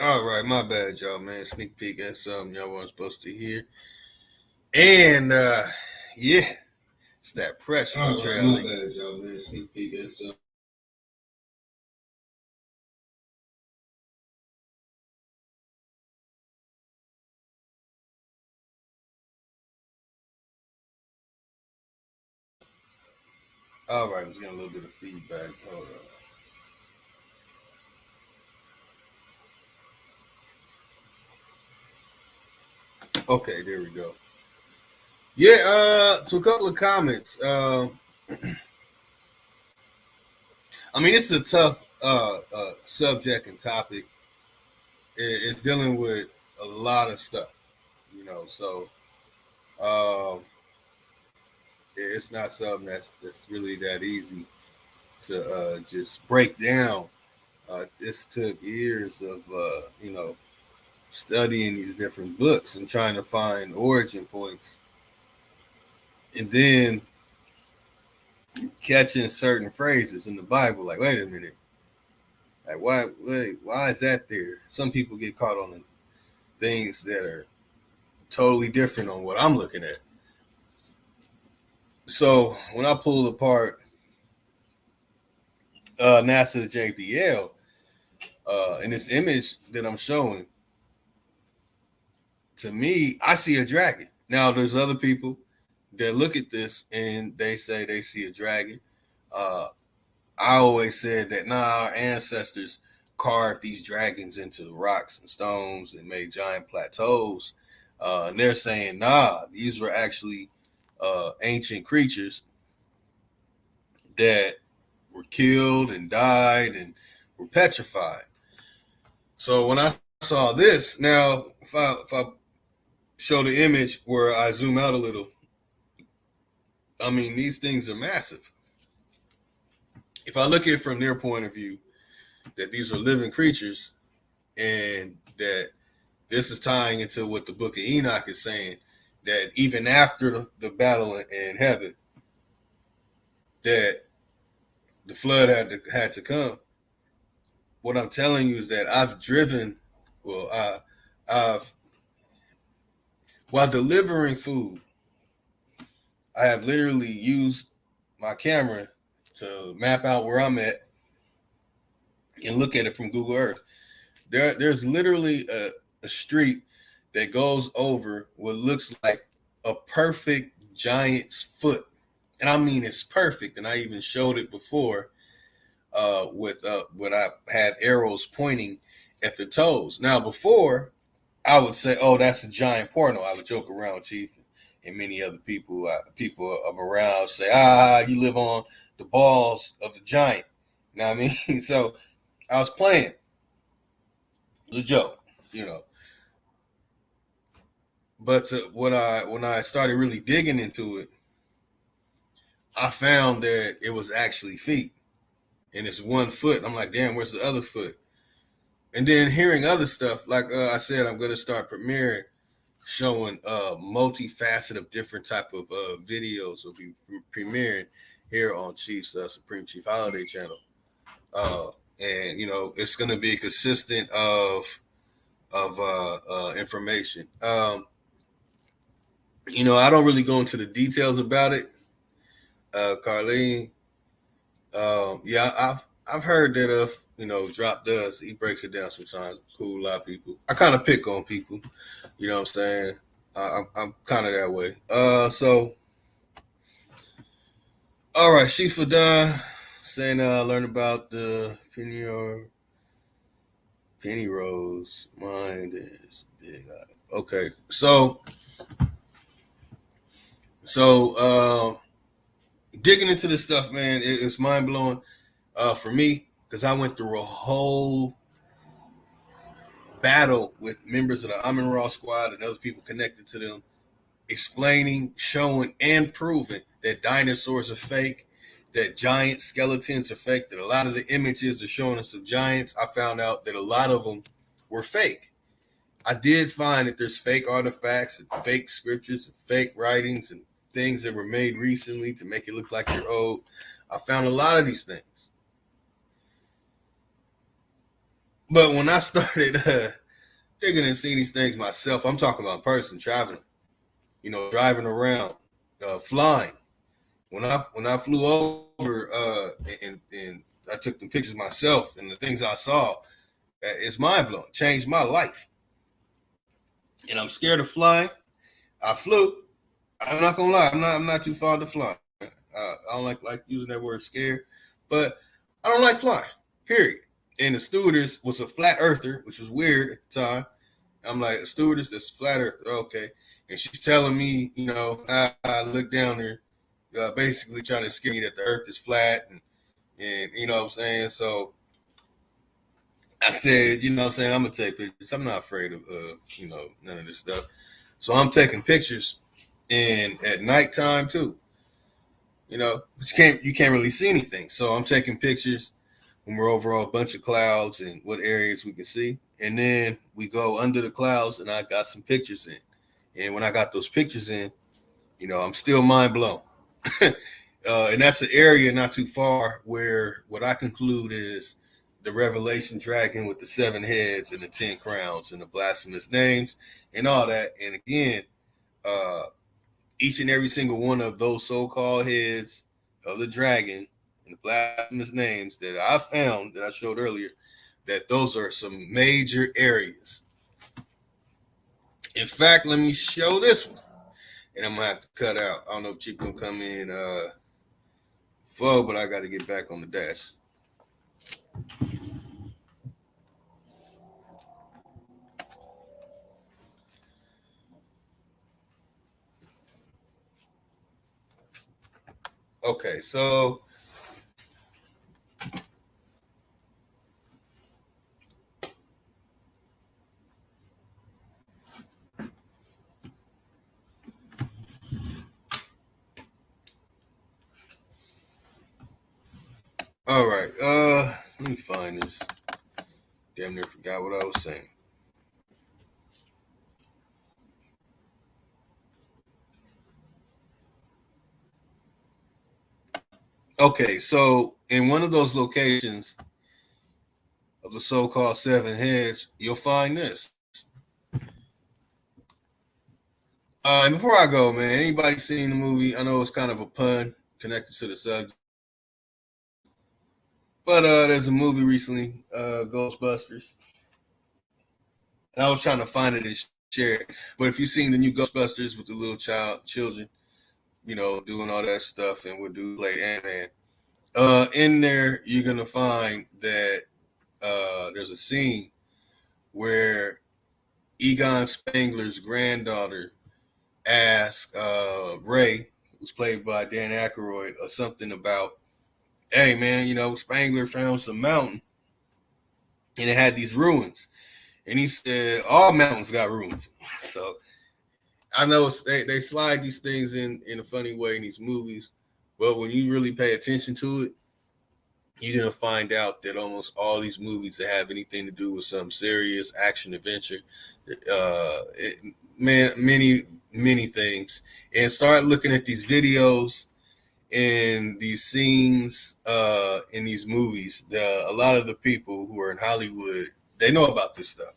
All right, my bad, y'all, man. Sneak peek at something y'all weren't supposed to hear. And yeah, it's that pressure. All right, my bad, y'all, man. Sneak peek at something. All right, I was getting a little bit of feedback. Hold on. Okay, there we go. Yeah, to a couple of comments. I mean, it's a tough subject and topic. It's dealing with a lot of stuff, you know. So um, it's not something that's really that easy to just break down. This took years of studying these different books and trying to find origin points, and then catching certain phrases in the Bible. Like, wait a minute, like why is that there? Some people get caught on the things that are totally different on what I'm looking at. So when I pulled apart NASA JPL in this image that I'm showing, to me, I see a dragon. Now there's other people that look at this and they say they see a dragon. Uh, I always said that our ancestors carved these dragons into the rocks and stones and made giant plateaus. And they're saying, these were actually ancient creatures that were killed and died and were petrified. So when I saw this, now if I show the image where I zoom out a little, I mean, these things are massive. If I look at it from their point of view, that these are living creatures and that this is tying into what the book of Enoch is saying, that even after the battle in heaven, that the flood had to come. What I'm telling you is that I've driven, I've while delivering food, I have literally used my camera to map out where I'm at and look at it from Google Earth. There's literally a street that goes over what looks like a perfect giant's foot. And I mean, it's perfect. And I even showed it before with when I had arrows pointing at the toes. Now, before, I would say, "Oh, that's a giant porno." I would joke around, Chief, and many other people around say, you live on the balls of the giant." You know what I mean? So I was playing the joke, you know. But when I started really digging into it, I found that it was actually feet, and it's 1 foot. I'm like, damn, where's the other foot? And then hearing other stuff, like I said, I'm gonna start premiering, showing multifaceted of different type of videos will be premiering here on Chief's Supreme Chief Holiday channel. And you know, it's gonna be consistent of information. You know, I don't really go into the details about it. Carlene, yeah, I've heard that Drop does, he breaks it down sometimes. Cool, a lot of people. I kind of pick on people, you know what I'm saying? I'm kind of that way. So all right, Shifa Don saying learn about the penny rose. Mind is big. Okay, so digging into this stuff, man, it's mind blowing for me because I went through a whole battle with members of the Amin Ra squad and other people connected to them, explaining, showing, and proving that dinosaurs are fake, that giant skeletons are fake, that a lot of the images are showing us of giants. I found out that a lot of them were fake. I did find that there's fake artifacts and fake scriptures and fake writings and things that were made recently to make it look like they're old. I found a lot of these things. But when I started digging and seeing these things myself, I'm talking about a person traveling, driving around, flying. When I flew over and I took the pictures myself and the things I saw, it's mind blowing. Changed my life. And I'm scared of flying. I flew. I'm not gonna lie. I'm not too fond of flying. I don't like using that word scared, but I don't like flying. Period. And the stewardess was a flat earther, which was weird at the time. I'm like, a stewardess that's flat earther, okay. And she's telling me, I look down there, basically trying to scare me that the earth is flat, and you know what I'm saying. So I said, I'm gonna take pictures. I'm not afraid of none of this stuff. So I'm taking pictures, and at nighttime too. But you can't really see anything. So I'm taking pictures when we're over a bunch of clouds and what areas we can see. And then we go under the clouds and I got some pictures in. And when I got those pictures in, I'm still mind blown. And that's an area not too far where what I conclude is the Revelation dragon with the 7 heads and the 10 crowns and the blasphemous names and all that. And again, each and every single one of those so-called heads of the dragon and the blasphemous names that I found, that I showed earlier, that those are some major areas. In fact, let me show this one. And I'm going to have to cut out. I don't know if Chief going to come in full, but I got to get back on the dash. Okay, so all right, let me find this. Damn near forgot what I was saying. Okay, so in one of those locations of the so-called 7 heads, you'll find this. And before I go, man, anybody seen the movie? I know it's kind of a pun connected to the subject, but there's a movie recently, Ghostbusters. And I was trying to find it and share it. But if you've seen the new Ghostbusters with the little children, doing all that stuff, and what dude played Ant-Man, in there you're gonna find that there's a scene where Egon Spengler's granddaughter asked Ray, who's played by Dan Aykroyd, or something about, hey man, Spengler found some mountain and it had these ruins. And he said, all mountains got ruins. So I know they slide these things in a funny way in these movies, but when you really pay attention to it, you're going to find out that almost all these movies that have anything to do with some serious action adventure, many things. And start looking at these videos and these scenes in these movies. A lot of the people who are in Hollywood, they know about this stuff.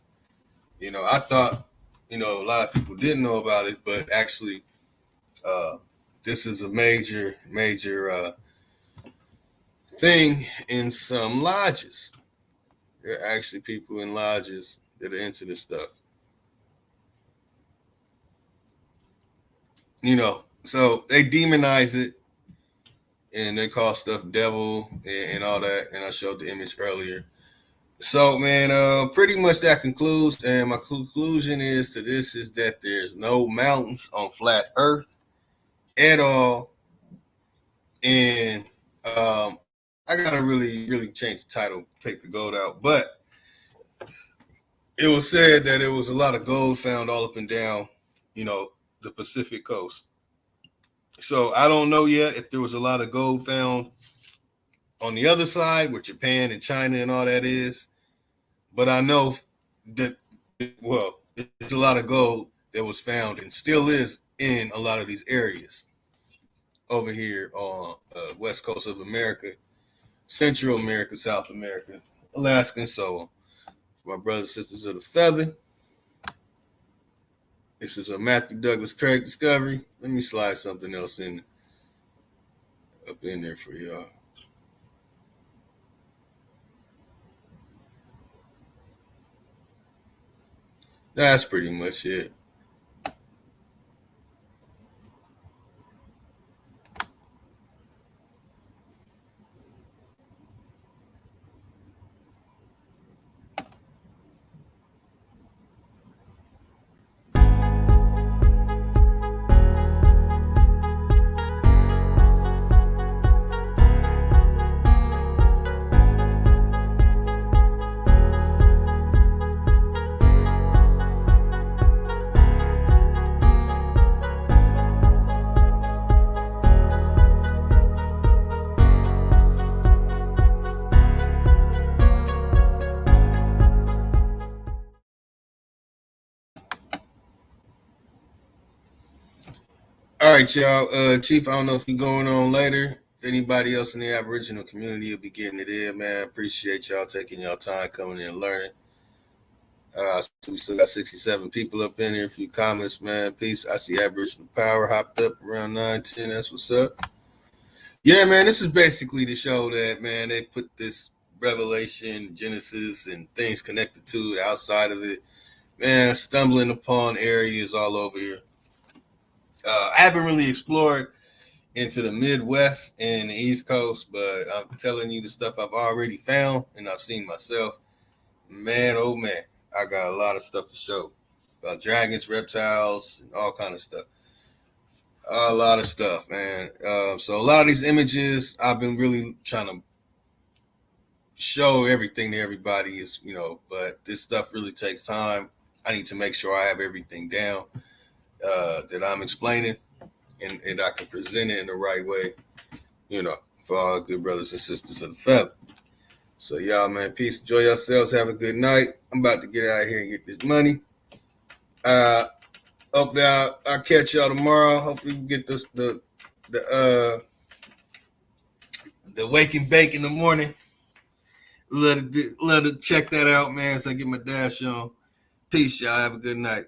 I thought, a lot of people didn't know about it, but actually, this is a major thing in some lodges. There are actually people in lodges that are into this stuff. So they demonize it and they call stuff devil and all that. And I showed the image earlier. So, man, pretty much that concludes. And my conclusion is that there's no mountains on flat earth at all. And I got to really change the title, take the gold out. But it was said that there was a lot of gold found all up and down, the Pacific coast. So I don't know yet if there was a lot of gold found on the other side where Japan and China and all that is. But I know that, it's a lot of gold that was found and still is in a lot of these areas over here on west coast of America, Central America, South America, Alaska, and so on. My brothers and sisters of the feather. This is a Matthew Douglas Craig discovery. Let me slide something else up in there for y'all. That's pretty much it. All right, y'all. Chief, I don't know if you're going on later. If anybody else in the Aboriginal community will be getting it in, man. Appreciate y'all taking y'all time coming in and learning. We still got 67 people up in here. A few comments, man. Peace. I see Aboriginal Power hopped up around 9:10. That's what's up. Yeah, man. This is basically the show that, man, they put this Revelation, Genesis, and things connected to it outside of it. Man, stumbling upon areas all over here. I haven't really explored into the Midwest and the East Coast, but I'm telling you the stuff I've already found and I've seen myself. Man, oh man, I got a lot of stuff to show about dragons, reptiles, and all kind of stuff. A lot of stuff, man. So a lot of these images, I've been really trying to show everything to everybody is, but this stuff really takes time. I need to make sure I have everything down that I'm explaining and I can present it in the right way, for all good brothers and sisters of the feather. So y'all, man, peace. Enjoy yourselves. Have a good night. I'm about to get out of here and get this money. Hopefully I'll catch y'all tomorrow. Hopefully we get the wake and bake in the morning. Love to check that out, man, so I get my dash on. Peace, y'all. Have a good night.